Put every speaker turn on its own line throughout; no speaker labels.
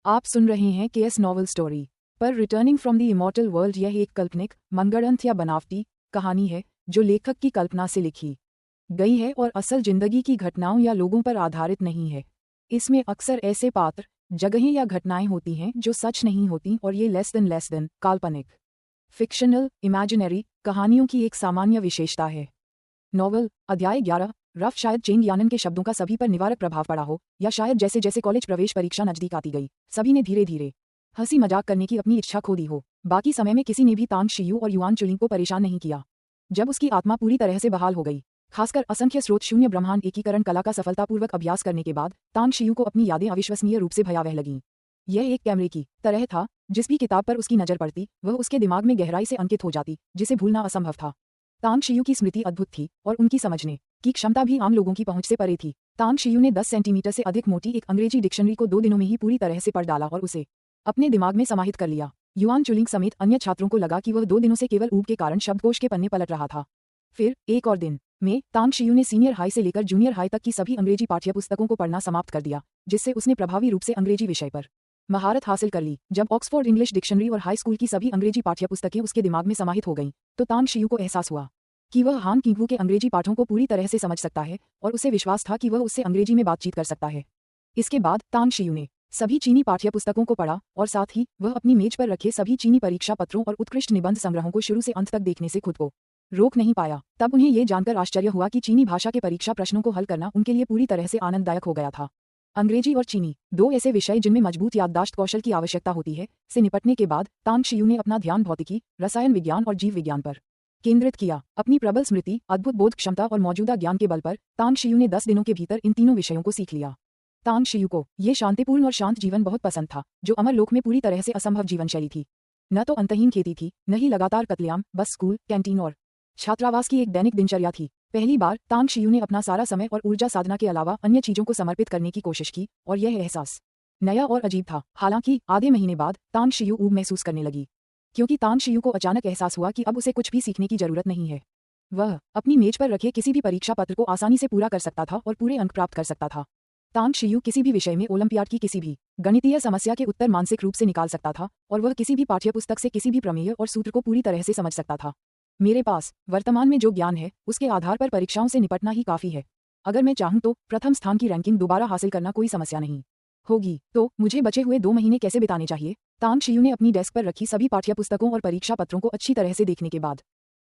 आप सुन रहे हैं केएस नॉवल स्टोरी पर returning from the immortal world. यह एक काल्पनिक, मनगढ़ंत या बनावटी कहानी है जो लेखक की कल्पना से लिखी गई है और असल जिंदगी की घटनाओं या लोगों पर आधारित नहीं है। इसमें अक्सर ऐसे पात्र, जगहें या घटनाएं होती हैं जो सच नहीं होती और ये लेस देन काल्पनिक, फिक्शनल, इमेजिनरी कहानियों की एक सामान्य विशेषता है। नॉवल अध्याय 11 रफ। शायद चेंग यानन के शब्दों का सभी पर निवारक प्रभाव पड़ा हो, या शायद जैसे जैसे कॉलेज प्रवेश परीक्षा नजदीक आती गई, सभी ने धीरे धीरे हंसी मजाक करने की अपनी इच्छा खो दी हो। बाकी समय में किसी ने भी तांग शियू और युआन चुलिंग को परेशान नहीं किया। जब उसकी आत्मा पूरी तरह से बहाल हो गई, खासकर असंख्य स्रोत शून्य ब्रह्मांड एकीकरण कला का सफलतापूर्वक अभ्यास करने के बाद, तांग शियू को अपनी यादें अविश्वसनीय रूप से भयावह लगीं। यह एक कैमरे की तरह था, जिस भी किताब पर उसकी नजर पड़ती वह उसके दिमाग में गहराई से अंकित हो जाती, जिसे भूलना असंभव था। तांग शियू की स्मृति अद्भुत थी और उनकी समझने की क्षमता भी आम लोगों की पहुंच से परे थी। तांग शियू ने 10 सेंटीमीटर से अधिक मोटी एक अंग्रेजी डिक्शनरी को 2 दिनों में ही पूरी तरह से पढ़ डाला और उसे अपने दिमाग में समाहित कर लिया। युआन चुलिंग समेत अन्य छात्रों को लगा कि वह 2 दिनों से केवल ऊब के कारण शब्दकोश के पन्ने पलट रहा था। फिर एक और दिन में तांग शियू ने सीनियर हाई से लेकर जूनियर हाई तक की सभी अंग्रेजी पाठ्यपुस्तकों को पढ़ना समाप्त कर दिया, जिससे उसने प्रभावी रूप से अंग्रेजी विषय पर महारत हासिल कर ली। जब ऑक्सफोर्ड इंग्लिश डिक्शनरी और हाई स्कूल की सभी अंग्रेजी पाठ्यपुस्तकें उसके दिमाग में समाहित हो गईं, तो तांग शियू को एहसास हुआ कि वह हान किंगवू के अंग्रेजी पाठों को पूरी तरह से समझ सकता है और उसे विश्वास था कि वह उससे अंग्रेजी में बातचीत कर सकता है। इसके बाद तांग शियू ने सभी चीनी पाठ्यपुस्तकों को पढ़ा और साथ ही वह अपनी मेज पर रखे सभी चीनी परीक्षा पत्रों और उत्कृष्ट निबंध संग्रहों को शुरू से अंत तक देखने से खुद को रोक नहीं पाया। तब उन्हें ये जानकर आश्चर्य हुआ कि चीनी भाषा के परीक्षा प्रश्नों को हल करना उनके लिए पूरी तरह से आनंददायक हो गया था। अंग्रेजी और चीनी, 2 ऐसे विषय जिनमें मजबूत याददाश्त कौशल की आवश्यकता होती है, से निपटने के बाद तांग शियू ने अपना ध्यान भौतिकी, रसायन विज्ञान और जीव विज्ञान पर केंद्रित किया। अपनी प्रबल स्मृति, अद्भुत बोध क्षमता और मौजूदा ज्ञान के बल पर तांग शियू ने 10 दिनों के भीतर इन तीनों विषयों को सीख लिया। तांग शियू को ये शांतिपूर्ण और शांत जीवन बहुत पसंद था, जो अमरलोक में पूरी तरह से असंभव जीवन शैली थी। न तो अंतहीन खेती थी, न ही लगातार कत्लेआम, बस स्कूल, कैंटीन और छात्रावास की एक दैनिक दिनचर्या थी। पहली बार तांग शियू ने अपना सारा समय और ऊर्जा साधना के अलावा अन्य चीजों को समर्पित करने की कोशिश की, और यह एहसास नया और अजीब था। हालांकि आधे महीने बाद तांग शियू ऊब महसूस करने लगी, क्योंकि तांग शियू को अचानक एहसास हुआ कि अब उसे कुछ भी सीखने की जरूरत नहीं है। वह अपनी मेज पर रखे किसी भी परीक्षा पत्र को आसानी से पूरा कर सकता था और पूरे अंक प्राप्त कर सकता था। तांग शियू किसी भी विषय में ओलंपियाड की किसी भी गणितीय समस्या के उत्तर मानसिक रूप से निकाल सकता था, और वह किसी भी पाठ्यपुस्तक से किसी भी प्रमेय और सूत्र को पूरी तरह से समझ सकता था। मेरे पास वर्तमान में जो ज्ञान है, उसके आधार पर परीक्षाओं से निपटना ही काफी है। अगर मैं चाहूं तो प्रथम स्थान की रैंकिंग दोबारा हासिल करना कोई समस्या नहीं होगी। तो मुझे बचे हुए 2 महीने कैसे बिताने चाहिए? तांग शियू ने अपनी डेस्क पर रखी सभी पाठ्यपुस्तकों और परीक्षा पत्रों को अच्छी तरह से देखने के बाद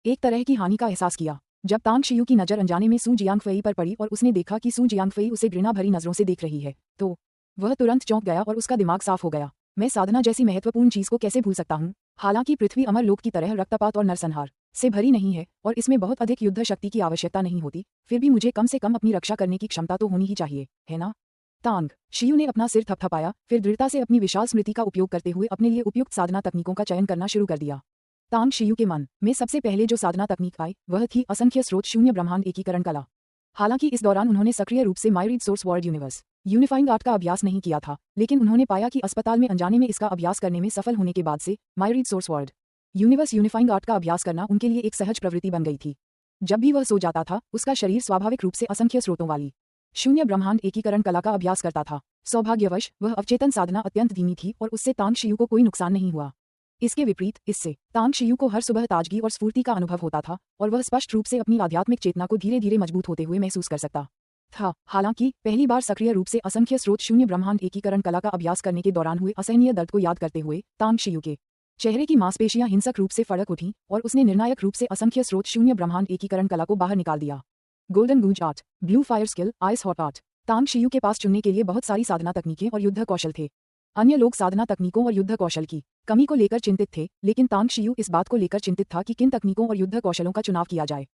एक तरह की हानि का एहसास किया। जब तांग शियू की नजर अनजाने में सू जियांगफेई पर पड़ी और उसने देखा कि सू जियांगफेई उसे घृणा भरी नजरों से देख रही है, तो वह तुरंत चौंक गया और उसका दिमाग साफ हो गया। मैं साधना जैसी महत्वपूर्ण चीज को कैसे भूल सकता हूँ? हालांकि पृथ्वी अमरलोक की तरह रक्तपात और नरसंहार से भरी नहीं है और इसमें बहुत अधिक युद्ध शक्ति की आवश्यकता नहीं होती, फिर भी मुझे कम से कम अपनी रक्षा करने की क्षमता तो होनी ही चाहिए, है ना? तांग शियू ने अपना सिर थपथपाया, फिर दृढ़ता से अपनी विशाल स्मृति का उपयोग करते हुए अपने लिए उपयुक्त साधना तकनीकों का चयन करना शुरू कर दिया। तांग शियू के मन में सबसे पहले जो साधना तकनीक आई वह थी असंख्य स्रोत शून्य ब्रह्मांड एकीकरण कला। हालांकि इस दौरान उन्होंने सक्रिय रूप से myriad source world universe unifying art का अभ्यास नहीं किया था, लेकिन उन्होंने पाया कि अस्पताल में अनजाने में इसका अभ्यास करने में सफल होने के बाद से myriad source world universe unifying art का अभ्यास करना उनके लिए एक सहज प्रवृत्ति बन गई थी। जब भी वह सो जाता था, उसका शरीर स्वाभाविक रूप से असंख्य स्रोतों वाली शून्य ब्रह्मांड एकीकरण कला का अभ्यास करता था। सौभाग्यवश वह अवचेतन साधना अत्यंत धीमी थी और उससे तांग शियू को कोई नुकसान नहीं हुआ। इसके विपरीत इससे तांग शियू को हर सुबह ताजगी और स्फूर्ति का अनुभव होता था और वह स्पष्ट रूप से अपनी आध्यात्मिक चेतना को धीरे धीरे मजबूत होते हुए महसूस कर सकता था। हालांकि पहली बार सक्रिय रूप से असंख्य स्रोत शून्य ब्रह्मांड एकीकरण कला का अभ्यास करने के दौरान हुए असहनीय दर्द को याद करते हुए तांग शियू के चेहरे की मांसपेशियां हिंसक रूप से फड़क उठीं और उसने निर्णायक रूप से असंख्य स्रोत शून्य ब्रह्मांड एकीकरण कला को बाहर निकाल दिया। गोल्डन गूंज art, blue fire skill, ice hot art. Tang Xiu के पास चुनने के लिए बहुत सारी साधना तकनीकें और युद्ध कौशल थे। अन्य लोग साधना तकनीकों और युद्ध कौशल की कमी को लेकर चिंतित थे, लेकिन तांग शियू इस बात को लेकर चिंतित था कि किन तकनीकों और युद्ध कौशलों का चुनाव किया जाए।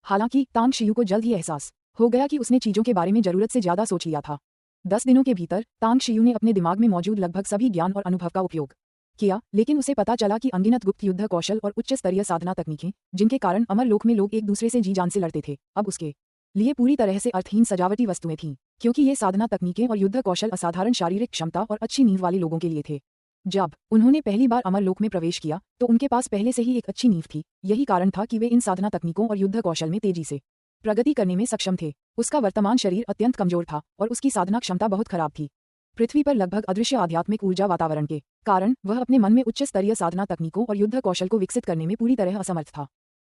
हालांकि तांग शियू को जल्द ही एहसास हो गया कि उसने चीजों के बारे में जरूरत से ज्यादा सोच लिया था। 10 दिनों के भीतर तांग शियू ने अपने दिमाग में मौजूद लगभग सभी ज्ञान और अनुभव का उपयोग किया, लेकिन उसे पता चला कि अनगिनत गुप्त युद्ध कौशल और उच्च स्तरीय साधना तकनीकें, जिनके कारण अमरलोक में लोग एक दूसरे से जी जान से लड़ते थे, अब उसके लिए पूरी तरह से अर्थहीन सजावटी वस्तुएं थीं, क्योंकि ये साधना तकनीकें और युद्ध कौशल असाधारण शारीरिक क्षमता और अच्छी नींव वाले लोगों के लिए थे। जब उन्होंने पहली बार अमरलोक में प्रवेश किया तो उनके पास पहले से ही एक अच्छी नींव थी। यही कारण था कि वे इन साधना तकनीकों और युद्ध कौशल में तेजी से प्रगति करने में सक्षम थे। उसका वर्तमान शरीर अत्यंत कमजोर था और उसकी साधना क्षमता बहुत खराब थी। पृथ्वी पर लगभग अदृश्य आध्यात्मिक ऊर्जा वातावरण के कारण वह अपने मन में उच्च स्तरीय साधना तकनीकों और युद्ध कौशल को विकसित करने में पूरी तरह असमर्थ था।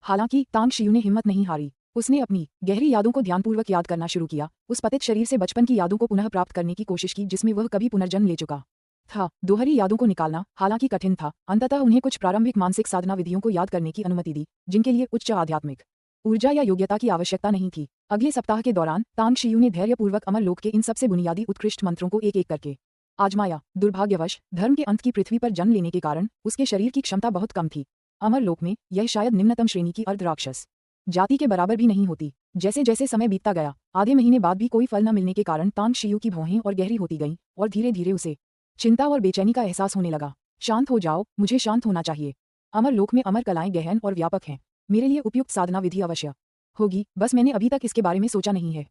हालांकि तांग शियू ने हिम्मत नहीं हारी। उसने अपनी गहरी यादों को ध्यानपूर्वक याद करना शुरू किया, उस पतित शरीर से बचपन की यादों को पुनः प्राप्त करने की कोशिश की जिसमें वह कभी पुनर्जन्म ले चुका था। दोहरी यादों को निकालना हालांकि कठिन था, अंततः उन्हें कुछ प्रारंभिक मानसिक साधना विधियों को याद करने की अनुमति दी जिनके लिए उच्च आध्यात्मिक ऊर्जा या योग्यता की आवश्यकता नहीं थी। अगले सप्ताह के दौरान तांग शियू ने धैर्यपूर्वक अमर लोक के इन सबसे बुनियादी उत्कृष्ट मंत्रों को एक एक करके आजमाया। दुर्भाग्यवश धर्म के अंत की पृथ्वी पर जन्म लेने के कारण उसके शरीर की क्षमता बहुत कम थी। अमर लोक में यह शायद निम्नतम श्रेणी की अर्ध राक्षस जाति के बराबर भी नहीं होती। जैसे जैसे समय बीतता गया, आधे महीने बाद भी कोई फल न मिलने के कारण तांग शियू की भौहें और गहरी होती गईं और धीरे धीरे उसे चिंता और बेचैनी का एहसास होने लगा। शांत हो जाओ, मुझे शांत होना चाहिए। अमर लोक में अमर कलाएं गहन और व्यापक हैं। मेरे लिए उपयुक्त साधना विधि अवश्य होगी, बस मैंने अभी तक इसके बारे में सोचा नहीं है।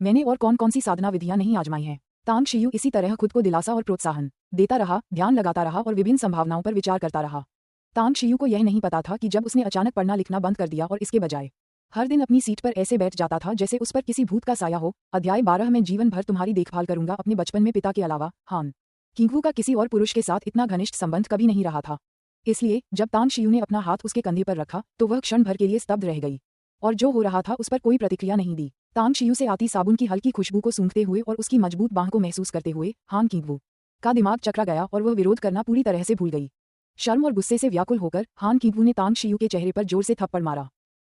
मैंने और कौन कौन सी साधना विधियां नहीं आजमाई हैं। तांग शियू इसी तरह खुद को दिलासा और प्रोत्साहन देता रहा, ध्यान लगाता रहा और विभिन्न संभावनाओं पर विचार करता रहा। तांग शियू को यह नहीं पता था कि जब उसने अचानक पढ़ना लिखना बंद कर दिया और इसके बजाय हर दिन अपनी सीट पर ऐसे बैठ जाता था जैसे उस पर किसी भूत का साया हो। अध्याय 12 में जीवन भर तुम्हारी देखभाल करूंगा। अपने बचपन में पिता के अलावा हान किंगवू का किसी और पुरुष के साथ इतना घनिष्ठ संबंध कभी नहीं रहा था। इसलिए जब तांग शियू ने अपना हाथ उसके कंधे पर रखा तो वह क्षण भर के लिए स्तब्ध रह गई और जो हो रहा था उस पर कोई प्रतिक्रिया नहीं दी। तांग शियू से आती साबुन की हल्की खुशबू को सूंघते हुए और उसकी मजबूत बांह को महसूस करते हुए हान किंगवू का दिमाग चकरा गया और वह विरोध करना पूरी तरह से भूल गई। शर्म और गुस्से से व्याकुल होकर हान किंगवू ने तांग शियू के चेहरे पर जोर से थप्पड़ मारा।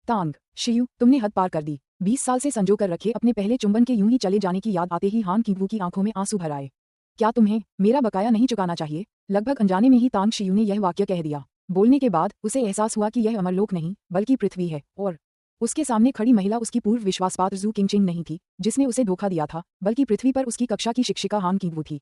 तांग शियू, तुमने हद पार कर दी। 20 साल से संजो कर रखे अपने पहले चुंबन के यूं ही चले जाने की याद आते ही हान किंगवू की आंखों में आंसू भर आए। क्या तुम्हें मेरा बकाया नहीं चुकाना चाहिए? लगभग अनजाने में ही तांग शियू ने यह वाक्य कह दिया। बोलने के बाद उसे एहसास हुआ कि यह अमरलोक नहीं बल्कि पृथ्वी है और उसके सामने खड़ी महिला उसकी पूर्व विश्वासपात्र जू किंगचिंग नहीं थी जिसने उसे धोखा दिया था, बल्कि पृथ्वी पर उसकी कक्षा की शिक्षिका हान किंगवू थी।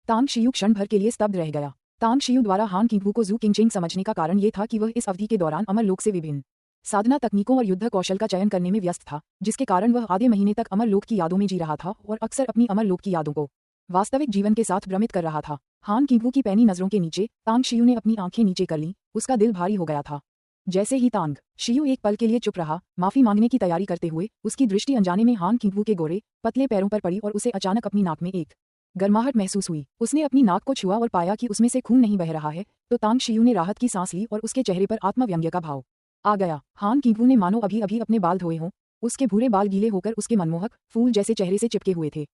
तांग शियू क्षण भर के लिए स्तब्ध रह गया। तांग शियू द्वारा हान किंगवू को जू किंगचिंग समझने का कारण ये था कि वह इस अवधि के दौरान अमरलोक से विभिन्न साधना तकनीकों और युद्ध कौशल का चयन करने में व्यस्त था, जिसके कारण वह आधे महीने तक अमरलोक की यादों में जी रहा था और अक्सर अपनी अमरलोक की यादों को वास्तविक जीवन के साथ भ्रमित कर रहा था। हान किंगवू की पैनी नजरों के नीचे तांग शियू ने अपनी आंखें नीचे कर लीं। उसका दिल भारी हो गया था। जैसे ही तांग शियू एक पल के लिए चुप रहा, माफी मांगने की तैयारी करते हुए उसकी दृष्टि अनजाने में हान किंगवू के गोरे पतले पैरों पर पड़ी और उसे अचानक अपनी नाक में एक गर्माहट महसूस हुई। उसने अपनी नाक को छुआ और पाया कि उसमें से खून नहीं बह रहा है, तो तांग शियू ने राहत की सांस ली और उसके चेहरे पर आत्मव्यंग्य का भाव आ गया। हान किंगवू ने मानो अभी अभी अपने बाल धोए हों, उसके भूरे बाल गीले होकर उसके मनमोहक फूल जैसे चेहरे से चिपके हुए थे।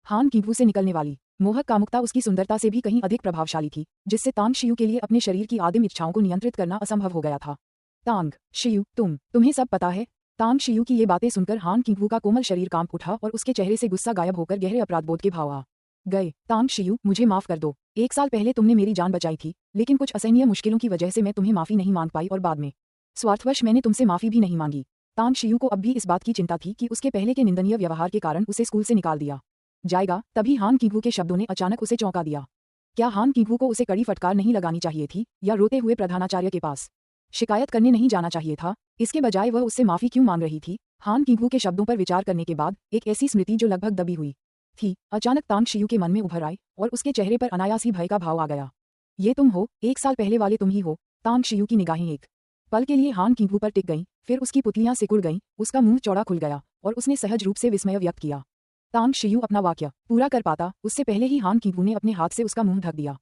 हान किंगवू से निकलने वाली मोहक कामुकता उसकी सुंदरता से भी कहीं अधिक प्रभावशाली थी, जिससे तांग शियू के लिए अपने शरीर की आदिम इच्छाओं को नियंत्रित करना असंभव हो गया था। तांग शियू, तुम्हें सब पता है। तांग शियू की ये बातें सुनकर हान किंगवू का कोमल शरीर कांप उठा और उसके चेहरे से गुस्सा गायब होकर गहरे अपराधबोध के भाव आ गए। तांग शियू, मुझे माफ कर दो। 1 साल पहले तुमने मेरी जान बचाई थी, लेकिन कुछ असहनीय मुश्किलों की वजह से मैं तुम्हें माफी नहीं मांग पाई और बाद में स्वार्थवश मैंने तुमसे माफी भी नहीं मांगी। तांग शियू को अब भी इस बात की चिंता थी कि उसके पहले के निंदनीय व्यवहार के कारण उसे स्कूल से निकाल दिया जाएगा। तभी हान किंगवू के शब्दों ने अचानक उसे चौंका दिया। क्या हान किंगवू को उसे कड़ी फटकार नहीं लगानी चाहिए थी या रोते हुए प्रधानाचार्य के पास शिकायत करने नहीं जाना चाहिए था? इसके बजाय वह उससे माफी क्यों मांग रही थी? हान किंगवू के शब्दों पर विचार करने के बाद एक ऐसी स्मृति जो लगभग दबी हुई थी अचानक तांग शियू के मन में उभर आई और उसके चेहरे पर अनायास ही भय का भाव आ गया। ये तुम हो, 1 साल पहले वाले तुम ही हो। तांग शियू की निगाहें एक पल के लिए हान किंगवू पर टिक गईं, फिर उसकी पुतलियां सिकुड़ गईं, उसका मुंह चौड़ा खुल गया और उसने सहज रूप से विस्मय व्यक्त किया। तांग शियू अपना वाक्य पूरा कर पाता उससे पहले ही हान किंगवू ने अपने हाथ से उसका मुंह ढक दिया।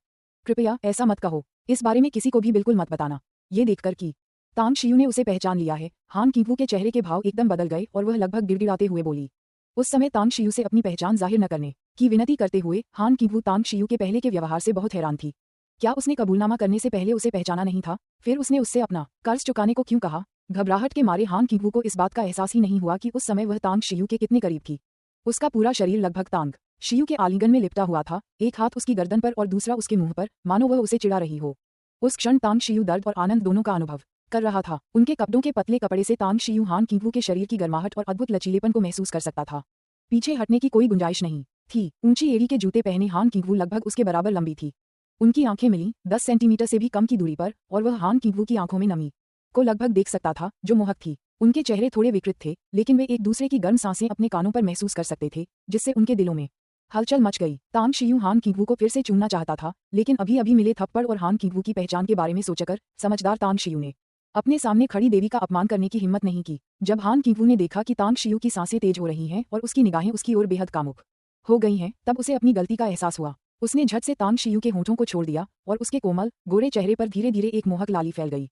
कृपया ऐसा मत कहो, इस बारे में किसी को भी बिल्कुल मत बताना। ये देखकर कि तांग शियू ने उसे पहचान लिया है, हान किंगवू के चेहरे के भाव एकदम बदल गए और वह लगभग गिड़गिड़ाते हुए बोली। उस समय तांग शियू से अपनी पहचान जाहिर न करने की विनती करते हुए हान किंगवू तांग शियू के पहले के व्यवहार से बहुत हैरान थी। क्या उसने कबूलनामा करने से पहले उसे पहचाना नहीं था? फिर उसने उससे अपना कर्ज चुकाने को क्यों कहा? घबराहट के मारे हान किंगवू को इस बात का एहसास ही नहीं हुआ कि उस समय वह तांग शियू के कितने करीब थी। उसका पूरा शरीर लगभग तांग शियू के आलिंगन में लिपटा हुआ था, एक हाथ उसकी गर्दन पर और दूसरा उसके मुंह पर, मानो वह उसे चिढ़ा रही हो। उस क्षण तांग शियू दर्द और आनंद दोनों का अनुभव कर रहा था। उनके कपड़ों के पतले कपड़े से तांग शियू हान किंगवू के शरीर की गर्माहट और अद्भुत लचीलेपन को महसूस कर सकता था। पीछे हटने की कोई गुंजाइश नहीं थी। ऊंची एड़ी के जूते पहने हान किंगवू लगभग उसके बराबर लंबी थी। उनकी आंखें मिली 10 सेंटीमीटर से भी कम की दूरी पर और वह हान किंगवू की आंखों में नमी को लगभग देख सकता था जो मोहक थी। उनके चेहरे थोड़े विकृत थे, लेकिन वे एक दूसरे की गर्म सांसें अपने कानों पर महसूस कर सकते थे, जिससे उनके दिलों में हलचल मच गई। तांग शियू हान किंगवू को फिर से चूमना चाहता था, लेकिन अभी अभी मिले थप्पड़ और हान किंगवू की पहचान के बारे में सोचकर समझदार तांग शियू ने अपने सामने खड़ी देवी का अपमान करने की हिम्मत नहीं की। जब हान किंगवू ने देखा कि तांग शियू की सांसें तेज हो रही हैं और उसकी निगाहें उसकी ओर बेहद कामुक हो गई हैं, तब उसे अपनी गलती का एहसास हुआ। उसने झट से तांग शियू के होंठों को छोड़ दिया और उसके कोमल गोरे चेहरे पर धीरे धीरे एक मोहक लाली फैल गई।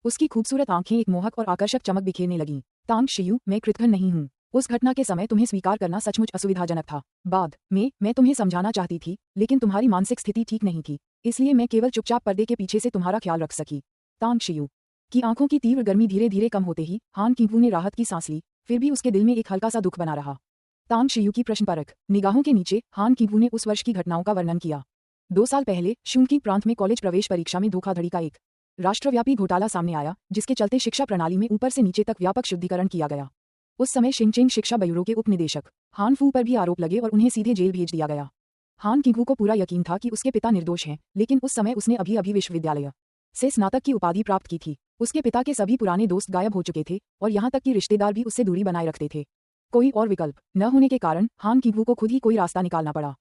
उसकी खूबसूरत आंखें एक मोहक और आकर्षक चमक बिखेरने लगीं। तांग शियू, मैं कृतघ्न नहीं हूँ। उस घटना के समय तुम्हें स्वीकार करना सचमुच असुविधाजनक था। बाद में मैं तुम्हें समझाना चाहती थी, लेकिन तुम्हारी मानसिक स्थिति ठीक नहीं थी, इसलिए मैं केवल चुपचाप पर्दे के पीछे से तुम्हारा ख्याल रख सकी। तांग शियू की आंखों की तीव्र गर्मी धीरे धीरे कम होते ही हान किंगवू ने राहत की सांस ली, फिर भी उसके दिल में एक हल्का सा दुख बना रहा। तांग शियू की प्रश्नपरक निगाहों के नीचे हान किंगवू ने उस वर्ष की घटनाओं का वर्णन किया। 2 साल पहले शुंकी प्रांत में कॉलेज प्रवेश परीक्षा में धोखाधड़ी का एक राष्ट्रव्यापी घोटाला सामने आया, जिसके चलते शिक्षा प्रणाली में ऊपर से नीचे तक व्यापक शुद्धिकरण किया गया। उस समय शिंगचेंग शिक्षा ब्यूरो के उप निदेशक हान फू पर भी आरोप लगे और उन्हें सीधे जेल भेज दिया गया। हान किंगवू को पूरा यकीन था कि उसके पिता निर्दोष हैं, लेकिन उस समय उसने अभी विश्वविद्यालय से स्नातक की उपाधि प्राप्त की थी। उसके पिता के सभी पुराने दोस्त गायब हो चुके थे और यहाँ तक कि रिश्तेदार भी उससे दूरी बनाए रखते थे। कोई और विकल्प न होने के कारण हान किंगवू को खुद ही कोई रास्ता निकालना पड़ा।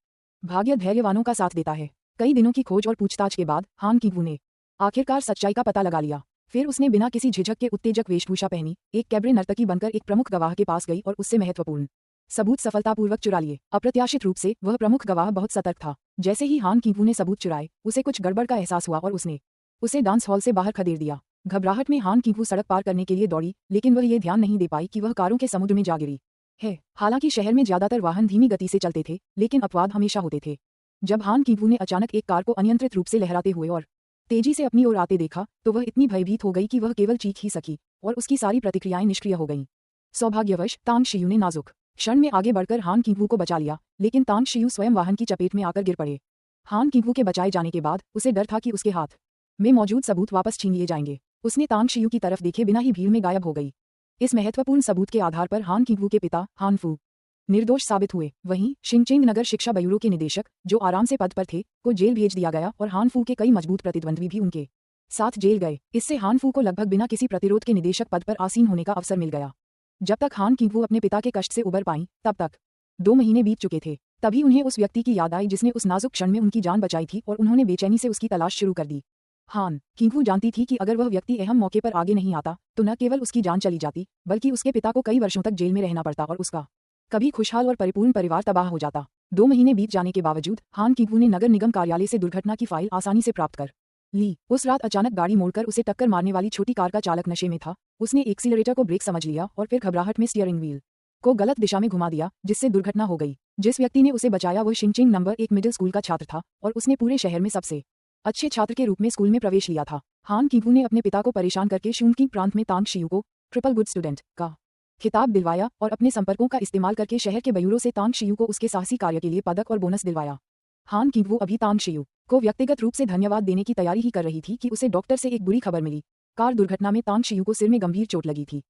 भाग्य धैर्यवानों का साथ देता है। कई दिनों की खोज और पूछताछ के बाद हान किंगवू ने आखिरकार सच्चाई का पता लगा लिया। फिर उसने बिना किसी झिझक के उत्तेजक वेशभूषा पहनी, एक कैबरे नर्तकी बनकर एक प्रमुख गवाह के पास गई और उससे महत्वपूर्ण सबूत सफलतापूर्वक चुरा लिए। अप्रत्याशित रूप से वह प्रमुख गवाह बहुत सतर्क था। जैसे ही हान किंगवू ने सबूत चुराए, उसे कुछ गड़बड़ का एहसास हुआ और उसने उसे डांस हॉल से बाहर खदेड़ दिया। घबराहट में हान किंगवू सड़क पार करने के लिए दौड़ी, लेकिन वह ये ध्यान नहीं दे पाई कि वह कारों के समुद्र में जा गिरी है। हालांकि शहर में ज्यादातर वाहन धीमी गति से चलते थे, लेकिन अपवाद हमेशा होते थे। जब हान किंगवू ने अचानक एक कार को अनियंत्रित रूप से लहराते हुए और तेजी से अपनी ओर आते देखा, तो वह इतनी भयभीत हो गई कि वह केवल चीख ही सकी और उसकी सारी प्रतिक्रियाएं निष्क्रिय हो गईं। सौभाग्यवश तांग शियू ने नाजुक क्षण में आगे बढ़कर हान किंगवू को बचा लिया, लेकिन तांग शियू स्वयं वाहन की चपेट में आकर गिर पड़े। हान किंगवू के बचाए जाने के बाद उसे डर था कि उसके हाथ में मौजूद सबूत वापस छीन लिए जाएंगे। उसने तांग शियू की तरफ देखे बिना ही भीड़ में गायब हो गई। इस महत्वपूर्ण सबूत के आधार पर हान किंगवू के पिता हान फू निर्दोष साबित हुए। वहीं शिंगचेंग नगर शिक्षा ब्यूरो के निदेशक, जो आराम से पद पर थे, को जेल भेज दिया गया और हान फू के कई मजबूत प्रतिद्वंद्वी भी उनके साथ जेल गए। इससे हान फू को लगभग बिना किसी प्रतिरोध के निदेशक पद पर आसीन होने का अवसर मिल गया। जब तक हान किंगवू अपने पिता के कष्ट से उबर पाईं, तब तक 2 महीने बीत चुके थे। तभी उन्हें उस व्यक्ति की याद आई जिसने उस नाजुक क्षण में उनकी जान बचाई थी और उन्होंने बेचैनी से उसकी तलाश शुरू कर दी। हान किंगवू जानती थी कि अगर वह व्यक्ति अहम मौके पर आगे नहीं आता, तो न केवल उसकी जान चली जाती, बल्कि उसके पिता को कई वर्षों तक जेल में रहना पड़ता और उसका कभी खुशहाल और परिपूर्ण परिवार तबाह हो जाता। 2 महीने बीत जाने के बावजूद हान किंगवू ने नगर निगम कार्यालय से दुर्घटना की फाइल आसानी से प्राप्त कर ली। उस रात अचानक गाड़ी मोड़कर उसे टक्कर मारने वाली छोटी कार का चालक नशे में था। उसने एक्सीलरेटर को ब्रेक समझ लिया और फिर घबराहट में स्टीयरिंग व्हील को गलत दिशा में घुमा दिया, जिससे दुर्घटना हो गई। जिस व्यक्ति ने उसे बचाया वह शिंगचेंग नंबर 1 मिडिल स्कूल का छात्र था और उसने पूरे शहर में सबसे अच्छे छात्र के रूप में स्कूल में प्रवेश लिया था। हान किंगवू ने अपने पिता को परेशान करके शुंकी प्रांत में तांग शियू को ट्रिपल गुड स्टूडेंट का खिताब दिलवाया और अपने संपर्कों का इस्तेमाल करके शहर के ब्यूरो से तांग शियू को उसके साहसी कार्य के लिए पदक और बोनस दिलवाया। हान किंगवू अभी तांग शियू को व्यक्तिगत रूप से धन्यवाद देने की तैयारी ही कर रही थी कि उसे डॉक्टर से एक बुरी खबर मिली। कार दुर्घटना में तांग शियू को सिर में गंभीर चोट लगी थी,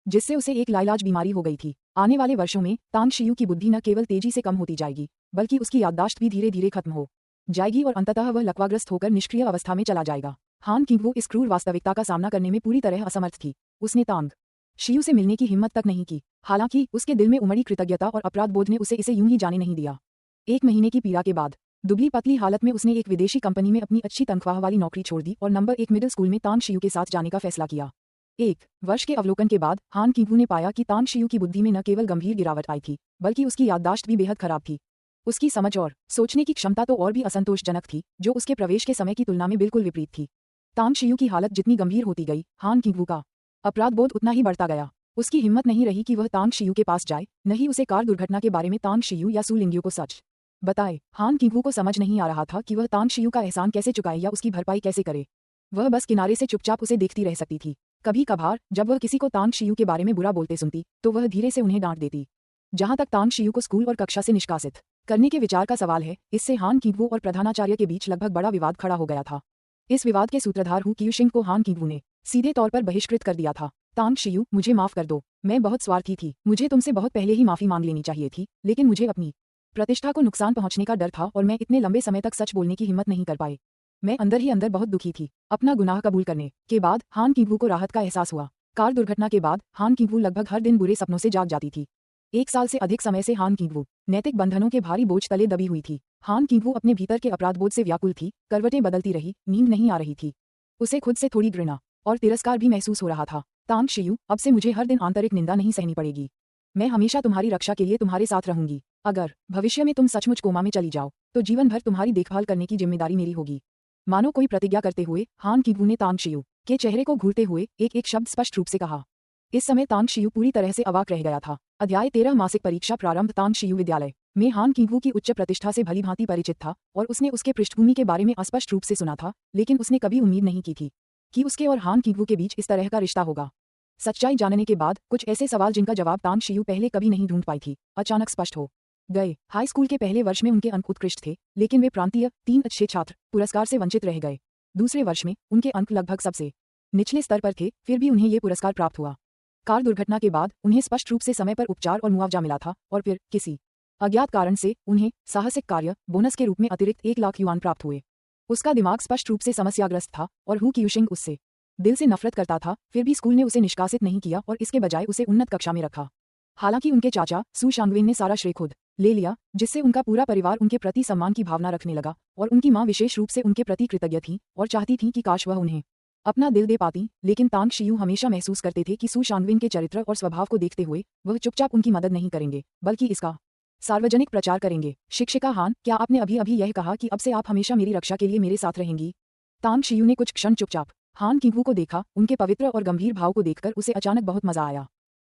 जिससे उसे एक लाइलाज बीमारी हो गई थी। आने वाले वर्षों में तांग शियू की बुद्धि न केवल तेजी से कम होती जाएगी, बल्कि उसकी याददाश्त भी धीरे धीरे खत्म हो जाएगी और अंततः वह लकवाग्रस्त होकर निष्क्रिय अवस्था में चला जाएगा। हान किंगवू इस क्रूर वास्तविकता का सामना करने में पूरी तरह असमर्थ थी। उसने तांग शियू से मिलने की हिम्मत तक नहीं की। हालांकि उसके दिल में उमड़ी कृतज्ञता और अपराध बोध ने उसे इसे यूं ही जाने नहीं दिया। 1 महीने की पीड़ा के बाद दुबली पतली हालत में उसने एक विदेशी कंपनी में अपनी अच्छी तनख्वाह वाली नौकरी छोड़ दी और नंबर 1 मिडिल स्कूल में तांग शियू के साथ जाने का फैसला किया। 1 वर्ष के अवलोकन के बाद हान किंगवू ने पाया कि तांग शियू की बुद्धि में न केवल गंभीर गिरावट आई थी, बल्कि उसकी याददाश्त भी बेहद खराब थी। उसकी समझ और सोचने की क्षमता तो और भी असंतोषजनक थी, जो उसके प्रवेश के समय की तुलना में बिल्कुल विपरीत थी। तांग शियू की हालत जितनी गंभीर होती गई, हान किंगवू का अपराध बोध उतना ही बढ़ता गया। उसकी हिम्मत नहीं रही कि वह तांग शियू के पास जाए, नहीं उसे कार दुर्घटना के बारे में तांग शियू या सू लिंग्यू को सच बताए। हान किंगवू को समझ नहीं आ रहा था कि वह तांग शियू का एहसान कैसे चुकाए या उसकी भरपाई कैसे करे। वह बस किनारे से चुपचाप उसे देखती रह सकती थी। कभी कभार जब वह किसी को तांग शियू के बारे में बुरा बोलते सुनती, तो वह धीरे से उन्हें डांट देती। जहां तक तांग शियू को स्कूल और कक्षा से निष्कासित करने के विचार का सवाल है, इससे हान किंगवू और प्रधानाचार्य के बीच लगभग बड़ा विवाद खड़ा हो गया था। इस विवाद के सूत्रधार हु क्यूशिंग को हान किंगवू ने सीधे तौर पर बहिष्कृत कर दिया था। तांग शियू, मुझे माफ कर दो, मैं बहुत स्वार्थी थी। मुझे तुमसे बहुत पहले ही माफी मांग लेनी चाहिए थी, लेकिन मुझे अपनी प्रतिष्ठा को नुकसान पहुंचने का डर था और मैं इतने लंबे समय तक सच बोलने की हिम्मत नहीं कर पाए। मैं अंदर ही अंदर बहुत दुखी थी। अपना गुनाह कबूल करने के बाद हान किंगवू को राहत का एहसास हुआ। कार दुर्घटना के बाद हान किंगवू लगभग हर दिन बुरे सपनों से जाग जाती थी। 1 साल से अधिक समय से हान किंगवू नैतिक बंधनों के भारी बोझ तले दबी हुई थी। हान किंगवू अपने भीतर के अपराधबोध से व्याकुल थी, करवटें बदलती रही, नींद नहीं आ रही थी। उसे खुद से थोड़ी घृणा और तिरस्कार भी महसूस हो रहा था। तांग शियू, अब से मुझे हर दिन आंतरिक निंदा नहीं सहनी पड़ेगी। मैं हमेशा तुम्हारी रक्षा के लिए तुम्हारे साथ रहूंगी। अगर भविष्य में तुम सचमुच कोमा में चली जाओ तो जीवन भर तुम्हारी देखभाल करने की जिम्मेदारी मेरी होगी। मानो कोई प्रतिज्ञा करते हुए हान कीगू ने तांग शियू के चेहरे को घूरते हुए एक एक शब्द स्पष्ट रूप से कहा। इस समय तांग शियू पूरी तरह से अवाक रह गया था। अध्याय 13 मासिक परीक्षा प्रारंभ। तांग शियू विद्यालय में हान कीगू की उच्च प्रतिष्ठा से भलीभांति परिचित था और उसने उसके पृष्ठभूमि के बारे में अस्पष्ट रूप से सुना था, लेकिन उसने कभी उम्मीद नहीं की थी कि उसके और हान कीगू के बीच इस तरह का रिश्ता होगा। सच्चाई जानने के बाद कुछ ऐसे सवाल जिनका जवाब तांग शियू पहले कभी नहीं ढूंढ पाई थी अचानक स्पष्ट हो गए। हाई स्कूल के पहले वर्ष में उनके अंक उत्कृष्ट थे, लेकिन वे प्रांतीय 3 अच्छे छात्र पुरस्कार से वंचित रह गए। दूसरे वर्ष में उनके अंक लगभग सबसे निचले स्तर पर थे, फिर भी उन्हें ये पुरस्कार प्राप्त हुआ। कार दुर्घटना के बाद उन्हें स्पष्ट रूप से समय पर उपचार और मुआवजा मिला था और फिर किसी अज्ञात कारण से उन्हें साहसिक कार्य बोनस के रूप में अतिरिक्त 1 लाख युआन प्राप्त हुए। उसका दिमाग स्पष्ट रूप से समस्याग्रस्त था और हू क्यूशिंग उससे दिल से नफरत करता था, फिर भी स्कूल ने उसे निष्कासित नहीं किया और इसके बजाय उसे उन्नत कक्षा में रखा। हालांकि उनके चाचा सू शांगवेन ने सारा श्रेय खुद ले लिया, जिससे उनका पूरा परिवार उनके प्रति सम्मान की भावना रखने लगा और उनकी मां विशेष रूप से उनके प्रति कृतज्ञ थी और चाहती थी कि काश वह उन्हें अपना दिल दे पाती। लेकिन तांग शियू हमेशा महसूस करते थे कि सू शांगवेन के चरित्र और स्वभाव को देखते हुए वह चुपचाप उनकी मदद नहीं करेंगे, बल्कि इसका सार्वजनिक प्रचार करेंगे। शिक्षिका हान, क्या आपने अभी अभी यह कहा कि अब से आप हमेशा मेरी रक्षा के लिए मेरे साथ रहेंगी? तांग शियू ने कुछ क्षण चुपचाप हान किंगवू को देखा। उनके पवित्र और गंभीर भाव को देखकर उसे अचानक बहुत मजा आया।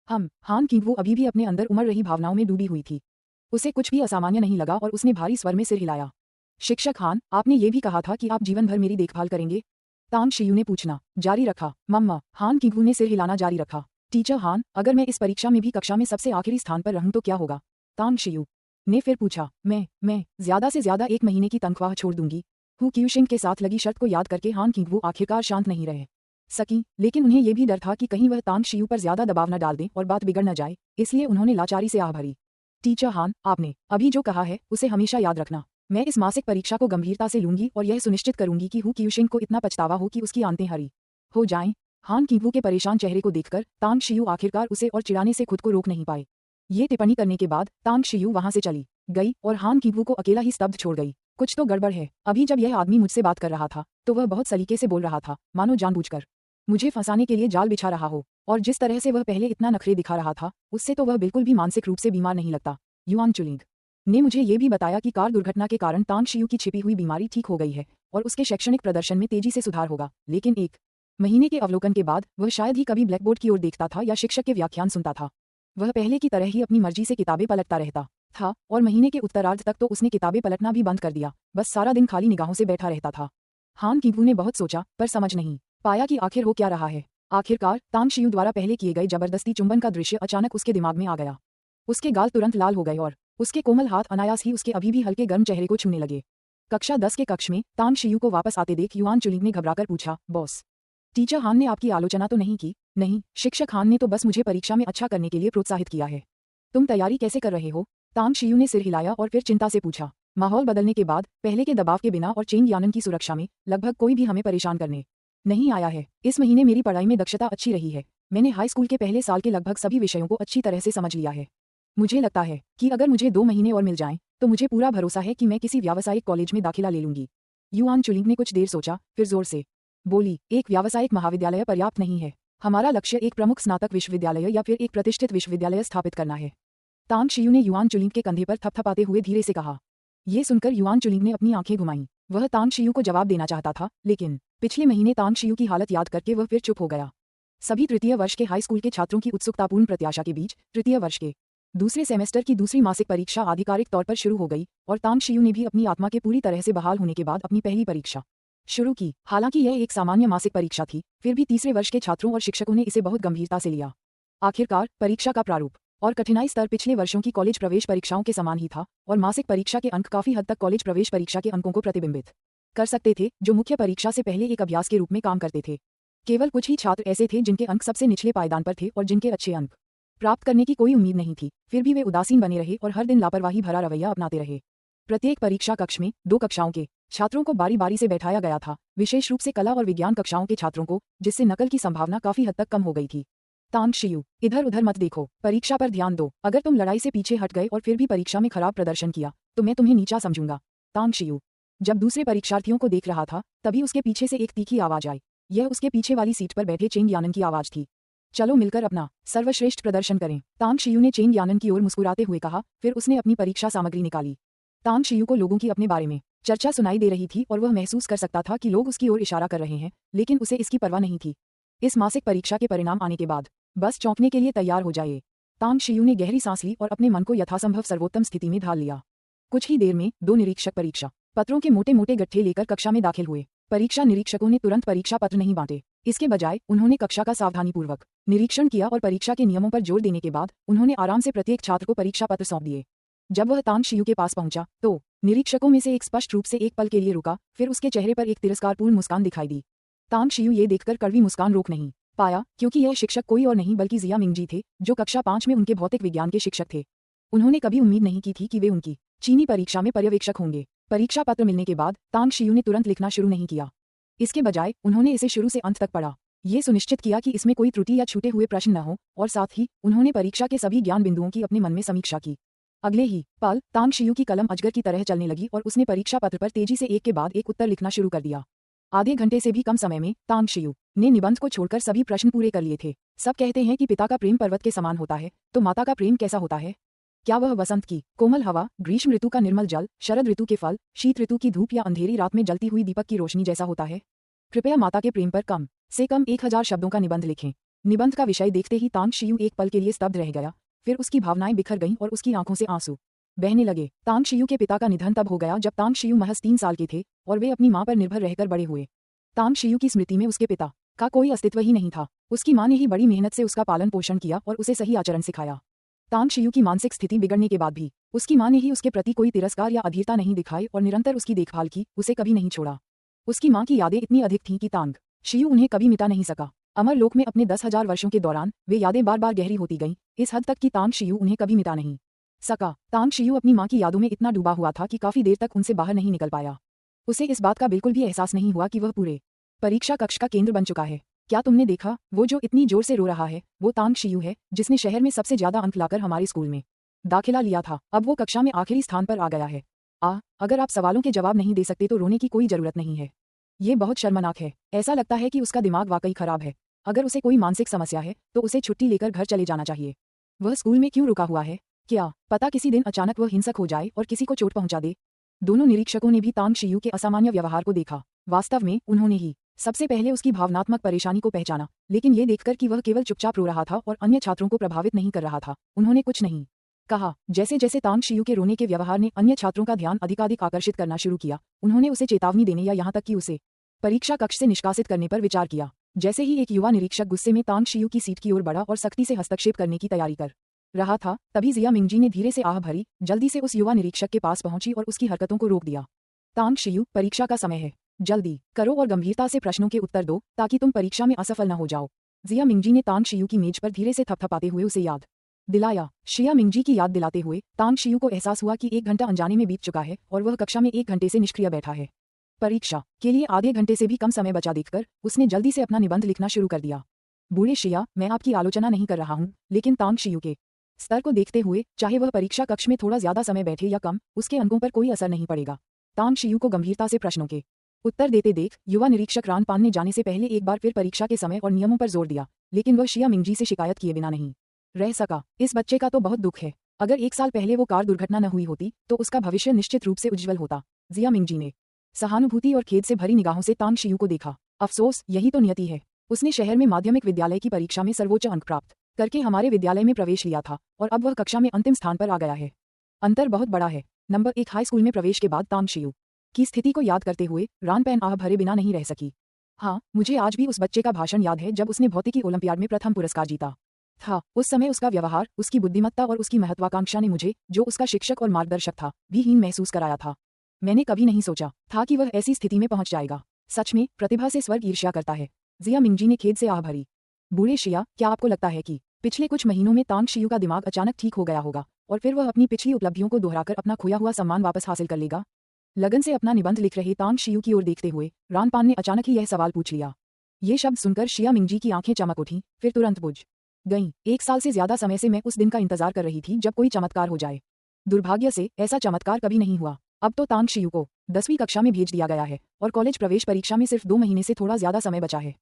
हान किंगवू अभी भी अपने अंदर उमड़ रही भावनाओं में डूबी हुई थी। उसे कुछ भी असामान्य नहीं लगा और उसने भारी स्वर में सिर हिलाया। शिक्षक हान, आपने ये भी कहा था कि आप जीवन भर मेरी देखभाल करेंगे? तांग शियू ने पूछना जारी रखा। मम्मा। हान किंगवू ने सिर हिलाना जारी रखा। टीचर हान, अगर मैं इस परीक्षा में भी कक्षा में सबसे आखिरी स्थान पर रहूं तो क्या होगा? तांग शियू ने फिर पूछा। मैं ज्यादा से ज्यादा 1 महीने की तनख्वाह छोड़ दूंगी। हू क्यूशिंग के साथ लगी शर्त को याद करके हान किंगवू आखिरकार शांत नहीं रहे सकी, लेकिन उन्हें यह भी डर था कि कहीं वह तांग शियू पर ज्यादा दबाव न डाल दें और बात बिगड़ न जाए, इसलिए उन्होंने लाचारी से आह भरी। टीचर हान, आपने अभी जो कहा है उसे हमेशा याद रखना। मैं इस मासिक परीक्षा को गंभीरता से लूंगी और यह सुनिश्चित करूंगी कि हू क्यूशिंग को इतना पछतावा हो कि उसकी आंतें हरी हो जाएं। हान किंगवू के परेशान चेहरे को देखकर तांग शियू आखिरकार उसे और चिढ़ाने से खुद को रोक नहीं पाए। ये टिप्पणी करने के बाद तांग शियू वहां से चली गई और हान किंगवू को अकेला ही स्तब्ध छोड़ गई। कुछ तो गड़बड़ है। अभी जब यह आदमी मुझसे बात कर रहा था तो वह बहुत सलीके से बोल रहा था, मानो जानबूझकर मुझे फंसाने के लिए जाल बिछा रहा हो, और जिस तरह से वह पहले इतना नखरे दिखा रहा था उससे तो वह बिल्कुल भी मानसिक रूप से बीमार नहीं लगता। युआन चुलिंग ने मुझे ये भी बताया कि कार दुर्घटना के कारण तांग शियू की छिपी हुई बीमारी ठीक हो गई है और उसके शैक्षणिक प्रदर्शन में तेजी से सुधार होगा, लेकिन 1 महीने के अवलोकन के बाद वह शायद ही कभी ब्लैकबोर्ड की ओर देखता था या शिक्षक के व्याख्यान सुनता था। वह पहले की तरह ही अपनी मर्जी से किताबें पलटता रहता था और महीने के उत्तरार्ध तक तो उसने किताबें पलटना भी बंद कर दिया, बस सारा दिन खाली निगाहों से बैठा रहता था। हान किंगवू ने बहुत सोचा पर समझ नहीं पाया कि आखिर हो क्या रहा है। आखिरकार तांग शियू द्वारा पहले किए गए जबरदस्ती चुंबन का दृश्य अचानक उसके दिमाग में आ गया। उसके गाल तुरंत लाल हो गए और उसके कोमल हाथ अनायास ही उसके अभी भी हल्के गर्म चेहरे को छूने लगे। कक्षा 10 के कक्ष में तांग शियू को वापस आते देख युआन चुलिंग ने घबराकर पूछा, बॉस, टीचर हान ने आपकी आलोचना तो नहीं की? नहीं, शिक्षक हान ने तो बस मुझे परीक्षा में अच्छा करने के लिए प्रोत्साहित किया है। तुम तैयारी कैसे कर रहे हो? तांग शियू ने सिर हिलाया और फिर चिंता से पूछा। माहौल बदलने के बाद पहले के दबाव के बिना और चेंग यानन की सुरक्षा में लगभग कोई भी हमें परेशान करने नहीं आया है। इस महीने मेरी पढ़ाई में दक्षता अच्छी रही है। मैंने हाई स्कूल के पहले साल के लगभग सभी विषयों को अच्छी तरह से समझ लिया है। मुझे लगता है कि अगर मुझे 2 महीने और मिल जाएं तो मुझे पूरा भरोसा है कि मैं किसी व्यावसायिक कॉलेज में दाखिला ले लूंगी। युआन चुलिंग ने कुछ देर सोचा, फिर जोर से बोली, एक व्यावसायिक महाविद्यालय पर्याप्त नहीं है। हमारा लक्ष्य एक प्रमुख स्नातक विश्वविद्यालय या फिर एक प्रतिष्ठित विश्वविद्यालय स्थापित करना है। तांग शियू ने युआन चुलिंग के कंधे पर थपथपाते हुए धीरे से कहा। ये सुनकर युआन चुलिंग ने अपनी आंखें घुमाईं। वह तांग शियू को जवाब देना चाहता था, लेकिन पिछले महीने तांग शियू की हालत याद करके वह फिर चुप हो गया। सभी तृतीय वर्ष के हाई स्कूल के छात्रों की उत्सुकतापूर्ण प्रत्याशा के बीच तृतीय वर्ष के दूसरे सेमेस्टर की दूसरी मासिक परीक्षा आधिकारिक तौर पर शुरू हो गई और तांग शियू ने भी अपनी आत्मा के पूरी तरह से बहाल होने के बाद अपनी पहली परीक्षा शुरू की। हालांकि यह एक सामान्य मासिक परीक्षा थी, फिर भी तीसरे वर्ष के छात्रों और शिक्षकों ने इसे बहुत गंभीरता से लिया। आखिरकार परीक्षा का प्रारूप और कठिनाई स्तर पिछले वर्षों की कॉलेज प्रवेश परीक्षाओं के समान ही था और मासिक परीक्षा के अंक काफी हद तक कॉलेज प्रवेश परीक्षा के अंकों को प्रतिबिंबित कर सकते थे, जो मुख्य परीक्षा से पहले एक अभ्यास के रूप में काम करते थे। केवल कुछ ही छात्र ऐसे थे जिनके अंक सबसे निचले पायदान पर थे और जिनके अच्छे अंक प्राप्त करने की कोई उम्मीद नहीं थी, फिर भी वे उदासीन बने रहे और हर दिन लापरवाही भरा रवैया अपनाते रहे। प्रत्येक परीक्षा कक्ष में 2 कक्षाओं के छात्रों को बारी बारी से बैठाया गया था, विशेष रूप से कला और विज्ञान कक्षाओं के छात्रों को, जिससे नकल की संभावना काफी हद तक कम हो गई थी। तांग शियू, इधर उधर मत देखो, परीक्षा पर ध्यान दो। अगर तुम लड़ाई से पीछे हट गए और फिर भी परीक्षा में खराब प्रदर्शन किया तो मैं तुम्हें नीचा समझूंगा। तांग शियू जब दूसरे परीक्षार्थियों को देख रहा था तभी उसके पीछे से एक तीखी आवाज आई। यह उसके पीछे वाली सीट पर बैठे चेंग यानन की आवाज थी। चलो मिलकर अपना सर्वश्रेष्ठ प्रदर्शन करें। तांग शियू ने चेंग यानन की ओर मुस्कुराते हुए कहा। फिर उसने अपनी परीक्षा सामग्री निकाली। तांग शियू को लोगों की अपने बारे में चर्चा सुनाई दे रही थी और वह महसूस कर सकता था कि लोग उसकी ओर इशारा कर रहे हैं, लेकिन उसे इसकी परवाह नहीं थी। इस मासिक परीक्षा के परिणाम आने के बाद बस चौंकने के लिए तैयार हो जाए। तांग शियू ने गहरी सांस ली और अपने मन को यथासंभव सर्वोत्तम स्थिति में ढाल लिया। कुछ ही देर में 2 निरीक्षक परीक्षा पत्रों के मोटे मोटे गट्ठे लेकर कक्षा में दाखिल हुए। परीक्षा निरीक्षकों ने तुरंत परीक्षा पत्र नहीं बांटे। इसके बजाय उन्होंने कक्षा का सावधानीपूर्वक निरीक्षण किया और परीक्षा के नियमों पर जोर देने के बाद उन्होंने आराम से प्रत्येक छात्र को परीक्षा पत्र सौंप दिए। जब वह तांग शियू के पास पहुंचा तो निरीक्षकों में से एक स्पष्ट रूप से एक पल के लिए रुका, फिर उसके चेहरे पर एक तिरस्कारपूर्ण मुस्कान दिखाई दी। तांग शियू ये देखकर कड़वी मुस्कान रोक नहीं पाया, क्योंकि यह शिक्षक कोई और नहीं बल्कि जिया मिंगजी थे, जो कक्षा 5 में उनके भौतिक विज्ञान के शिक्षक थे। उन्होंने कभी उम्मीद नहीं की थी कि वे उनकी चीनी परीक्षा में पर्यवेक्षक होंगे। परीक्षा पत्र मिलने के बाद तांग शियू ने तुरंत लिखना शुरू नहीं किया। इसके बजाय उन्होंने इसे शुरू से अंत तक पढ़ा। ये सुनिश्चित किया कि इसमें कोई त्रुटि या छूटे हुए प्रश्न न हो, और साथ ही उन्होंने परीक्षा के सभी ज्ञान बिंदुओं की अपने मन में समीक्षा की। अगले ही पल तांग शियू की कलम अजगर की तरह चलने लगी और उसने परीक्षा पत्र पर तेजी से एक के बाद एक उत्तर लिखना शुरू कर दिया। आधे घंटे से भी कम समय में तांग शियू ने निबंध को छोड़कर सभी प्रश्न पूरे कर लिए थे। सब कहते हैं कि पिता का प्रेम पर्वत के समान होता है, तो माता का प्रेम कैसा होता है? क्या वह वसंत की कोमल हवा, ग्रीष्म ऋतु का निर्मल जल, शरद ऋतु के फल, शीत ऋतु की धूप या अंधेरी रात में जलती हुई दीपक की रोशनी जैसा होता है? कृपया माता के प्रेम पर कम से कम 1000 शब्दों का निबंध लिखें। निबंध का विषय देखते ही तांग शियू एक पल के लिए स्तब्ध रह गया, फिर उसकी भावनाएं बिखर गईं और उसकी आंखों से आंसू बहने लगे। तांग शियू के पिता का निधन तब हो गया जब तांग शियू महज 3 साल के थे और वे अपनी मां पर निर्भर रहकर बड़े हुए। तांग शियू की स्मृति में उसके पिता का कोई अस्तित्व ही नहीं था। उसकी मां ने ही बड़ी मेहनत से उसका पालन पोषण किया और उसे सही आचरण सिखाया। तांग शियू की मानसिक स्थिति बिगड़ने के बाद भी उसकी मां ने ही उसके प्रति कोई तिरस्कार या अधीरता नहीं दिखाई और निरंतर उसकी देखभाल की, उसे कभी नहीं छोड़ा। उसकी मां की यादें इतनी अधिक थीं कि तांग शियू उन्हें कभी मिटा नहीं सका। अमर लोक में अपने 10,000 वर्षों के दौरान वे यादें बार बार गहरी होती गईं, इस हद तक कि तांग शियू उन्हें कभी मिटा नहीं सका। तांग शियू अपनी मां की यादों में इतना डूबा हुआ था कि काफी देर तक उनसे बाहर नहीं निकल पाया। उसे इस बात का बिल्कुल भी एहसास नहीं हुआ कि वह पूरे परीक्षा कक्ष का केंद्र बन चुका है। क्या तुमने देखा, वो जो इतनी जोर से रो रहा है, वो तांग शियू है, जिसने शहर में सबसे ज्यादा अंक लाकर हमारे स्कूल में दाखिला लिया था। अब वो कक्षा में आखिरी स्थान पर आ गया है। अगर आप सवालों के जवाब नहीं दे सकते तो रोने की कोई जरूरत नहीं है। ये बहुत शर्मनाक है। ऐसा लगता है कि उसका दिमाग वाकई खराब है। अगर उसे कोई मानसिक समस्या है तो उसे छुट्टी लेकर घर चले जाना चाहिए। वह स्कूल में क्यों रुका हुआ है? क्या पता किसी दिन अचानक वह हिंसक हो जाए और किसी को चोट पहुंचा दे। दोनों निरीक्षकों ने भी तांग शियू के असामान्य व्यवहार को देखा। वास्तव में उन्होंने ही सबसे पहले उसकी भावनात्मक परेशानी को पहचाना, लेकिन ये देखकर कि वह केवल चुपचाप रो रहा था और अन्य छात्रों को प्रभावित नहीं कर रहा था, उन्होंने कुछ नहीं कहा। जैसे जैसे तांग शियू के रोने के व्यवहार ने अन्य छात्रों का ध्यान अधिकाधिक आकर्षित करना शुरू किया, उन्होंने उसे चेतावनी देने या यहाँ तक कि उसे परीक्षा कक्ष से निष्कासित करने पर विचार किया। जैसे ही एक युवा निरीक्षक गुस्से में तांग शियू की सीट की ओर बढ़ा और सख्ती से हस्तक्षेप करने की तैयारी कर रहा था, तभी जिया मिंगजी ने धीरे से आह भरी, जल्दी से उस युवा निरीक्षक के पास पहुंची और उसकी हरकतों को रोक दिया। तांग शियू, परीक्षा का समय है, जल्दी करो और गंभीरता से प्रश्नों के उत्तर दो ताकि तुम परीक्षा में असफल न हो जाओ। जिया मिंगजी ने तांग शियू की मेज पर धीरे से थपथपाते हुए उसे याद दिलाया। शिया मिंगजी की याद दिलाते हुए तांग शियू को एहसास हुआ कि 1 घंटा अनजाने में बीत चुका है और वह कक्षा में 1 घंटे से निष्क्रिय बैठा है। परीक्षा के लिए आधे घंटे से भी कम समय बचा देखकर उसने जल्दी से अपना निबंध लिखना शुरू कर दिया। बूढ़े शिया, मैं आपकी आलोचना नहीं कर रहा हूँ, लेकिन तांग शियू के स्तर को देखते हुए चाहे वह परीक्षा कक्ष में थोड़ा ज्यादा समय बैठे या कम, उसके अंकों पर कोई असर नहीं पड़ेगा। तांग शियू को गंभीरता से प्रश्नों के उत्तर देते देख युवा निरीक्षक रान पान ने जाने से पहले एक बार फिर परीक्षा के समय और नियमों पर जोर दिया, लेकिन वह शिया मिंगजी से शिकायत किए बिना नहीं रह सका। इस बच्चे का तो बहुत दुख है। अगर 1 साल पहले वो कार दुर्घटना न हुई होती तो उसका भविष्य निश्चित रूप से उज्जवल होता। जिया मिंगजी ने सहानुभूति और खेद से भरी निगाहों से तांग शियू को देखा। अफसोस, यही तो नियति है। उसने शहर में माध्यमिक विद्यालय की परीक्षा में सर्वोच्च अंक प्राप्त करके हमारे विद्यालय में प्रवेश लिया था और अब वह कक्षा में अंतिम स्थान पर आ गया है। अंतर बहुत बड़ा है। नंबर 1 हाई स्कूल में प्रवेश के बाद तांग शियू की स्थिति को याद करते हुए रान पैन आह भरे बिना नहीं रह सकी। हाँ, मुझे आज भी उस बच्चे का भाषण याद है जब उसने भौतिकी ओलंपियाड में प्रथम पुरस्कार जीता था। उस समय उसका व्यवहार, उसकी बुद्धिमत्ता और उसकी महत्वाकांक्षा ने मुझे, जो उसका शिक्षक और मार्गदर्शक था, भी हीन महसूस कराया था। मैंने कभी नहीं सोचा था कि वह ऐसी स्थिति में पहुंच जाएगा। सच में प्रतिभा से स्वर्ग ईर्ष्या करता है। जिया मिंगजी ने खेद से आह भरी। बूढ़े शिया, क्या आपको लगता है कि पिछले कुछ महीनों में तांग शियू का दिमाग अचानक ठीक हो गया होगा और फिर वह अपनी पिछली उपलब्धियों को दोहराकर अपना खोया हुआ सम्मान वापस हासिल कर लेगा? लगन से अपना निबंध लिख रहे तांग शियू की ओर देखते हुए रान पान ने अचानक ही यह सवाल पूछ लिया। ये शब्द सुनकर शिया मिंगजी की आंखें चमक उठीं, फिर तुरंत बुझ गईं। 1 साल से ज्यादा समय से मैं उस दिन का इंतजार कर रही थी जब कोई चमत्कार हो जाए। दुर्भाग्य से ऐसा चमत्कार कभी नहीं हुआ। अब तो तांग शियू को 10वीं कक्षा में भेज दिया गया है और कॉलेज प्रवेश परीक्षा में सिर्फ 2 महीने से थोड़ा ज्यादा समय बचा है।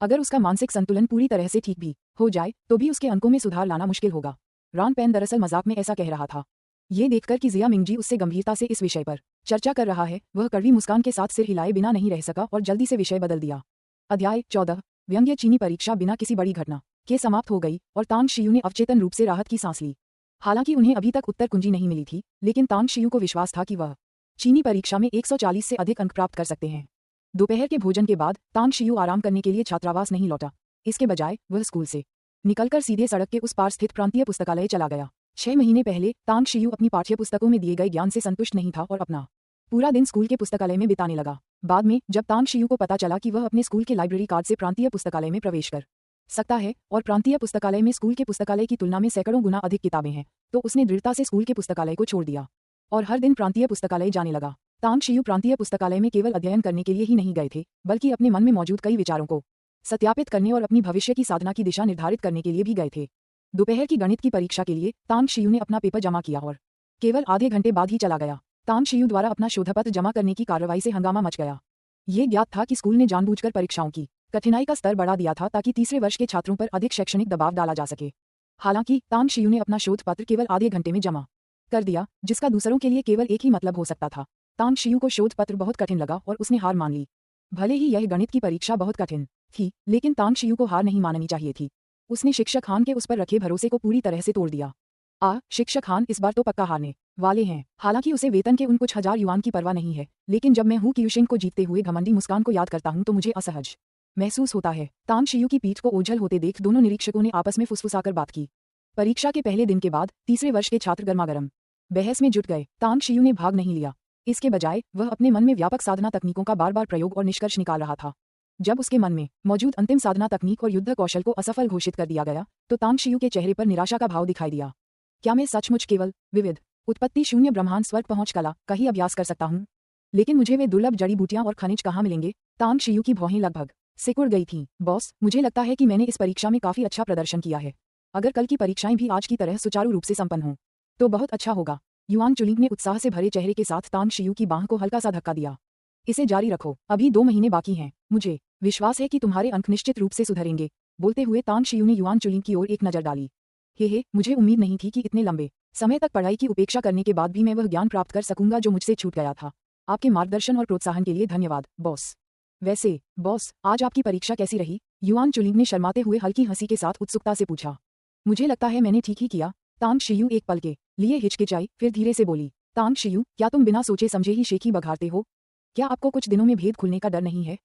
अगर उसका मानसिक संतुलन पूरी तरह से ठीक भी हो जाए तो भी उसके अंकों में सुधार लाना मुश्किल होगा। रॉन पेन दरअसल मजाक में ऐसा कह रहा था। ये देखकर कि जिया मिंगजी उससे गंभीरता से इस विषय पर चर्चा कर रहा है, वह कड़वी मुस्कान के साथ सिर हिलाए बिना नहीं रह सका और जल्दी से विषय बदल दिया। अध्याय 14 व्यंग्य चीनी परीक्षा बिना किसी बड़ी घटना के समाप्त हो गई और तांग शियू ने अवचेतन रूप से राहत की सांस ली। हालांकि उन्हें अभी तक उत्तर कुंजी नहीं मिली थी, लेकिन तांग शियू को विश्वास था कि वह चीनी परीक्षा में 140 से अधिक अंक प्राप्त कर सकते हैं। दोपहर के भोजन के बाद तांग शियू आराम करने के लिए छात्रावास नहीं लौटा। इसके बजाय वह स्कूल से निकलकर सीधे सड़क के उस पार स्थित प्रांतीय पुस्तकालय चला गया। 6 महीने पहले तांग शियू अपनी पाठ्य पुस्तकों में दिए गए ज्ञान से संतुष्ट नहीं था और अपना पूरा दिन स्कूल के पुस्तकालय में बिताने लगा। बाद में जब तांग शियू को पता चला कि वह अपने स्कूल के लाइब्रेरी कार्ड से प्रांतीय पुस्तकालय में प्रवेश कर सकता है और प्रांतीय पुस्तकालय में स्कूल के पुस्तकालय की तुलना में सैकड़ों गुना अधिक किताबें हैं, तो उसने दृढ़ता से स्कूल के पुस्तकालय को छोड़ दिया और हर दिन प्रांतीय पुस्तकालय जाने लगा। तांग शियू प्रांतीय पुस्तकालय में केवल अध्ययन करने के लिए ही नहीं गए थे, बल्कि अपने मन में मौजूद कई विचारों को सत्यापित करने और अपनी भविष्य की साधना की दिशा निर्धारित करने के लिए भी गए थे। दोपहर की गणित की परीक्षा के लिए तांग शियू ने अपना पेपर जमा किया और केवल आधे घंटे बाद ही चला गया। तांग शियू द्वारा अपना शोधपत्र जमा करने की कार्रवाई से हंगामा मच गया। ये ज्ञात था कि स्कूल ने जानबूझकर परीक्षाओं की कठिनाई का स्तर बढ़ा दिया था ताकि तीसरे वर्ष के छात्रों पर अधिक शैक्षणिक दबाव डाला जा सके। हालांकि तांग शियू ने अपना शोध पत्र केवल आधे घंटे में जमा कर दिया, जिसका दूसरों के लिए केवल एक ही मतलब हो सकता था। तांग शियू को शोध पत्र बहुत कठिन लगा और उसने हार मान ली। भले ही यह गणित की परीक्षा बहुत कठिन थी, लेकिन तांग शियू को हार नहीं माननी चाहिए थी। उसने शिक्षक हान के उस पर रखे भरोसे को पूरी तरह से तोड़ दिया। शिक्षक हान इस बार तो पक्का हारने वाले हैं। हालांकि उसे वेतन के उन कुछ हजार युआन की परवाह नहीं है, लेकिन जब मैं हू क्यूशिंग को जीतते हुए घमंडी मुस्कान को याद करता हूं तो मुझे असहज महसूस होता है। तांग शियू की पीठ को ओझल होते देख दोनों निरीक्षकों ने आपस में फुसफुसाकर बात की। परीक्षा के पहले दिन के बाद तीसरे वर्ष के छात्र गर्मागरम बहस में जुट गए। तांग शियू ने भाग नहीं लिया। इसके बजाय वह अपने मन में व्यापक साधना तकनीकों का बार बार प्रयोग और निष्कर्ष निकाल रहा था। जब उसके मन में मौजूद अंतिम साधना तकनीक और युद्ध कौशल को असफल घोषित कर दिया गया तो तांग शियू के चेहरे पर निराशा का भाव दिखाई दिया। क्या मैं सचमुच केवल विविध उत्पत्ति शून्य ब्रह्मांड स्वर्ग पहुंच कला का ही अभ्यास कर सकता हूं? लेकिन मुझे वे दुर्लभ जड़ी बूटियां और खनिज कहाँ मिलेंगे? तांग शियू की भौहें लगभग सिकुड़ गई थीं। बॉस, मुझे लगता है कि मैंने इस परीक्षा में काफी अच्छा प्रदर्शन किया है। अगर कल की परीक्षाएं भी आज की तरह सुचारू रूप से संपन्न हों तो बहुत अच्छा होगा। युआन चुलिंग ने उत्साह से भरे चेहरे के साथ तांग शियू की बांह को हल्का सा धक्का दिया। इसे जारी रखो, अभी 2 महीने बाकी हैं। मुझे विश्वास है कि तुम्हारे अंक निश्चित रूप से सुधरेंगे। बोलते हुए तांग शियू ने युआन चुलिंग की ओर एक नजर डाली। हे, मुझे उम्मीद नहीं थी कि इतने लंबे समय तक पढ़ाई की उपेक्षा करने के बाद भी मैं वह ज्ञान प्राप्त कर सकूंगा जो मुझसे छूट गया था। आपके मार्गदर्शन और प्रोत्साहन के लिए धन्यवाद, बॉस। वैसे बॉस, आज आपकी परीक्षा कैसी रही? युआन चुलिंग ने शर्माते हुए हल्की हंसी के साथ उत्सुकता से पूछा। मुझे लगता है मैंने ठीक ही किया। तांग शियू एक पल के लिए हिचकिचाई, फिर धीरे से बोली। तांग शियू, क्या तुम बिना सोचे समझे ही शेखी बघारते हो? क्या आपको कुछ दिनों में भेद खुलने का डर नहीं है?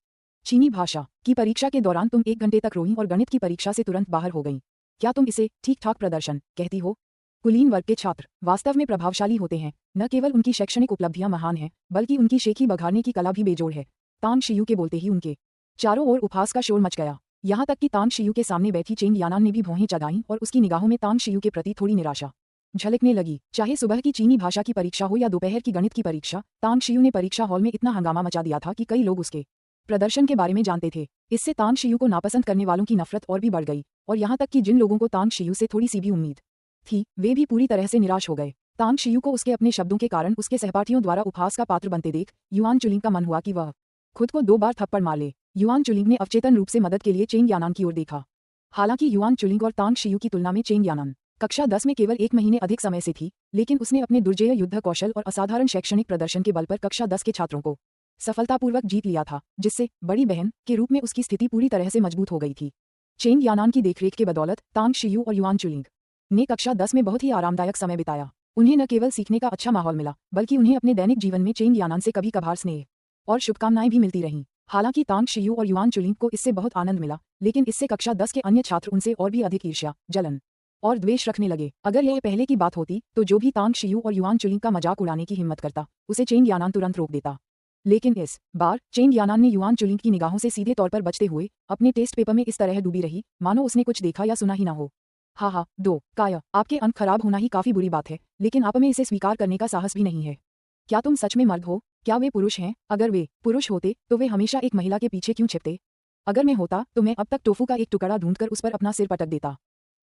चीनी भाषा की परीक्षा के दौरान तुम 1 घंटे तक रोई और गणित की परीक्षा से तुरंत बाहर हो गई। क्या तुम इसे ठीक ठाक प्रदर्शन कहती हो? कुलीन वर्ग के छात्र वास्तव में प्रभावशाली होते हैं। न केवल उनकी शैक्षणिक उपलब्धियां महान हैं, बल्कि उनकी शेखी बघारने की कला भी बेजोड़ है। तांग शियू के बोलते ही उनके चारों ओर उपहास का शोर मच गया। यहाँ तक कि तांग शियू के सामने बैठी चेंग यानान ने भी भौहें चगाईं और उसकी निगाहों में तांग शियू के प्रति थोड़ी निराशा झलकने लगी। चाहे सुबह की चीनी भाषा की परीक्षा हो या दोपहर की गणित की परीक्षा, तांग शियू ने परीक्षा हॉल में इतना हंगामा मचा दिया था कि कई लोग उसके प्रदर्शन के बारे में जानते थे। इससे तांग शियू को नापसंद करने वालों की नफरत और भी बढ़ गई, और यहाँ तक कि जिन लोगों को तांग शियू से थोड़ी सी भी उम्मीद थी, वे भी पूरी तरह से निराश हो गए। तांग शियू को उसके अपने शब्दों के कारण उसके सहपाठियों द्वारा उपहास का पात्र बनते देख युआन चुलिंग का मन हुआ कि वह खुद को 2 बार थप्पड़ मार ले। युआन चुलिंग ने अवचेतन रूप से मदद के लिए चेंग यानान की ओर देखा। हालांकि युआन चुलिंग और तांग शियू की तुलना में चेंग यानान कक्षा 10 में केवल 1 महीने अधिक समय से थी, लेकिन उसने अपने दुर्जेय युद्ध कौशल और असाधारण शैक्षणिक प्रदर्शन के बल पर कक्षा 10 के छात्रों को सफलतापूर्वक जीत लिया था, जिससे बड़ी बहन के रूप में उसकी स्थिति पूरी तरह से मजबूत हो गई थी। चेंग यानान की देखरेख के बदौलत तांग शियू और युआन चुलिंग ने कक्षा 10 में बहुत ही आरामदायक समय बिताया। उन्हें न केवल सीखने का अच्छा माहौल मिला, बल्कि उन्हें अपने दैनिक जीवन में चेंग यानान से कभी कभार स्नेह और शुभकामनाएं भी मिलती रहीं। हालांकि तांग शियू और युआन चुलिंग को इससे बहुत आनंद मिला, लेकिन इससे कक्षा 10 के अन्य छात्र उनसे और भी अधिक ईर्ष्या, जलन और द्वेष रखने लगे। अगर यह पहले की बात होती तो जो भी तांग शियू और युआन चुलिंग का मजाक उड़ाने की हिम्मत करता, उसे चेंग यानान तुरंत रोक देता। लेकिन इस बार चेंग यानान ने युआन चुलिंग की निगाहों से सीधे तौर पर बचते हुए अपने टेस्ट पेपर में इस तरह डूबी रही मानो उसने कुछ देखा या सुना ही ना हो। हा 2 काया, आपके अंक खराब होना ही काफी बुरी बात है, लेकिन आप में इसे स्वीकार करने का साहस भी नहीं है। क्या तुम सच में मर्द हो? क्या वे पुरुष हैं? अगर वे पुरुष होते तो वे हमेशा एक महिला के पीछे क्यों छिपते? अगर मैं होता तो मैं अब तक टोफू का एक टुकड़ा ढूंढकर उस पर अपना सिर पटक देता।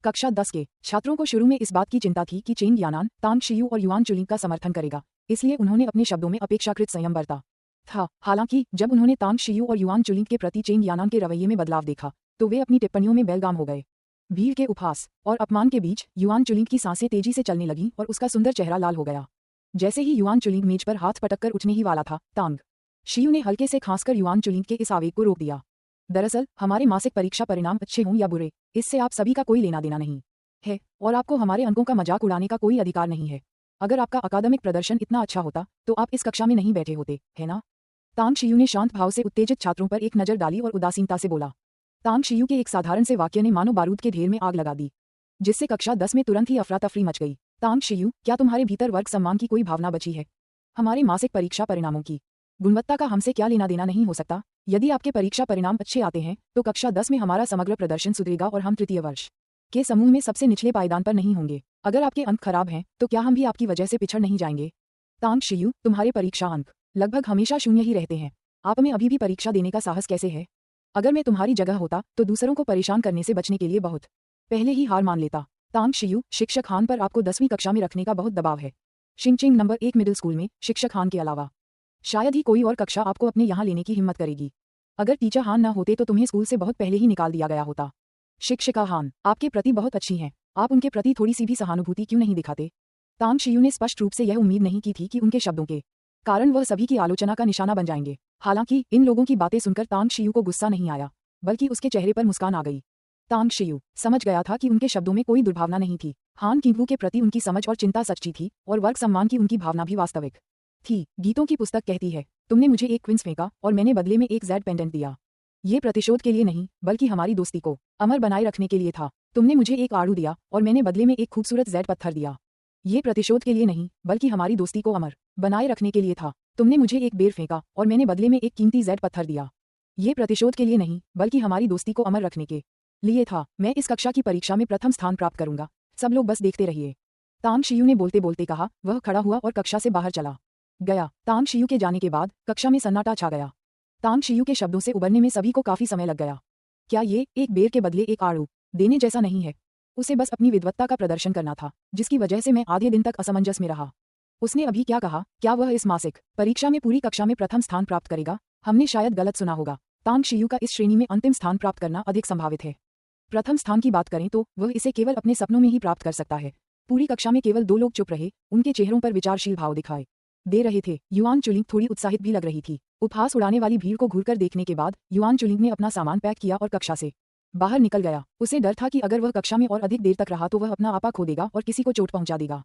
कक्षा 10 के छात्रों को शुरू में इस बात की चिंता थी कि चेंग यानान तांग शियू और युआन चुलिंग का समर्थन करेगा, इसलिए उन्होंने अपने शब्दों में अपेक्षाकृत संयम बरता था। हालांकि जब उन्होंने तांग शियू और युआन चुलिंग के प्रति चेंग यानान के रवैये में बदलाव देखा तो वे अपनी टिप्पणियों में बेलगाम हो गए। भीड़ के उपहास और अपमान के बीच युआन चुलिंग की सांसें तेजी से चलने लगीं और उसका सुंदर चेहरा लाल हो गया। जैसे ही युआन चुलिंग मेज पर हाथ पटककर उठने ही वाला था, तांग शियू ने हल्के से खांसकर युआन चुलिंग के इस आवेग को रोक दिया। दरअसल हमारे मासिक परीक्षा परिणाम अच्छे हों या बुरे, इससे आप सभी का कोई लेना देना नहीं है और आपको हमारे अंकों का मजाक उड़ाने का कोई अधिकार नहीं है। अगर आपका अकादमिक प्रदर्शन इतना अच्छा होता तो आप इस कक्षा में नहीं बैठे होते, है ना? तांग शियू ने शांत भाव से उत्तेजित छात्रों पर एक नजर डाली और उदासीनता से बोला। तांग शियू के एक साधारण से वाक्य ने मानो बारूद के ढेर में आग लगा दी, जिससे कक्षा 10 में तुरंत ही अफरा तफरी मच गई। तांग शियू, क्या तुम्हारे भीतर वर्ग सम्मान की कोई भावना बची है? हमारे मासिक परीक्षा परिणामों की गुणवत्ता का हमसे क्या लेना देना नहीं हो सकता? यदि आपके परीक्षा परिणाम अच्छे आते हैं तो कक्षा 10 में हमारा समग्र प्रदर्शन सुधरेगा और हम तृतीय वर्ष के समूह में सबसे निचले पायदान पर नहीं होंगे। अगर आपके अंक खराब हैं तो क्या हम भी आपकी वजह से पिछड़ नहीं जाएंगे? तांग शियू, तुम्हारे परीक्षा अंक लगभग हमेशा शून्य ही रहते हैं। आप में अभी भी परीक्षा देने का साहस कैसे है? अगर मैं तुम्हारी जगह होता तो दूसरों को परेशान करने से बचने के लिए बहुत पहले ही हार मान लेता। तांग शियू, शिक्षक हान पर आपको 10वीं कक्षा में रखने का बहुत दबाव है। शिंगचिंग नंबर 1 मिडिल स्कूल में शिक्षक हान के अलावा शायद ही कोई और कक्षा आपको अपने यहाँ लेने की हिम्मत करेगी। अगर टीचर हान न होते तो तुम्हें स्कूल से बहुत पहले ही निकाल दिया गया होता। शिक्षिका हान आपके प्रति बहुत अच्छी हैं, आप उनके प्रति थोड़ी सी भी सहानुभूति क्यों नहीं दिखाते? तांग शियू ने स्पष्ट रूप से यह उम्मीद नहीं की थी कि उनके शब्दों के कारण वह सभी की आलोचना का निशाना बन जाएंगे। हालांकि इन लोगों की बातें सुनकर तांग शियू को गुस्सा नहीं आया, बल्कि उसके चेहरे पर मुस्कान आ गई। तांग शियू समझ गया था कि उनके शब्दों में कोई दुर्भावना नहीं थी। हान किंगवू के प्रति उनकी समझ और चिंता सच्ची थी और वर्ग सम्मान की उनकी भावना भी वास्तविक थी। गीतों की पुस्तक कहती है, तुमने मुझे एक क्विंस फेंका और मैंने बदले में एक जेड पेंडेंट दिया। ये प्रतिशोध के लिए नहीं बल्कि हमारी दोस्ती को अमर बनाए रखने के लिए था। तुमने मुझे एक आड़ू दिया और मैंने बदले में एक खूबसूरत जेड पत्थर दिया। ये प्रतिशोध के लिए नहीं बल्कि हमारी दोस्ती को अमर बनाए रखने के लिए था। तुमने मुझे एक बेर फेंका और मैंने बदले में एक कीमती जेड पत्थर दिया। ये प्रतिशोध के लिए नहीं बल्कि हमारी दोस्ती को अमर रखने के लिए था। मैं इस कक्षा की परीक्षा में प्रथम स्थान प्राप्त करूंगा, सब लोग बस देखते रहिए। तांग शियू ने बोलते बोलते कहा। वह खड़ा हुआ और कक्षा से बाहर चला गया। तांग शियू के जाने के बाद कक्षा में सन्नाटा छा गया। तांग शियू के शब्दों से उबरने में सभी को काफी समय लग गया। क्या ये एक बेर के बदले एक आड़ू देने जैसा नहीं है? उसे बस अपनी विद्वत्ता का प्रदर्शन करना था, जिसकी वजह से मैं आधे दिन तक असमंजस में रहा। उसने अभी क्या कहा? क्या वह इस मासिक परीक्षा में पूरी कक्षा में प्रथम स्थान प्राप्त करेगा? हमने शायद गलत सुना होगा। तांग शियू का इस श्रेणी में अंतिम स्थान प्राप्त करना अधिक संभावित है। प्रथम स्थान की बात करें तो वह इसे केवल अपने सपनों में ही प्राप्त कर सकता है। पूरी कक्षा में केवल 2 लोग चुप रहे, उनके चेहरों पर विचारशील भाव दिखाई दे रहे थे। युआन चुलिंग थोड़ी उत्साहित भी लग रही थी। उपहास उड़ाने वाली भीड़ को घूरकर देखने के बाद युआन चुलिंग ने अपना सामान पैक किया और कक्षा से बाहर निकल गया। उसे डर था कि अगर वह कक्षा में और अधिक देर तक रहा तो वह अपना आपा खो देगा और किसी को चोट पहुंचा देगा।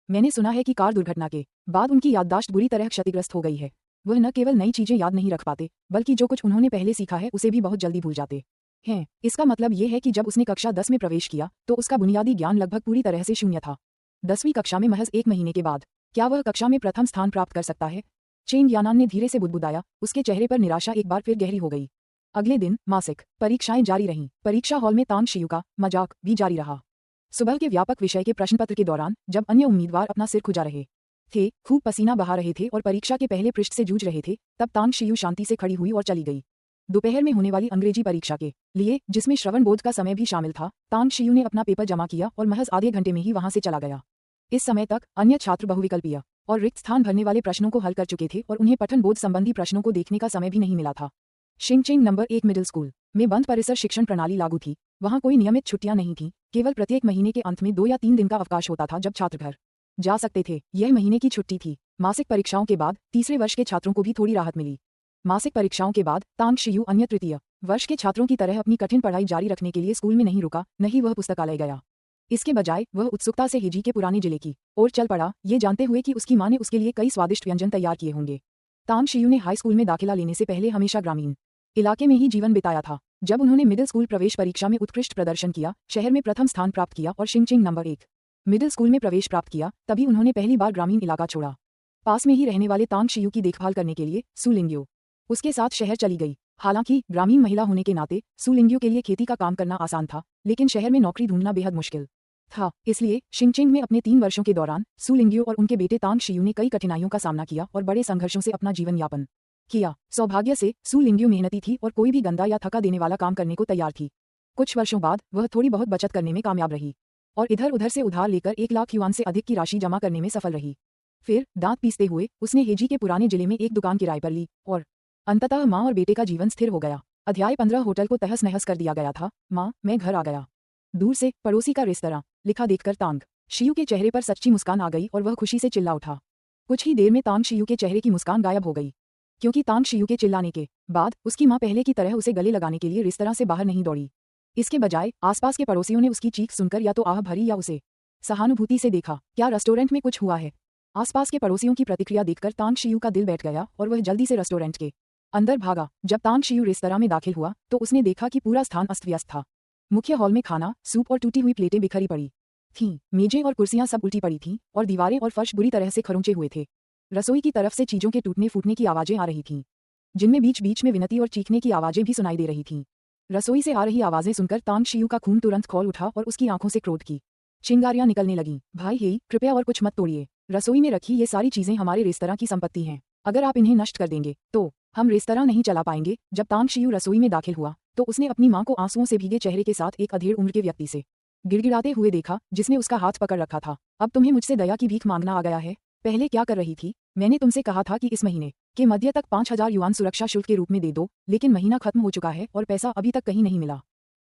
मैंने सुना है कि कार दुर्घटना के बाद उनकी याददाश्त बुरी तरह क्षतिग्रस्त हो गई है। वह न केवल नई चीजें याद नहीं रख पाते बल्कि जो कुछ उन्होंने पहले सीखा है उसे भी बहुत जल्दी भूल जाते हैं। इसका मतलब ये है कि जब उसने कक्षा 10 में प्रवेश किया तो उसका बुनियादी ज्ञान लगभग पूरी तरह से शून्य था। 10वीं कक्षा में महज 1 महीने के बाद क्या वह कक्षा में प्रथम स्थान प्राप्त कर सकता है? चेंग यानान ने धीरे से बुदबुदाया। उसके चेहरे पर निराशा एक बार फिर गहरी हो गई। अगले दिन मासिक परीक्षाएं जारी रहीं। परीक्षा हॉल में तांग शियू का मजाक भी जारी रहा। सुबह के व्यापक विषय के प्रश्नपत्र के दौरान जब अन्य उम्मीदवार अपना सिर खुजा रहे थे, खूब पसीना बहा रहे थे और परीक्षा के पहले पृष्ठ से जूझ रहे थे, तब तांग शियू शांति से खड़ी हुई और चली गई। दोपहर में होने वाली अंग्रेजी परीक्षा के लिए, जिसमें श्रवण बोध का समय भी शामिल था, तांग शियू ने अपना पेपर जमा किया और महज आधे घंटे में ही वहां से चला गया। इस समय तक अन्य छात्र बहुविकल्पीय और रिक्त स्थान भरने वाले प्रश्नों को हल कर चुके थे और उन्हें पठन बोध संबंधी प्रश्नों को देखने का समय भी नहीं मिला था। शिंगचिंग नंबर 1 मिडिल स्कूल में बंद परिसर शिक्षण प्रणाली लागू थी। वहां कोई नियमित छुट्टियां नहीं थीं, केवल प्रत्येक महीने के अंत में 2 या 3 दिन का अवकाश होता था जब छात्र घर जा सकते थे। यह महीने की छुट्टी थी। मासिक परीक्षाओं के बाद तीसरे वर्ष के छात्रों को भी थोड़ी राहत मिली। मासिक परीक्षाओं के बाद तांग शियू अन्य तृतीय वर्ष के छात्रों की तरह अपनी कठिन पढ़ाई जारी रखने के लिए स्कूल में नहीं रुका, न ही वह पुस्तकालय गया। इसके बजाय वह उत्सुकता से हेजी के पुराने जिले की ओर चल पड़ा, ये जानते हुए कि उसकी मां ने उसके लिए कई स्वादिष्ट व्यंजन तैयार किए होंगे। तांग शियू ने हाई स्कूल में दाखिला लेने से पहले हमेशा ग्रामीण इलाके में ही जीवन बिताया था। जब उन्होंने मिडिल स्कूल प्रवेश परीक्षा में उत्कृष्ट प्रदर्शन किया, शहर में प्रथम स्थान प्राप्त किया और शिंगचिंग नंबर 1 मिडिल स्कूल में प्रवेश प्राप्त किया, तभी उन्होंने पहली बार ग्रामीण इलाका छोड़ा। पास में ही रहने वाले तांग शियू की देखभाल करने के लिए सू लिंग्यू उसके साथ शहर चली गई। हालांकि ग्रामीण महिला होने के नाते सू लिंग्यू के लिए खेती का काम करना आसान था, लेकिन शहर में नौकरी ढूंढना बेहद मुश्किल था। इसलिए शिंगचिंग में अपने 3 वर्षों के दौरान सू लिंग्यू और उनके बेटे तांग शियू ने कई कठिनाइयों का सामना किया और बड़े संघर्षों से अपना जीवन यापन किया। सौभाग्य से सू लिंग्यू मेहनती थी और कोई भी गंदा या थका देने वाला काम करने को तैयार थी। कुछ वर्षों बाद वह थोड़ी बहुत बचत करने में कामयाब रही और इधर उधर से उधार लेकर 1 लाख युआन से अधिक की राशि जमा करने में सफल रही। फिर दांत पीसते हुए उसने हेजी के पुराने जिले में एक दुकान किराए पर ली और अंततः मां और बेटे का जीवन स्थिर हो गया। अध्याय 15 होटल को तहस नहस कर दिया गया था। माँ, मैं घर आ गया। दूर से पड़ोसी का रेस्तरां लिखा देखकर तांग शियू के चेहरे पर सच्ची मुस्कान आ गई और वह खुशी से चिल्ला उठा। कुछ ही देर में तांग शियू के चेहरे की मुस्कान गायब हो गई, क्योंकि तांग शियू के चिल्लाने के बाद उसकी माँ पहले की तरह उसे गले लगाने के लिए रेस्तरां से बाहर नहीं दौड़ी। इसके बजाय आसपास के पड़ोसियों ने उसकी चीख सुनकर या तो आह भरी या उसे सहानुभूति से देखा। क्या रेस्टोरेंट में कुछ हुआ है? आसपास के पड़ोसियों की प्रतिक्रिया देखकर तांग शियू का दिल बैठ गया और वह जल्दी से रेस्टोरेंट के अंदर भागा। जब तांग शियू रेस्तरां में दाखिल हुआ तो उसने देखा कि पूरा स्थान अस्त व्यस्त था। मुख्य हॉल में खाना, सूप और टूटी हुई प्लेटें बिखरी पड़ी थीं। मेजें और कुर्सियां सब उल्टी पड़ी थीं और दीवारें और फर्श बुरी तरह से खरोंचे हुए थे। रसोई की तरफ से चीजों के टूटने फूटने की आवाजें आ रही थीं, जिनमें बीच बीच में विनती और चीखने की आवाजें भी सुनाई दे रही थीं। रसोई से आ रही आवाजें सुनकर तांग शियू का खून तुरंत खौल उठा और उसकी आंखों से क्रोध की चिंगारियां निकलने लगीं। भाई हे, कृपया और कुछ मत तोड़िए। रसोई में रखी ये सारी चीजें हमारे रेस्तरां की संपत्ति हैं। अगर आप इन्हें नष्ट कर देंगे तो हम रेस्तरां नहीं चला पाएंगे। जब तांग शियू रसोई में दाखिल हुआ तो उसने अपनी मां को आंसुओं से भीगे चेहरे के साथ एक अधेड़ उम्र के व्यक्ति से गिड़गिड़ाते हुए देखा, जिसने उसका हाथ पकड़ रखा था। अब तुम्हें मुझसे दया की भीख मांगना आ गया है? पहले क्या कर रही थी? मैंने तुमसे कहा था कि इस महीने के मध्य तक 5000 युआन सुरक्षा शुल्क के रूप में दे दो, लेकिन महीना खत्म हो चुका है और पैसा अभी तक कहीं नहीं मिला।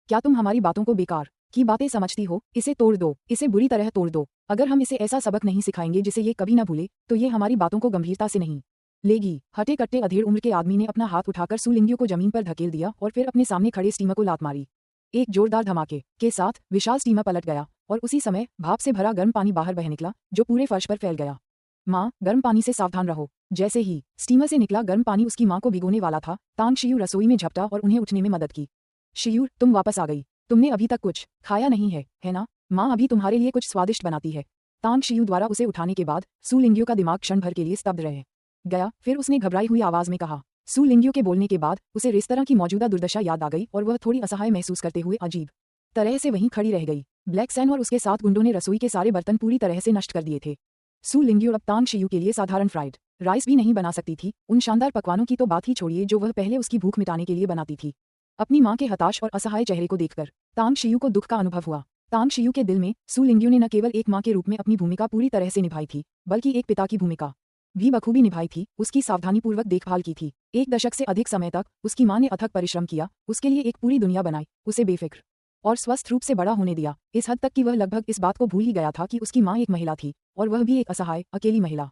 क्या तुम हमारी बातों को बेकार की बातें समझती हो? इसे तोड़ दो, इसे बुरी तरह तोड़ दो। अगर हम इसे ऐसा सबक नहीं सिखाएंगे जिसे ये कभी न भूले, तो ये हमारी बातों को गंभीरता से नहीं लेगी। हटे कट्टे अधेड़ उम्र के आदमी ने अपना हाथ उठाकर सुलिंगियों को जमीन पर धकेल दिया और फिर अपने सामने खड़े स्टीमर को लात मारी। एक जोरदार धमाके के साथ विशाल स्टीमर पलट गया और उसी समय भाप से भरा गर्म पानी बाहर बह निकला, जो पूरे फर्श पर फैल गया। माँ, गर्म पानी से सावधान रहो। जैसे ही स्टीमर से निकला गर्म पानी उसकी माँ को भिगोने वाला था, तांग शियू रसोई में झपटा और उन्हें उठने में मदद की। शियू, तुम वापस आ गई। तुमने अभी तक कुछ खाया नहीं है ना? माँ अभी तुम्हारे लिए कुछ स्वादिष्ट बनाती है। तांग शियू द्वारा उसे उठाने के बाद सुलिंगियो का दिमाग क्षण भर के लिए स्तब्ध रह गया। फिर उसने घबराई हुई आवाज में कहा। सुलिंगियो के बोलने के बाद उसे रेस्तरां की मौजूदा दुर्दशा याद आ गई और वह थोड़ी असहाय महसूस करते हुए अजीब तरह से वहीं खड़ी रह गई। ब्लैक सैन और उसके साथ गुंडों ने रसोई के सारे बर्तन पूरी तरह से नष्ट कर दिए थे। सुलिंगियो अब तांग शियू के लिए साधारण फ्राइड राइस भी नहीं बना सकती थी। उन शानदार पकवानों की तो बात ही छोड़िए जो वह पहले उसकी भूख मिटाने के लिए बनाती थी। अपनी माँ के हताश और असहाय चेहरे को देखकर तांग शियू को दुख का अनुभव हुआ। तांग शियू के दिल में सुलिंगियो ने न केवल एक माँ के रूप में अपनी भूमिका पूरी तरह से निभाई थी, बल्कि एक पिता की भूमिका भी बखूबी निभाई थी। उसकी सावधानीपूर्वक देखभाल की थी। 1 दशक से अधिक समय तक उसकी माँ ने अथक परिश्रम किया, उसके लिए एक पूरी दुनिया बनाई, उसे बेफिक्र और स्वस्थ रूप से बड़ा होने दिया, इस हद तक कि वह लगभग इस बात को भूल ही गया था कि उसकी माँ एक महिला थी, और वह भी एक असहाय अकेली महिला।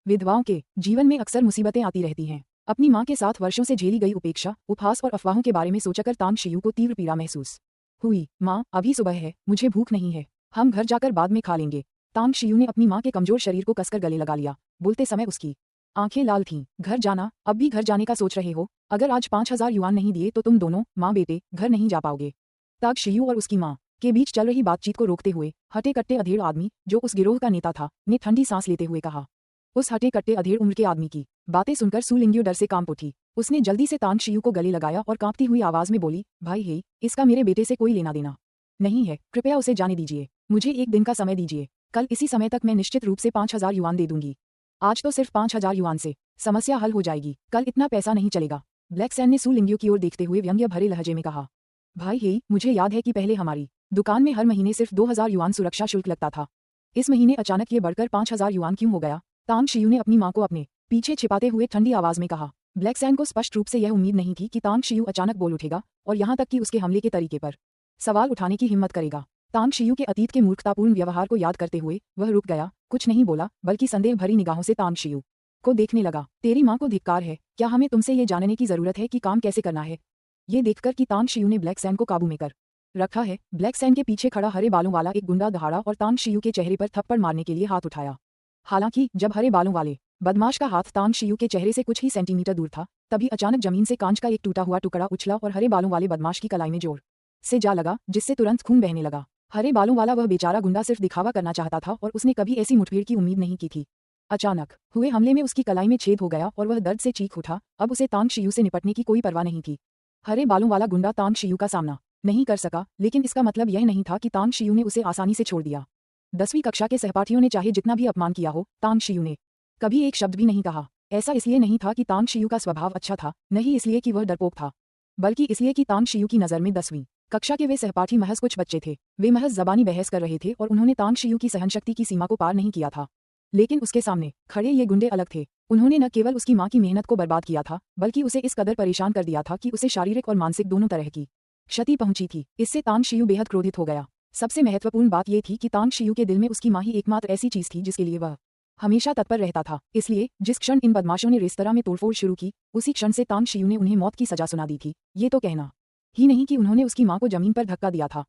विधवाओं के जीवन में अक्सर मुसीबतें आती रहती हैं। अपनी माँ के साथ वर्षों से झेली गई उपेक्षा, उपहास और अफवाहों के बारे में सोचकर तांग शियू को तीव्र पीड़ा महसूस हुई। माँ, अभी सुबह है, मुझे भूख नहीं है, हम घर जाकर बाद में खा लेंगे। तांग शियू ने अपनी माँ के कमजोर शरीर को कसकर गले लगा लिया। बोलते समय उसकी आंखें लाल थीं। घर जाना? अब भी घर जाने का सोच रहे हो? अगर आज 5000 युआन नहीं दिए तो तुम दोनों माँ बेटे घर नहीं जा पाओगे। तांग शियू और उसकी माँ के बीच चल रही बातचीत को रोकते हुए हटे कट्टे अधेड़ आदमी, जो उस गिरोह का नेता था, ने ठंडी सांस लेते हुए कहा। उस हटे कट्टे अधेड़ उम्र के आदमी की बातें सुनकर सुलिंगियो डर से कांप उठी। उसने जल्दी से तांग शियू को गले लगाया और कांपती हुई आवाज में बोली, भाई हे, इसका मेरे बेटे से कोई लेना देना नहीं है, कृपया उसे जाने दीजिए। मुझे 1 दिन का समय दीजिए। कल इसी समय तक मैं निश्चित रूप से 5000 युआन दे दूंगी। आज तो सिर्फ 5000 युआन से समस्या हल हो जाएगी, कल इतना पैसा नहीं चलेगा। ब्लैक सैन ने सुलिंगियो की ओर देखते हुए व्यंग्य भरे लहजे में कहा। भाई हे, मुझे याद है कि पहले हमारी दुकान में हर महीने सिर्फ 2000 युआन सुरक्षा शुल्क लगता था। इस महीने अचानक ये बढ़कर 5000 युआन क्यों हो गया? तांग शियू ने अपनी माँ को अपने पीछे छिपाते हुए ठंडी आवाज में कहा। ब्लैक सैन को स्पष्ट रूप से यह उम्मीद नहीं थी कि तांग शियू अचानक बोल उठेगा और यहाँ तक कि उसके हमले के तरीके पर सवाल उठाने की हिम्मत करेगा। तांग शियू के अतीत के मूर्खतापूर्ण व्यवहार को याद करते हुए वह रुक गया, कुछ नहीं बोला, बल्कि संदेह भरी निगाहों से तांग शियू को देखने लगा। तेरी माँ को धिक्कार है, क्या हमें तुमसे ये जानने की जरूरत है कि काम कैसे करना है? ये देखकर कि तांग शियू ने ब्लैक सैन को काबू में कर रखा है, ब्लैक सैन के पीछे खड़ा हरे बालों वाला एक गुंडा दहाड़ा और तांग शियू के चेहरे पर थप्पड़ मारने के लिए हाथ उठाया। हालांकि जब हरे बालों वाले बदमाश का हाथ तांग शियू के चेहरे से कुछ ही सेंटीमीटर दूर था, तभी अचानक जमीन से कांच का एक टूटा हुआ टुकड़ा उछला और हरे बालों वाले बदमाश की कलाई में जोर से जा लगा, जिससे तुरंत खून बहने लगा। हरे बालों वाला वह बेचारा गुंडा सिर्फ दिखावा करना चाहता था और उसने कभी ऐसी मुठभेड़ की उम्मीद नहीं की थी। अचानक हुए हमले में उसकी कलाई में छेद हो गया और वह दर्द से चीख उठा। अब उसे तांग शियू से निपटने की कोई परवाह नहीं थी। हरे बालों वाला गुंडा तांग शियू का सामना नहीं कर सका, लेकिन इसका मतलब यह नहीं था कि तांग शियू ने उसे आसानी से छोड़ दिया। 10वीं कक्षा के सहपाठियों ने चाहे जितना भी अपमान किया हो, तांग शियू ने कभी एक शब्द भी नहीं कहा। ऐसा इसलिए नहीं था कि तांग शियू का स्वभाव अच्छा था, नहीं इसलिए कि वह डरपोक था, बल्कि इसलिए कि तांग शियू की नज़र में 10वीं कक्षा के वे सहपाठी महज कुछ बच्चे थे। वे महज ज़बानी बहस कर रहे थे और उन्होंने तांग शियू की सहनशक्ति की सीमा को पार नहीं किया था। लेकिन उसके सामने खड़े ये गुंडे अलग थे। उन्होंने न केवल उसकी माँ की मेहनत को बर्बाद किया था, बल्कि उसे इस कदर परेशान कर दिया था कि उसे शारीरिक और मानसिक दोनों तरह की क्षति पहुंची थी। इससे तांग शियू बेहद क्रोधित हो गया। सबसे महत्वपूर्ण बात यह थी कि तांग शियू के दिल में उसकी माँ ही एकमात्र ऐसी चीज थी जिसके लिए वह हमेशा तत्पर रहता था। इसलिए जिस क्षण इन बदमाशों ने रेस्तरां में तोड़फोड़ शुरू की, उसी क्षण से तांग शियू ने उन्हें मौत की सजा सुना दी थी। ये तो कहना ही नहीं कि उन्होंने उसकी माँ को जमीन पर धक्का दिया था।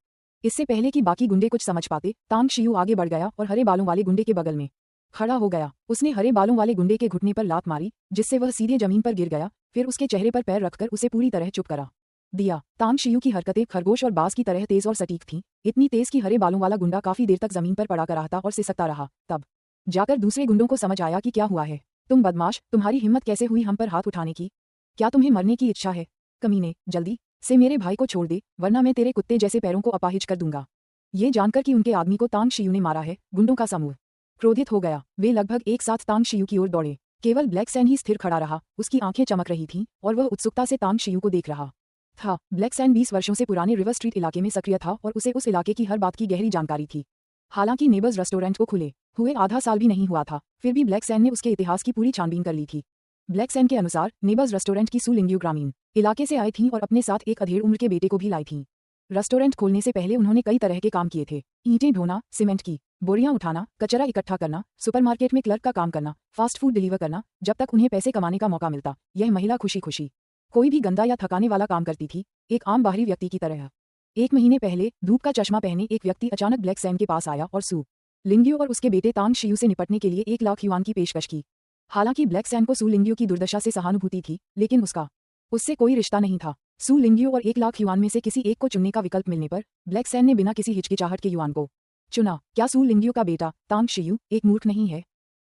इससे पहले कि बाकी गुंडे कुछ समझ पाते, तांग शियू आगे बढ़ गया और हरे बालों वाले गुंडे के बगल में खड़ा हो गया। उसने हरे बालों वाले गुंडे के घुटने पर लात मारी, जिससे वह सीधे जमीन पर गिर गया। फिर उसके चेहरे पर पैर रखकर उसे पूरी तरह चुप करा दिया। तांग शियू की हरकतें खरगोश और बाज की तरह तेज और सटीक थीं, इतनी तेज कि हरे बालों वाला गुंडा काफी देर तक जमीन पर पड़ा कराहता और सिसकता रहा। तब जाकर दूसरे गुंडों को समझ आया कि क्या हुआ है। तुम बदमाश, तुम्हारी हिम्मत कैसे हुई हम पर हाथ उठाने की? क्या तुम्हें मरने की इच्छा है? कमीने, जल्दी से मेरे भाई को छोड़ दे, वरना मैं तेरे कुत्ते जैसे पैरों को अपाहिज कर दूंगा। ये जानकर कि उनके आदमी को तांग शियू ने मारा है, गुंडों का समूह क्रोधित हो गया। वे लगभग एक साथ तांग शियू की ओर दौड़े। केवल ब्लैक सैन ही स्थिर खड़ा रहा। उसकी आंखें चमक रही थीं और वह उत्सुकता से तांग शियू को देख रहा था। ब्लैक सैन 20 वर्षों से पुराने रिवर स्ट्रीट इलाके में सक्रिय था और उसे उस इलाके की हर बात की गहरी जानकारी थी। हालांकि नेबर्स रेस्टोरेंट को खुले हुए आधा साल भी नहीं हुआ था, फिर भी ब्लैक सैन ने उसके इतिहास की पूरी छानबीन कर ली थी। ब्लैक सैन के अनुसार नेबर्स रेस्टोरेंट की सू लिंग्यू ग्रामीण इलाके से आई थीं और अपने साथ एक अधेड़ उम्र के बेटे को भी लाई थीं। रेस्टोरेंट खोलने से पहले उन्होंने कई तरह के काम किए थे। ईंटें ढोना, सीमेंट की बोरियां उठाना, कचरा इकट्ठा करना, सुपरमार्केट में क्लर्क का काम करना, फास्ट फूड डिलीवर करना। जब तक उन्हें पैसे कमाने का मौका मिलता, यह महिला खुशी खुशी कोई भी गंदा या थकाने वाला काम करती थी, एक आम बाहरी व्यक्ति की तरह। 1 महीने पहले धूप का चश्मा पहने एक व्यक्ति अचानक ब्लैक सैन के पास आया और सू लिंग्यू और उसके बेटे तांग शियू से निपटने के लिए 1 लाख युआन की पेशकश की। हालांकि ब्लैक सैन को सू लिंग्यू की दुर्दशा से सहानुभूति थी, लेकिन उससे कोई रिश्ता नहीं था। सू लिंग्यू और 1 लाख युआन में से किसी एक को चुनने का विकल्प मिलने पर ब्लैक सैन ने बिना किसी हिचकिचाहट के युआन को चुना। क्या सू लिंग्यू का बेटा तांग शियू एक मूर्ख नहीं है?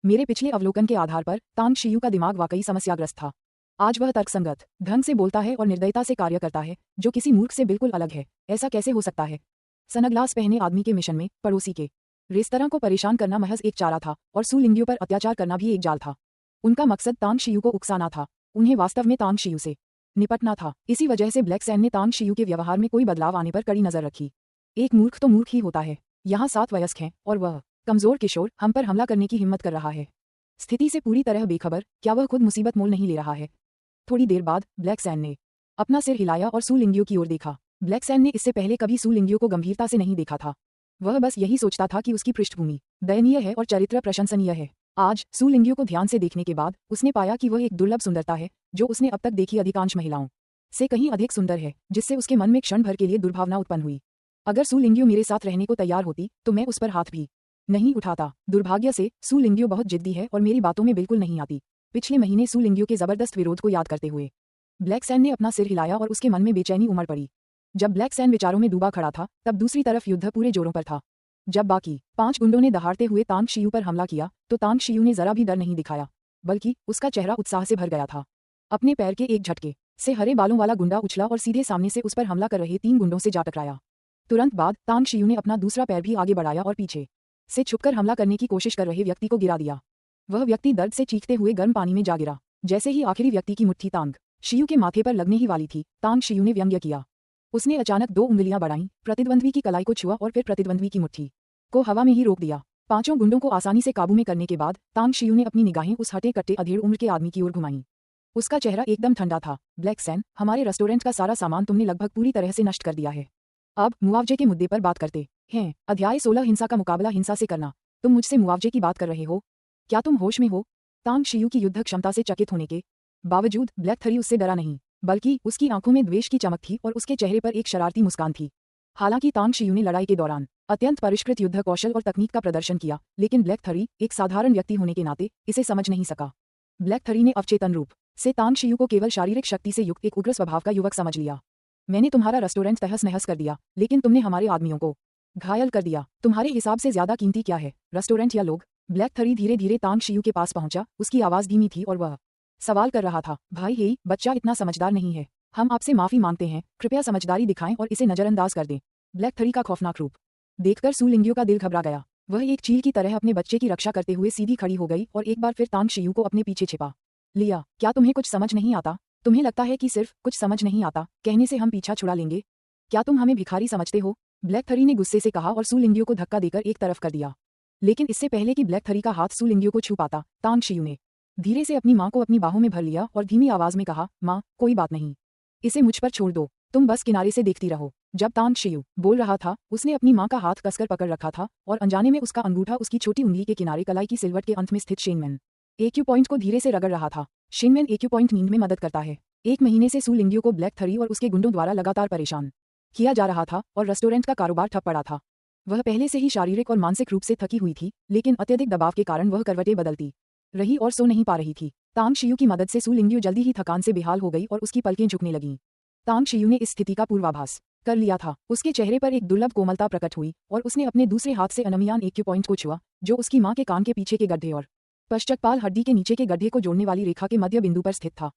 मेरे पिछले अवलोकन के आधार पर तांग शियू का दिमाग वाकई समस्याग्रस्त था। आज वह तर्कसंगत ढंग से बोलता है और निर्दयता से कार्य करता है, जो किसी मूर्ख से बिल्कुल अलग है। ऐसा कैसे हो सकता है? सनग्लास पहने आदमी के मिशन में पड़ोसी के रेस्तरां को परेशान करना महज एक चारा था और सू लिंग्यू पर अत्याचार करना भी एक जाल था। उनका मकसद तांग शियू को उकसाना था, उन्हें वास्तव में तांग शियू से निपटना था। इसी वजह से ब्लैक सैन ने तांग शियू के व्यवहार में कोई बदलाव आने पर कड़ी नजर रखी। एक मूर्ख तो मूर्ख ही होता है। यहाँ 7 वयस्क हैं और वह कमजोर किशोर हम पर हमला करने की हिम्मत कर रहा है। स्थिति से पूरी तरह बेखबर, क्या वह खुद मुसीबत मोल नहीं ले रहा है? थोड़ी देर बाद ब्लैक सैन ने अपना सिर हिलाया और सू लिंग्यू की ओर देखा। ब्लैक सैन ने इससे पहले कभी सू लिंग्यू को गंभीरता से नहीं देखा था। वह बस यही सोचता था कि उसकी पृष्ठभूमि दयनीय है और चरित्र प्रशंसनीय है। आज सू लिंग्यू को ध्यान से देखने के बाद उसने पाया कि वह एक दुर्लभ सुंदरता है, जो उसने अब तक देखी अधिकांश महिलाओं से कहीं अधिक सुंदर है, जिससे उसके मन में क्षण भर के लिए दुर्भावना उत्पन्न हुई। अगर सू लिंग्यू मेरे साथ रहने को तैयार होती तो मैं उस पर हाथ भी नहीं उठाता। दुर्भाग्य से सू लिंग्यू बहुत जिद्दी है और मेरी बातों में बिल्कुल नहीं आती। पिछले महीने सू लिंग्यू के जबरदस्त विरोध को याद करते हुए ब्लैक सैन ने अपना सिर हिलाया और उसके मन में बेचैनी उमड़ पड़ी। जब ब्लैक सैन विचारों में डूबा खड़ा था, तब दूसरी तरफ युद्ध पूरे जोरों पर था। जब बाकी 5 गुंडों ने दहाड़ते हुए तांग शियू पर हमला किया, तो तांग शियू ने जरा भी डर नहीं दिखाया, बल्कि उसका चेहरा उत्साह से भर गया था। अपने पैर के एक झटके से हरे बालों वाला गुंडा उछला और सीधे सामने से उस पर हमला कर रहे 3 गुंडों से जा टकराया। तुरंत बाद तांग शियू ने अपना दूसरा पैर भी आगे बढ़ाया और पीछे से छुपकर हमला करने की कोशिश कर रहे व्यक्ति को गिरा दिया। वह व्यक्ति दर्द से चीखते हुए गर्म पानी में जा गिरा। जैसे ही आखिरी व्यक्ति की मुट्ठी तांग शियू के माथे पर लगने ही वाली थी, तांग शियू ने व्यंग्य किया। उसने अचानक 2 उंगलियां बढ़ाईं, प्रतिद्वंद्वी की कलाई को छुआ और फिर प्रतिद्वंद्वी की मुट्ठी को हवा में ही रोक दिया। 5 गुंडों को आसानी से काबू में करने के बाद तांग शियू ने अपनी निगाहें उस हटे कट्टे अधेड़ उम्र के आदमी की ओर घुमाईं। उसका चेहरा एकदम ठंडा था। ब्लैक सैन, हमारे रेस्टोरेंट का सारा सामान तुमने लगभग पूरी तरह से नष्ट कर दिया है। अब मुआवजे के मुद्दे पर बात करते हैं। अध्याय 16 हिंसा का मुकाबला हिंसा से करना। तुम मुझसे मुआवजे की बात कर रहे हो? क्या तुम होश में हो? तांग शियू की युद्ध क्षमता से चकित होने के बावजूद ब्लैक थरी उससे डरा नहीं, बल्कि उसकी आंखों में द्वेष की चमक थी और उसके चेहरे पर एक शरारती मुस्कान थी। हालांकि तांग शियू ने लड़ाई के दौरान अत्यंत परिष्कृत युद्ध कौशल और तकनीक का प्रदर्शन किया, लेकिन ब्लैक थरी एक साधारण व्यक्ति होने के नाते इसे समझ नहीं सका। ब्लैक थरी ने अवचेतन रूप से तांग शियू को केवल शारीरिक शक्ति से युक्त एक उग्र स्वभाव का युवक समझ लिया। मैंने तुम्हारा रेस्टोरेंट तहस नहस कर दिया, लेकिन तुमने हमारे आदमियों को घायल कर दिया। तुम्हारे हिसाब से ज्यादा कीमती क्या है, रेस्टोरेंट या लोग? ब्लैक थरी धीरे धीरे तांग शियू के पास पहुंचा। उसकी आवाज धीमी थी और वह सवाल कर रहा था, भाई हे, बच्चा इतना समझदार नहीं है। हम आपसे माफी मांगते हैं, कृपया समझदारी दिखाएं और इसे नजरअंदाज कर दें। ब्लैक थरी का खौफनाक रूप देखकर सू लिंग्यू का दिल घबरा गया। वह एक चील की तरह अपने बच्चे की रक्षा करते हुए सीधी खड़ी हो गई और एक बार फिर तांग शियू को अपने पीछे छिपा लिया। क्या तुम्हें कुछ समझ नहीं आता? तुम्हें लगता है कि सिर्फ कुछ समझ नहीं आता कहने से हम पीछा छुड़ा लेंगे? क्या तुम हमें भिखारी समझते हो? ब्लैक थरी ने गुस्से से कहा और सू लिंग्यू को धक्का देकर एक तरफ कर दिया। लेकिन इससे पहले कि ब्लैक थरी का हाथ सू लिंग्यू को छू पाता, तांग शियू ने धीरे से अपनी माँ को अपनी बाहों में भर लिया और धीमी आवाज में कहा, माँ, कोई बात नहीं, इसे मुझ पर छोड़ दो, तुम बस किनारे से देखती रहो। जब तांग शियू बोल रहा था, उसने अपनी माँ का हाथ कसकर पकड़ रखा था और अनजाने में उसका अंगूठा उसकी छोटी उंगली के किनारे कलाई की सिलवट के अंत में स्थित शेनमेन एक्यू पॉइंट को धीरे से रगड़ रहा था। शेनमेन एक्यू पॉइंट नींद में मदद करता है। 1 महीने से सू लिंग्यू को ब्लैक थरी और उसके गुंडों द्वारा लगातार परेशान किया जा रहा था और रेस्टोरेंट का कारोबार ठप पड़ा था। वह पहले से ही शारीरिक और मानसिक रूप से थकी हुई थी, लेकिन अत्यधिक दबाव के कारण वह करवटें बदलती रही और सो नहीं पा रही थी। तांग शियू की मदद से सू लिंग्यू जल्दी ही थकान से बेहाल हो गई और उसकी पलकें झुकने लगीं। तांग शियू ने इस स्थिति का पूर्वाभास कर लिया था। उसके चेहरे पर एक दुर्लभ कोमलता प्रकट हुई और उसने अपने दूसरे हाथ से अनमियान एक्यू पॉइंट को छुआ, जो उसकी माँ के कान के पीछे के गड्ढे और पश्चकपाल हड्डी के नीचे के गड्ढे को जोड़ने वाली रेखा के मध्य बिंदु पर स्थित था।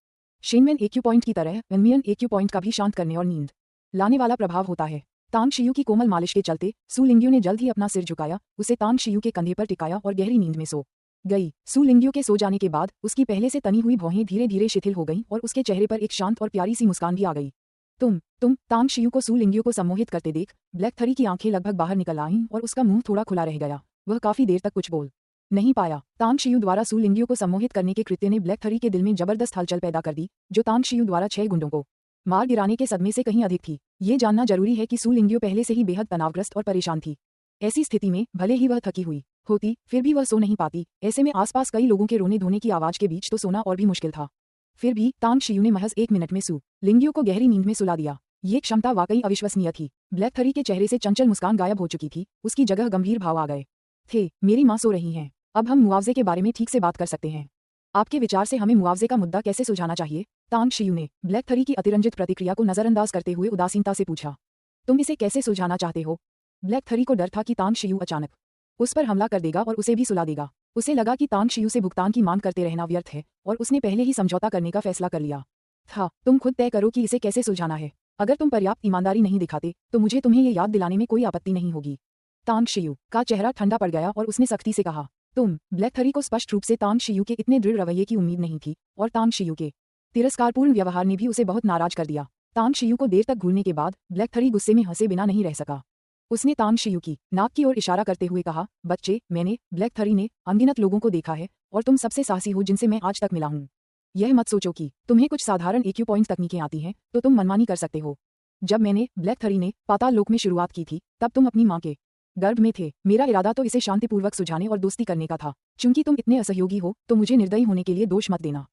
शेनमेन एक्यू पॉइंट की तरह अनमियान एक्यू पॉइंट का भी शांत करने और नींद लाने वाला प्रभाव होता है। तांग शियू की कोमल मालिश के चलते सू लिंग्यू ने जल्द ही अपना सिर झुकाया, उसे तांग शियू के कंधे पर टिकाया और गहरी नींद में सो गई। सू लिंग्यू के सो जाने के बाद उसकी पहले से तनी हुई भौहें धीरे धीरे शिथिल हो गईं और उसके चेहरे पर एक शांत और प्यारी सी मुस्कान भी आ गई। तुम तांग शियू को सू लिंग्यू को सम्मोहित करते देख ब्लैक थरी की आंखें लगभग बाहर निकल आईं और उसका मुंह थोड़ा खुला रह गया। वह काफी देर तक कुछ बोल नहीं पाया। तांग शियू द्वारा सू लिंग्यू को सम्मोहित करने के कृत्य ने ब्लैक थरी के दिल में जबरदस्त हलचल पैदा कर दी, जो तांग शियू द्वारा 6 गुंडों को मार गिराने के सदमे से कहीं अधिक थी। ये जानना जरूरी है कि सू लिंग्यू पहले से ही बेहद तनावग्रस्त और परेशान थी। ऐसी स्थिति में भले ही वह थकी हुई होती, फिर भी वह सो नहीं पाती। ऐसे में आसपास कई लोगों के रोने धोने की आवाज के बीच तो सोना और भी मुश्किल था। फिर भी तांग शियू ने महज 1 मिनट में सू लिंग्यू को गहरी नींद में सुला दिया। ये क्षमता वाकई अविश्वसनीय थी। ब्लैक थरी के चेहरे से चंचल मुस्कान गायब हो चुकी थी, उसकी जगह गंभीर भाव आ गए थे। मेरी माँ सो रही हैं, अब हम मुआवजे के बारे में ठीक से बात कर सकते हैं। आपके विचार से हमें मुआवजे का मुद्दा कैसे सुलझाना चाहिए? तांग शियू ने ब्लैक थरी की अतिरंजित प्रतिक्रिया को नजरअंदाज करते हुए उदासीनता से पूछा। तुम इसे कैसे सुलझाना चाहते हो? ब्लैक थरी को डर था कि तांग शियू अचानक उस पर हमला कर देगा और उसे भी सुला देगा। उसे लगा कि तांग शियू से भुगतान की मांग करते रहना व्यर्थ है और उसने पहले ही समझौता करने का फैसला कर लिया था। तुम खुद तय करो कि इसे कैसे सुलझाना है। अगर तुम पर्याप्त ईमानदारी नहीं दिखाते तो मुझे तुम्हें ये याद दिलाने में कोई आपत्ति नहीं होगी। तांग शियू का चेहरा ठंडा पड़ गया और उसने सख्ती से कहा। ब्लैक थरी को स्पष्ट रूप से तांग शियू के इतने दृढ़ रवैये की उम्मीद नहीं थी और तांग शियू के तिरस्कारपूर्ण व्यवहार ने भी उसे बहुत नाराज कर दिया। तांग शियू को देर तक घूरने के बाद ब्लैक थरी गुस्से में हंसे बिना नहीं रह सका। उसने तांग शियू की नाक की ओर इशारा करते हुए कहा, बच्चे, मैंने ब्लैक थरी ने अनगिनत लोगों को देखा है और तुम सबसे साहसी हो जिनसे मैं आज तक मिला हूँ। यह मत सोचो कि तुम्हें कुछ साधारण एक्यू पॉइंट तकनीकें आती हैं तो तुम मनमानी कर सकते हो। जब मैंने ब्लैक थरी ने पाताल लोक में शुरुआत की थी तब तुम अपनी माँ के गर्भ में थे। मेरा इरादा तो इसे शांतिपूर्वक सुझाने और दोस्ती करने का था। चूंकि तुम इतने असहयोगी हो तो मुझे निर्दयी होने के लिए दोष मत देना।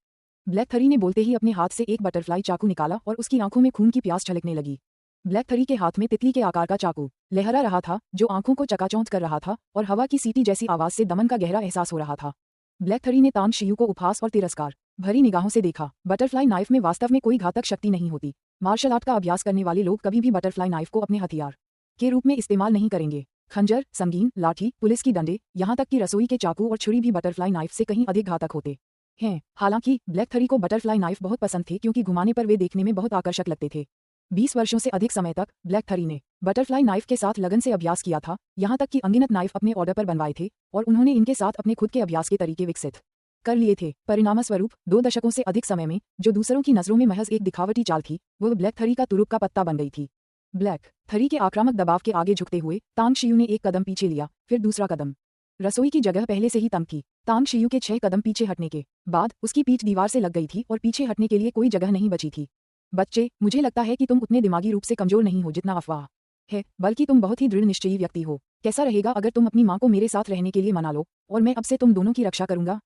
ब्लैक थरी ने बोलते ही अपने हाथ से एक बटरफ्लाई चाकू निकाला और उसकी आंखों में खून की प्यास छलकने लगी। ब्लैक थरी के हाथ में तितली के आकार का चाकू लहरा रहा था, जो आंखों को चकाचौंध कर रहा था और हवा की सीटी जैसी आवाज से दमन का गहरा एहसास हो रहा था। ब्लैक थरी ने तांग शियू को उपहास और तिरस्कार भरी निगाहों से देखा। बटरफ्लाई नाइफ में वास्तव में कोई घातक शक्ति नहीं होती। मार्शल आर्ट का अभ्यास करने वाले लोग कभी भी बटरफ्लाई नाइफ को अपने हथियार के रूप में इस्तेमाल नहीं करेंगे। खंजर, संगीन, लाठी, पुलिस की डंडे, यहाँ तक कि रसोई के चाकू और छुरी भी बटरफ्लाई नाइफ से कहीं अधिक घातक होते हैं। हालांकि ब्लैक थरी को बटरफ्लाई नाइफ बहुत पसंद थे क्योंकि घुमाने पर वे देखने में बहुत आकर्षक लगते थे। 20 वर्षों से अधिक समय तक ब्लैक थरी ने बटरफ्लाई नाइफ के साथ लगन से अभ्यास किया था, यहाँ तक कि अनगिनत नाइफ अपने ऑर्डर पर बनवाए थे और उन्होंने इनके साथ अपने खुद के अभ्यास के तरीके विकसित कर लिए थे। परिणामस्वरूप 2 दशकों से अधिक समय में जो दूसरों की नजरों में महज एक दिखावटी चाल थी, वह ब्लैक थरी का तुरुप का पत्ता बन गई थी। ब्लैक थरी के आक्रामक दबाव के आगे झुकते हुए तांग शियू ने एक कदम पीछे लिया, फिर दूसरा कदम। रसोई की जगह पहले से ही तंग थी। तांग शियू के 6 कदम पीछे हटने के बाद उसकी पीठ दीवार से लग गई थी और पीछे हटने के लिए कोई जगह नहीं बची थी। बच्चे, मुझे लगता है कि तुम उतने दिमागी रूप से कमजोर नहीं हो जितना अफवाह है, बल्कि तुम बहुत ही दृढ़ निश्चयी व्यक्ति हो। कैसा रहेगा अगर तुम अपनी माँ को मेरे साथ रहने के लिए मना लो और मैं अब से तुम दोनों की रक्षा करूंगा।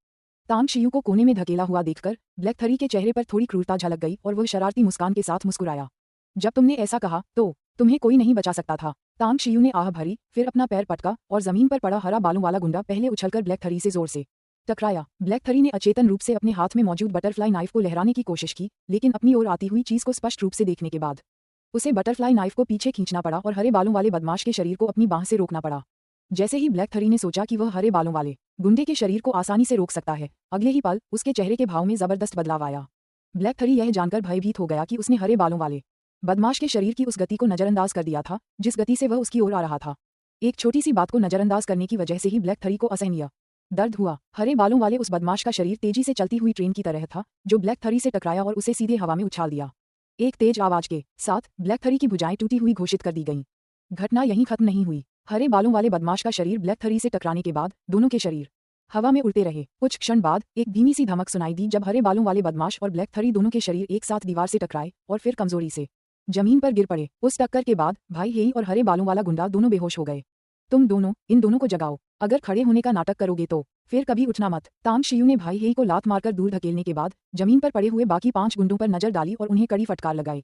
तांग शियू को कोने में धकेला हुआ देखकर ब्लैक थरी के चेहरे पर थोड़ी क्रूरता झलक गई और वह शरारती मुस्कान के साथ मुस्कुराया। जब तुमने ऐसा कहा तो तुम्हें कोई नहीं बचा सकता था। तांग शियू ने आह भरी, फिर अपना पैर पटका और जमीन पर पड़ा हरा बालों वाला गुंडा पहले उछलकर ब्लैक थरी से जोर से टकराया। ब्लैक थरी ने अचेतन रूप से अपने हाथ में मौजूद बटरफ्लाई नाइफ को लहराने की कोशिश की, लेकिन अपनी ओर आती हुई चीज को स्पष्ट रूप से देखने के बाद उसे बटरफ्लाई नाइफ को पीछे खींचना पड़ा और हरे बालों वाले बदमाश के शरीर को अपनी बाह से रोकना पड़ा। जैसे ही ब्लैक थरी ने सोचा कि वह हरे बालों वाले गुंडे के शरीर को आसानी से रोक सकता है, अगले ही पल उसके चेहरे के भाव में जबरदस्त बदलाव आया। ब्लैक थरी यह जानकर भयभीत हो गया कि उसने हरे बालों वाले बदमाश के शरीर की उस गति को नजरअंदाज कर दिया था जिस गति से वह उसकी ओर आ रहा था। एक छोटी सी बात को नजरअंदाज करने की वजह से ही ब्लैक थरी को असहनीय दर्द हुआ। हरे बालों वाले उस बदमाश का शरीर तेजी से चलती हुई ट्रेन की तरह था, जो ब्लैक थरी से टकराया और उसे सीधे हवा में उछाल दिया। एक तेज आवाज के साथ ब्लैक थरी की भुजाएं टूटी हुई घोषित कर दी गईं। घटना यहीं खत्म नहीं हुई। हरे बालों वाले बदमाश का शरीर ब्लैक थरी से टकराने के बाद दोनों के शरीर हवा में उड़ते रहे। कुछ क्षण बाद एक धीमी सी धमक सुनाई दी जब हरे बालों वाले बदमाश और ब्लैक थरी दोनों के शरीर एक साथ दीवार से टकराए और फिर कमजोरी से जमीन पर गिर पड़े। उस टक्कर के बाद भाई हेई और हरे बालों वाला गुंडा दोनों बेहोश हो गए। तुम दोनों इन दोनों को जगाओ, अगर खड़े होने का नाटक करोगे तो फिर कभी उठना मत। तांग शियू ने भाई हेई को लात मारकर दूर धकेलने के बाद जमीन पर पड़े हुए बाकी 5 गुंडों पर नजर डाली और उन्हें कड़ी फटकार लगाई।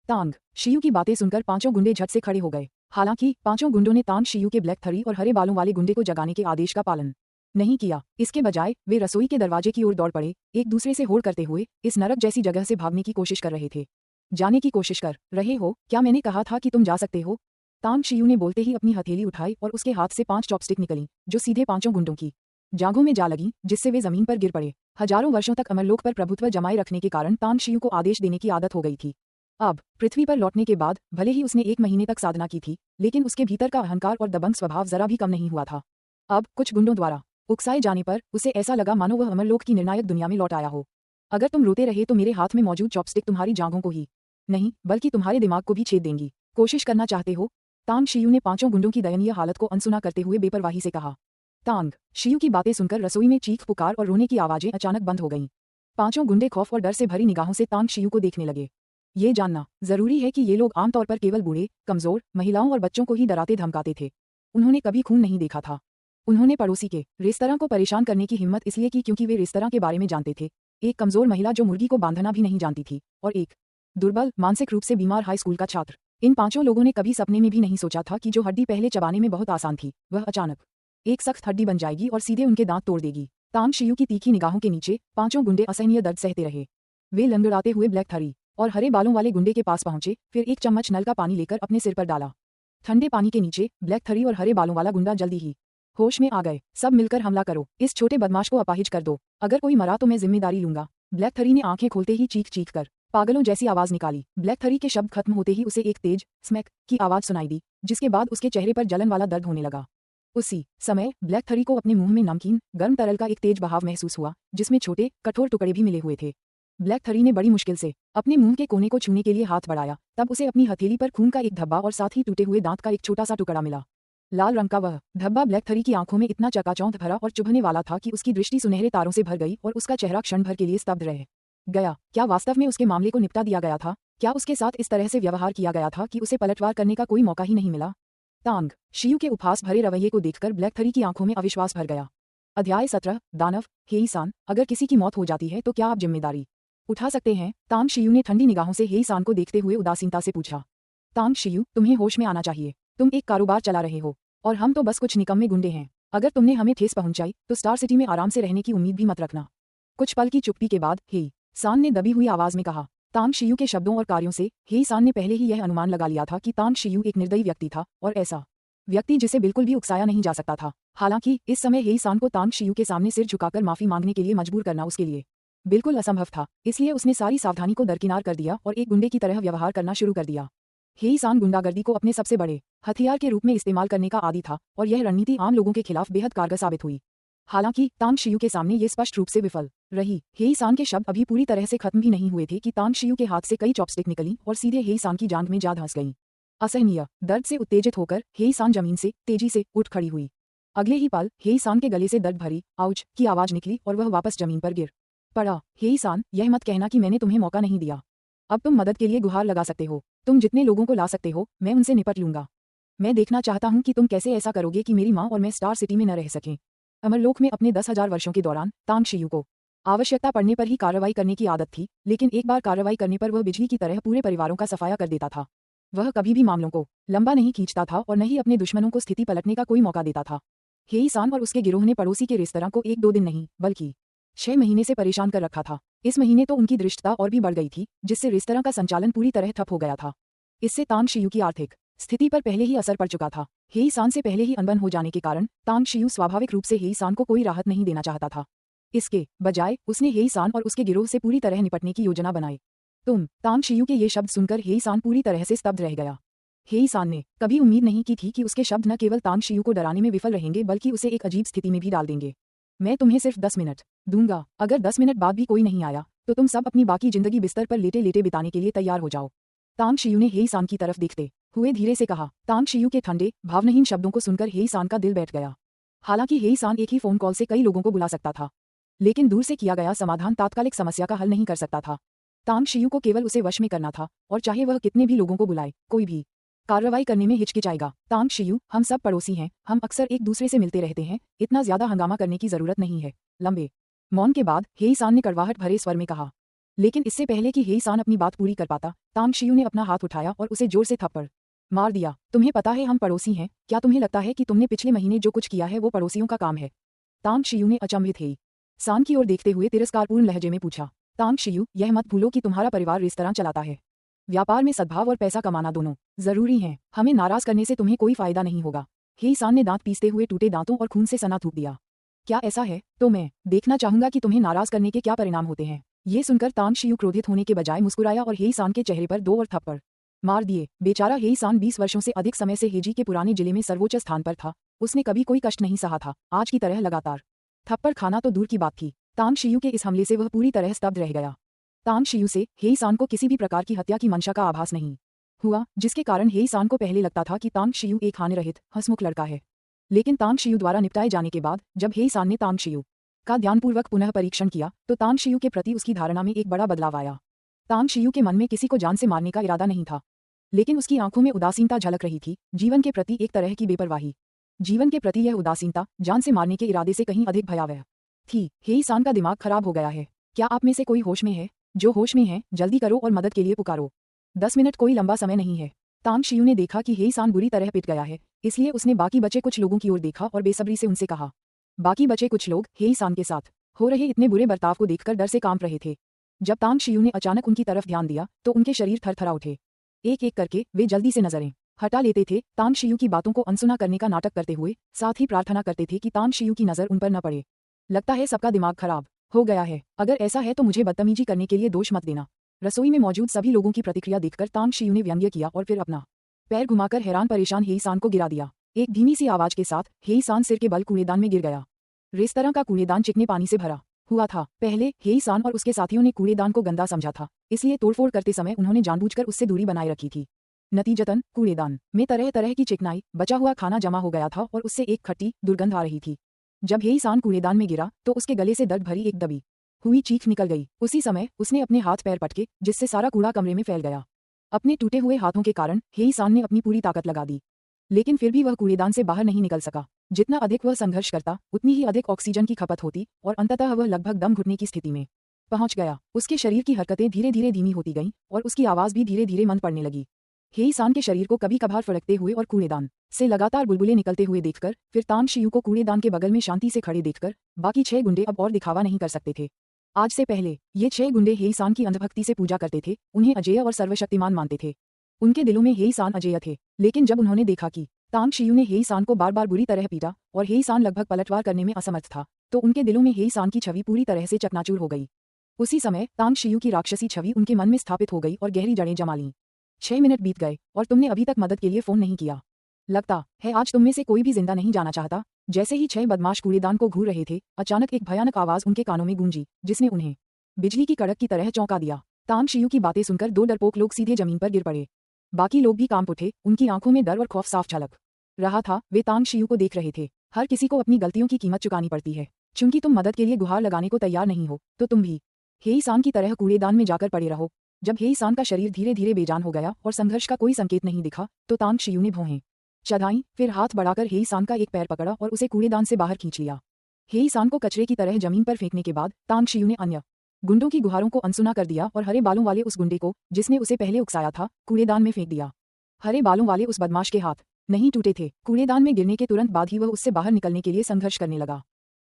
तांग शियू की बातें सुनकर पांचों गुंडे झट से खड़े हो गए। हालांकि पांचों गुंडों ने तांग शियू के ब्लैक थरी और हरे बालों वाले गुंडे को जगाने के आदेश का पालन नहीं किया। इसके बजाय वे रसोई के दरवाजे की ओर दौड़ पड़े, एक दूसरे से होड़ करते हुए इस नरक जैसी जगह से भागने की कोशिश कर रहे थे। जाने की कोशिश कर रहे हो? क्या मैंने कहा था कि तुम जा सकते हो? तांग शियू ने बोलते ही अपनी हथेली उठाई और उसके हाथ से 5 चॉपस्टिक निकली जो सीधे पांचों गुंडों की जांघों में जा लगी, जिससे वे जमीन पर गिर पड़े। हजारों वर्षों तक अमरलोक पर प्रभुत्व जमाए रखने के कारण तांग शियू को आदेश देने की आदत हो गई थी। अब पृथ्वी पर लौटने के बाद भले ही उसने 1 महीने तक साधना की थी, लेकिन उसके भीतर का अहंकार और दबंग स्वभाव जरा भी कम नहीं हुआ था। अब कुछ गुंडों द्वारा उकसाए जाने पर उसे ऐसा लगा मानो वह अमरलोक की निर्णायक दुनिया में लौट आया हो। अगर तुम रोते रहे तो मेरे हाथ में मौजूद चॉपस्टिक तुम्हारी जांघों को ही नहीं बल्कि तुम्हारे दिमाग को भी छेद देंगी। कोशिश करना चाहते हो? तांग शियू ने पांचों गुंडों की दयनीय हालत को अनसुना करते हुए बेपरवाही से कहा। तांग शियू की बातें सुनकर रसोई में चीख पुकार और रोने की आवाजें अचानक बंद हो गईं। पांचों गुंडे खौफ और डर से भरी निगाहों से तांग शियू को देखने लगे। ये जानना जरूरी है कि ये लोग आमतौर पर केवल बूढ़े, कमजोर, महिलाओं और बच्चों को ही डराते धमकाते थे। उन्होंने कभी खून नहीं देखा था। उन्होंने पड़ोसी के रेस्तरां को परेशान करने की हिम्मत इसलिए की क्योंकि वे रेस्तरां के बारे में जानते थे। एक कमजोर महिला जो मुर्गी को बांधना भी नहीं जानती थी और एक दुर्बल, मानसिक रूप से बीमार हाई स्कूल का छात्र। इन पांचों लोगों ने कभी सपने में भी नहीं सोचा था कि जो हड्डी पहले चबाने में बहुत आसान थी, वह अचानक एक सख्त हड्डी बन जाएगी और सीधे उनके दांत तोड़ देगी। तांग शियू की तीखी निगाहों के नीचे पांचों गुंडे असहनीय दर्द सहते रहे। वे लंगड़ाते हुए ब्लैक थरी और हरे बालों वाले गुंडे के पास पहुंचे, फिर एक चम्मच नल का पानी लेकर अपने सिर पर डाला। ठंडे पानी के नीचे ब्लैक थरी और हरे बालों वाला गुंडा जल्दी ही होश में आ गए। सब मिलकर हमला करो, इस छोटे बदमाश को अपाहिज कर दो। अगर कोई मरा तो मैं जिम्मेदारी लूंगा। ब्लैक थरी ने आंखें खोलते ही चीख चीख कर पागलों जैसी आवाज निकाली। ब्लैक थरी के शब्द खत्म होते ही उसे एक तेज स्मैक की आवाज सुनाई दी, जिसके बाद उसके चेहरे पर जलन वाला दर्द होने लगा। उसी समय ब्लैक थरी को अपने मुंह में नमकीन गर्म तरल का एक तेज बहाव महसूस हुआ, जिसमें छोटे कठोर टुकड़े भी मिले हुए थे। ब्लैक थरी ने बड़ी मुश्किल से अपने मुंह के कोने को छूने के लिए हाथ बढ़ाया, तब उसे अपनी हथेली पर खून का एक धब्बा और साथ ही टूटे हुए दांत का एक छोटा सा टुकड़ा मिला। लाल रंग का वह धब्बा ब्लैक थरी की आंखों में इतना चकाचौंध भरा और चुभने वाला था कि उसकी दृष्टि सुनहरे तारों से भर गई और उसका चेहरा क्षण भर के लिए स्तब्ध रह गया। क्या वास्तव में उसके मामले को निपटा दिया गया था? क्या उसके साथ इस तरह से व्यवहार किया गया था कि उसे पलटवार करने का कोई मौका ही नहीं मिला? तांग शियू के उपहास भरे रवैये को देखकर ब्लैक थरी की आंखों में अविश्वास भर गया। अध्याय 17 दानव हेई-सान, अगर किसी की मौत हो जाती है तो क्या आप जिम्मेदारी उठा सकते हैं? तांग शियू ने ठंडी निगाहों से हेई-सान को देखते हुए उदासीनता से पूछा। तांग शियू, तुम्हें होश में आना चाहिए। तुम एक कारोबार चला रहे हो और हम तो बस कुछ निकम्मे गुंडे हैं। अगर तुमने हमें ठेस पहुंचाई तो स्टार सिटी में आराम से रहने की उम्मीद भी मत रखना। कुछ पल की चुप्पी के बाद हेई-सान ने दबी हुई आवाज में कहा। तांग शियू के शब्दों और कार्यों से हेई-सान ने पहले ही यह अनुमान लगा लिया था कि तांग शियू एक निर्दयी व्यक्ति था और ऐसा व्यक्ति जिसे बिल्कुल भी उकसाया नहीं जा सकता था। हालांकि इस समय हेई-सान को तांग शियू के सामने सिर झुकाकर माफी मांगने के लिए मजबूर करना उसके लिए बिल्कुल असंभव था, इसलिए उसने सारी सावधानी को दरकिनार कर दिया और एक गुंडे की तरह व्यवहार करना शुरू कर दिया। हेई-सान गुंडागर्दी को अपने सबसे बड़े हथियार के रूप में इस्तेमाल करने का आदी था और यह रणनीति आम लोगों के खिलाफ बेहद कारगर साबित हुई। हालांकि तांग शियू के सामने ये स्पष्ट रूप से विफल रही। हेई-सान के शब्द अभी पूरी तरह से खत्म भी नहीं हुए थे कि तांग शियू के हाथ से कई चॉपस्टिक निकली और सीधे हेई-सान की जांघ में जा धंस गईं। असहनीय दर्द से उत्तेजित होकर हेई-सान जमीन से तेजी से उठ खड़ी हुई। अगले ही पल हेई-सान के गले से दर्द भरी आउच की आवाज निकली और वह वापस जमीन पर गिर पड़ा। हेई-सान, यह मत कहना कि मैंने तुम्हें मौका नहीं दिया। अब तुम मदद के लिए गुहार लगा सकते हो। तुम जितने लोगों को ला सकते हो मैं उनसे निपट लूंगा। मैं देखना चाहता हूं कि तुम कैसे ऐसा करोगे कि मेरी माँ और मैं स्टार सिटी में न रह सकें। अमरलोक में अपने 10,000 वर्षों के दौरान तांग शियू को आवश्यकता पड़ने पर ही कार्रवाई करने की आदत थी, लेकिन एक बार कार्रवाई करने पर वह बिजली की तरह पूरे परिवारों का सफाया कर देता था। वह कभी भी मामलों को लंबा नहीं खींचता था और न ही अपने दुश्मनों को स्थिति पलटने का कोई मौका देता था। हेई-सान और उसके गिरोह ने पड़ोसी के रेस्तरां को 1-2 दिन नहीं बल्कि 6 महीने से परेशान कर रखा था। इस महीने तो उनकी दृष्टता और भी बढ़ गई थी, जिससे रेस्तरां का संचालन पूरी तरह ठप हो गया था। इससे तांग शियू की आर्थिक स्थिति पर पहले ही असर पड़ चुका था। हेई-सान से पहले ही अनबन हो जाने के कारण तांग शियू स्वाभाविक रूप से हेई-सान को कोई राहत नहीं देना चाहता था। इसके बजाय उसने हेई-सान और उसके गिरोह से पूरी तरह निपटने की योजना बनाई। तांग शियू के ये शब्द सुनकर हेई-सान पूरी तरह से स्तब्ध रह गया। हेई-सान ने कभी उम्मीद नहीं की थी कि उसके शब्द न केवल तांग शियू को डराने में विफल रहेंगे बल्कि उसे एक अजीब स्थिति में भी डाल देंगे। मैं तुम्हें सिर्फ 10 मिनट दूंगा। अगर 10 मिनट बाद भी कोई नहीं आया तो तुम सब अपनी बाकी जिंदगी बिस्तर पर लेटे लेटे बिताने के लिए तैयार हो जाओ। तांग शियू ने हेई-सान की तरफ देखते हुए धीरे से कहा। तांग शियू के ठंडे भावहीन शब्दों को सुनकर हेई सान का दिल बैठ गया। हालांकि हेई सान एक ही फोन कॉल से कई लोगों को बुला सकता था, लेकिन दूर से किया गया समाधान तात्कालिक समस्या का हल नहीं कर सकता था। तांग शियू को केवल उसे वश में करना था, और चाहे वह कितने भी लोगों को बुलाए, कोई भी कार्रवाई करने में हिचकिचाएगा। तांग शियू, हम सब पड़ोसी हैं, हम अक्सर एक दूसरे से मिलते रहते हैं, इतना ज्यादा हंगामा करने की जरूरत नहीं है। लंबे मौन के बाद हेई सान ने कड़वाहट भरे स्वर में कहा। लेकिन इससे पहले कि हेई सान अपनी बात पूरी कर पाता, तांग शियू ने अपना हाथ उठाया और उसे जोर से थप्पड़ मार दिया। तुम्हें पता है हम पड़ोसी हैं, क्या तुम्हें लगता है कि तुमने पिछले महीने जो कुछ किया है वो पड़ोसियों का काम है? तांग शियू ने अचंभित हेई सान की ओर देखते हुए तिरस्कारपूर्ण लहजे में पूछा। तांग शियू, यह मत भूलो कि तुम्हारा परिवार रेस्तरां चलाता है। व्यापार में सद्भाव और पैसा कमाना दोनों जरूरी हैं। हमें नाराज करने से तुम्हें कोई फायदा नहीं होगा। हेई सान ने दांत पीसते हुए टूटे दांतों और खून से सना थूक दिया। क्या ऐसा है? तो मैं देखना चाहूंगा कि तुम्हें नाराज करने के क्या परिणाम होते हैं। ये सुनकर तांग शियू क्रोधित होने के बजाय मुस्कुराया और हेई सान के चेहरे पर 2 और थप्पड़ मार दिए। बेचारा हेई सान 20 वर्षों से अधिक समय से हेजी के पुराने जिले में सर्वोच्च स्थान पर था। उसने कभी कोई कष्ट नहीं सहा था, आज की तरह लगातार थप्पड़ खाना तो दूर की बात थी। तांग शियू के इस हमले से वह पूरी तरह स्तब्ध रह गया। तांग शियू से हेई सान को किसी भी प्रकार की हत्या की मंशा का आभास नहीं हुआ, जिसके कारण हेई सान को पहले लगता था कि तांग शियू एक हानि रहित हंसमुख लड़का है। लेकिन तांग शियू द्वारा निपटाए जाने के बाद जब हेई सान ने तांग शियू का ध्यानपूर्वक पुनः परीक्षण किया तो तांग शियू के प्रति उसकी धारणा में एक बड़ा बदलाव आया। तांग शियू के मन में किसी को जान से मारने का इरादा नहीं था, लेकिन उसकी आंखों में उदासीनता झलक रही थी, जीवन के प्रति एक तरह की बेपरवाही। जीवन के प्रति यह उदासीनता जान से मारने के इरादे से कहीं अधिक भयावह थी। हेई सान का दिमाग खराब हो गया है। क्या आप में से कोई होश में है? जो होश में है जल्दी करो और मदद के लिए पुकारो। 10 मिनट कोई लंबा समय नहीं है। तांग शियू ने देखा कि हेई सान बुरी तरह पिट गया है, इसलिए उसने बाकी बचे कुछ लोगों की ओर देखा और बेसब्री से उनसे कहा। बाकी बचे कुछ लोग हेई सान के साथ हो रहे इतने बुरे बर्ताव को देखकर डर से कांप रहे थे। जब तांग शियू ने अचानक उनकी तरफ ध्यान दिया तो उनके शरीर थरथरा उठे। एक एक करके वे जल्दी से नजरें हटा लेते थे, तांग शियू की बातों को अनसुना करने का नाटक करते हुए, साथ ही प्रार्थना करते थे कि तांग शियू की नजर उन पर न पड़े। लगता है सबका दिमाग खराब हो गया है। अगर ऐसा है तो मुझे बदतमीजी करने के लिए दोष मत देना। रसोई में मौजूद सभी लोगों की प्रतिक्रिया देखकर तांग शियू ने व्यंग्य किया और फिर अपना पैर घुमाकर हैरान परेशान हेई सान को गिरा दिया। एक धीमी सी आवाज के साथ हेई सान सिर के बल कूड़ेदान में गिर गया। रेस्तरां का कूड़ेदान चिकने पानी से भरा हुआ था। पहले हेई सान और उसके साथियों ने कूड़ेदान को गंदा समझा था, इसलिए तोड़फोड़ करते समय उन्होंने जानबूझकर उससे दूरी बनाए रखी थी। नतीजतन कूड़ेदान में तरह तरह की चिकनाई, बचा हुआ खाना जमा हो गया था और उससे एक खट्टी दुर्गंध आ रही थी। जब हेई सान कूड़ेदान में गिरा तो उसके गले से दर्द भरी एक दबी हुई चीख निकल गई। उसी समय उसने अपने हाथ पैर पटके, जिससे सारा कूड़ा कमरे में फैल गया। अपने टूटे हुए हाथों के कारण हेई सान ने अपनी पूरी ताकत लगा दी, लेकिन फिर भी वह कूड़ेदान से बाहर नहीं निकल सका। जितना अधिक वह संघर्ष करता उतनी ही अधिक ऑक्सीजन की खपत होती और अंततः वह लगभग दम घुटने की स्थिति में पहुंच गया। उसके शरीर की हरकतें धीरे धीरे धीमी होती गईं और उसकी आवाज भी धीरे धीरे मंद पड़ने लगी। हेई सान के शरीर को कभी कभार फड़कते हुए और कूड़ेदान से लगातार बुलबुले निकलते हुए देखकर, फिर तांग शियू को कूड़ेदान के बगल में शांति से खड़े देखकर, बाकी 6 गुंडे अब और दिखावा नहीं कर सकते थे। आज से पहले ये 6 गुंडे हेई सान की अंधभक्ति से पूजा करते थे, उन्हें अजेय और सर्वशक्तिमान मानते थे। उनके दिलों में हेई सान अजेय थे, लेकिन जब उन्होंने देखा कि तांग शियू ने हेई सान को बार बार बुरी तरह पीटा और हेई सान लगभग पलटवार करने में असमर्थ था, तो उनके दिलों में हेई सान की छवि पूरी तरह से चकनाचूर हो गई। उसी समय तांग शियू की राक्षसी छवि उनके मन में स्थापित हो गई और गहरी जड़ें जमा लीं। 6 मिनट बीत गए और तुमने अभी तक मदद के लिए फोन नहीं किया। लगता है आज तुम में से कोई भी जिंदा नहीं जाना चाहता। जैसे ही 6 बदमाश कूड़ेदान को घूर रहे थे, अचानक एक भयानक आवाज उनके कानों में गूंजी, जिसने उन्हें बिजली की कड़क की तरह चौंका दिया। तांग शियू की बातें सुनकर 2 डरपोक लोग सीधे जमीन पर गिर पड़े। बाकी लोग भी कांप उठे, उनकी आंखों में डर और खौफ साफ झलक रहा था। वे तांग शियू को देख रहे थे। हर किसी को अपनी गलतियों की कीमत चुकानी पड़ती है। चूंकि तुम मदद के लिए गुहार लगाने को तैयार नहीं हो, तो तुम भी हेई सान की तरह कूड़ेदान में जाकर पड़े रहो। जब हेई सान का शरीर धीरे धीरे बेजान हो गया और संघर्ष का कोई संकेत नहीं दिखा, तो तांग शियू ने भौहें चढ़ाई, फिर हाथ बढ़ाकर हेई सान का एक पैर पकड़ा और उसे कूड़ेदान से बाहर खींच लिया। हेई सान को कचरे की तरह जमीन पर फेंकने के बाद तांग शियू ने अन्य गुंडों की गुहारों को अनसुना कर दिया और हरे बालों वाले उस गुंडे को, जिसने उसे पहले उकसाया था, कूड़ेदान में फेंक दिया। हरे बालों वाले उस बदमाश के हाथ नहीं टूटे थे। कूड़ेदान में गिरने के तुरंत बाद ही वह उससे बाहर निकलने के लिए संघर्ष करने लगा,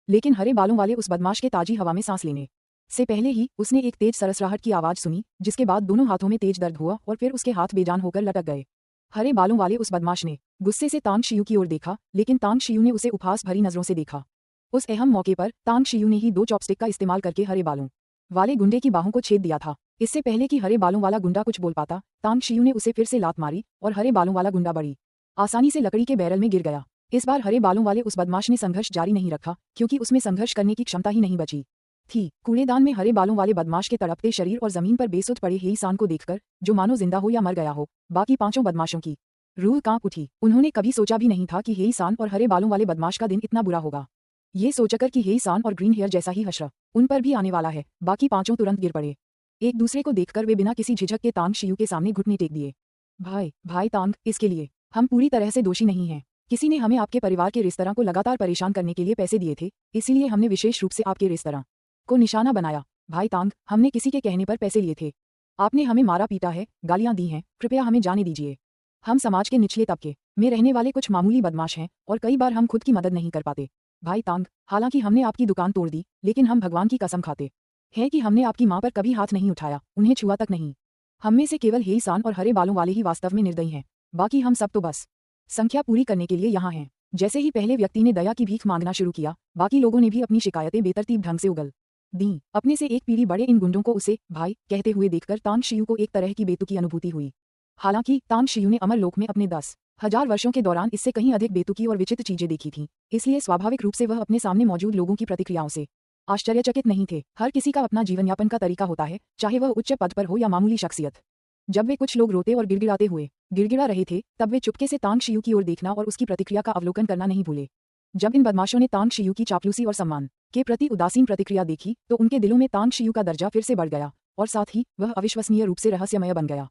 लेकिन हरे बालों वाले उस बदमाश के ताजी हवा में सांस लेने से पहले ही उसने एक तेज सरसराहट की आवाज सुनी, जिसके बाद दोनों हाथों में तेज दर्द हुआ और फिर उसके हाथ बेजान होकर लटक गए। हरे बालों वाले उस बदमाश ने गुस्से से तांग शियू की ओर देखा, लेकिन तांग शियू ने उसे उपहास भरी नजरों से देखा। उस अहम मौके पर तांग शियू ने ही 2 चॉपस्टिक का इस्तेमाल करके हरे बालों वाले गुंडे की बाहों को छेद दिया था। इससे पहले कि हरे बालों वाला गुंडा कुछ बोल पाता, तांग शियू ने उसे फिर से लात मारी और हरे बालों वाला गुंडा बड़ी आसानी से लकड़ी के बैरल में गिर गया। इस बार हरे बालों वाले उस बदमाश ने संघर्ष जारी नहीं रखा, क्योंकि उसमें संघर्ष करने की क्षमता ही नहीं बची थी। कूड़ेदान में हरे बालों वाले बदमाश के तड़पते शरीर और जमीन पर बेसुध पड़े हेई सान को देखकर, जो मानो जिंदा हो या मर गया हो, बाकी 5 बदमाशों की रूह कांप उठी। उन्होंने कभी सोचा भी नहीं था कि हेई सान और हरे बालों वाले बदमाश का दिन इतना बुरा होगा। ये सोचकर कि हेई सान और ग्रीन हेयर जैसा ही हशर उन पर भी आने वाला है, बाकी पांचों तुरंत गिर पड़े। एक दूसरे को देखकर वे बिना किसी झिझक के तांग शियू के सामने घुटने टेक दिए। भाई तांग, इसके लिए हम पूरी तरह से दोषी नहीं हैं। किसी ने हमें आपके परिवार के रेस्तरां को लगातार परेशान करने के लिए पैसे दिए थे, इसीलिए हमने विशेष रूप से आपके रेस्तरां को निशाना बनाया। भाई तांग, हमने किसी के कहने पर पैसे लिए थे। आपने हमें मारा पीटा है, गालियां दी हैं, कृपया हमें जाने दीजिए। हम समाज के निचले तबके में रहने वाले कुछ मामूली बदमाश हैं और कई बार हम खुद की मदद नहीं कर पाते। भाई तांग, हालांकि हमने आपकी दुकान तोड़ दी, लेकिन हम भगवान की कसम खाते हैं कि हमने आपकी मां पर कभी हाथ नहीं उठाया, उन्हें छुआ तक नहीं। हम में से केवल हेई सान और हरे बालों वाले ही वास्तव में निर्दयी हैं, बाकी हम सब तो बस संख्या पूरी करने के लिए यहाँ हैं। जैसे ही पहले व्यक्ति ने दया की भीख मांगना शुरू किया, बाकी लोगों ने भी अपनी शिकायतें बेतरतीब ढंग से उगल दी। अपने से एक पीढ़ी बड़े इन गुंडों को उसे भाई कहते हुए देखकर तांग शियू को एक तरह की बेतुकी अनुभूति हुई। हालांकि तांग शियू ने अमर लोक में अपने 10,000 वर्षों के दौरान इससे कहीं अधिक बेतुकी और विचित्र चीजें देखी थीं, इसलिए स्वाभाविक रूप से वह अपने सामने मौजूद लोगों की प्रतिक्रियाओं से आश्चर्यचकित नहीं थे। हर किसी का अपना जीवन यापन का तरीका होता है, चाहे वह उच्च पद पर हो या मामूली शख्सियत। जब वे कुछ लोग रोते और गिड़गिड़ाते हुए गिड़गिड़ा रहे थे, तब वे चुपके से तांग शियू की ओर देखना और उसकी प्रतिक्रिया का अवलोकन करना नहीं भूले। जब इन बदमाशों ने तांग शियू की चापलूसी और सम्मान के प्रति उदासीन प्रतिक्रिया देखी, तो उनके दिलों में तांग शियू का दर्जा फिर से बढ़ गया और साथ ही वह अविश्वसनीय रूप से रहस्यमय बन गया।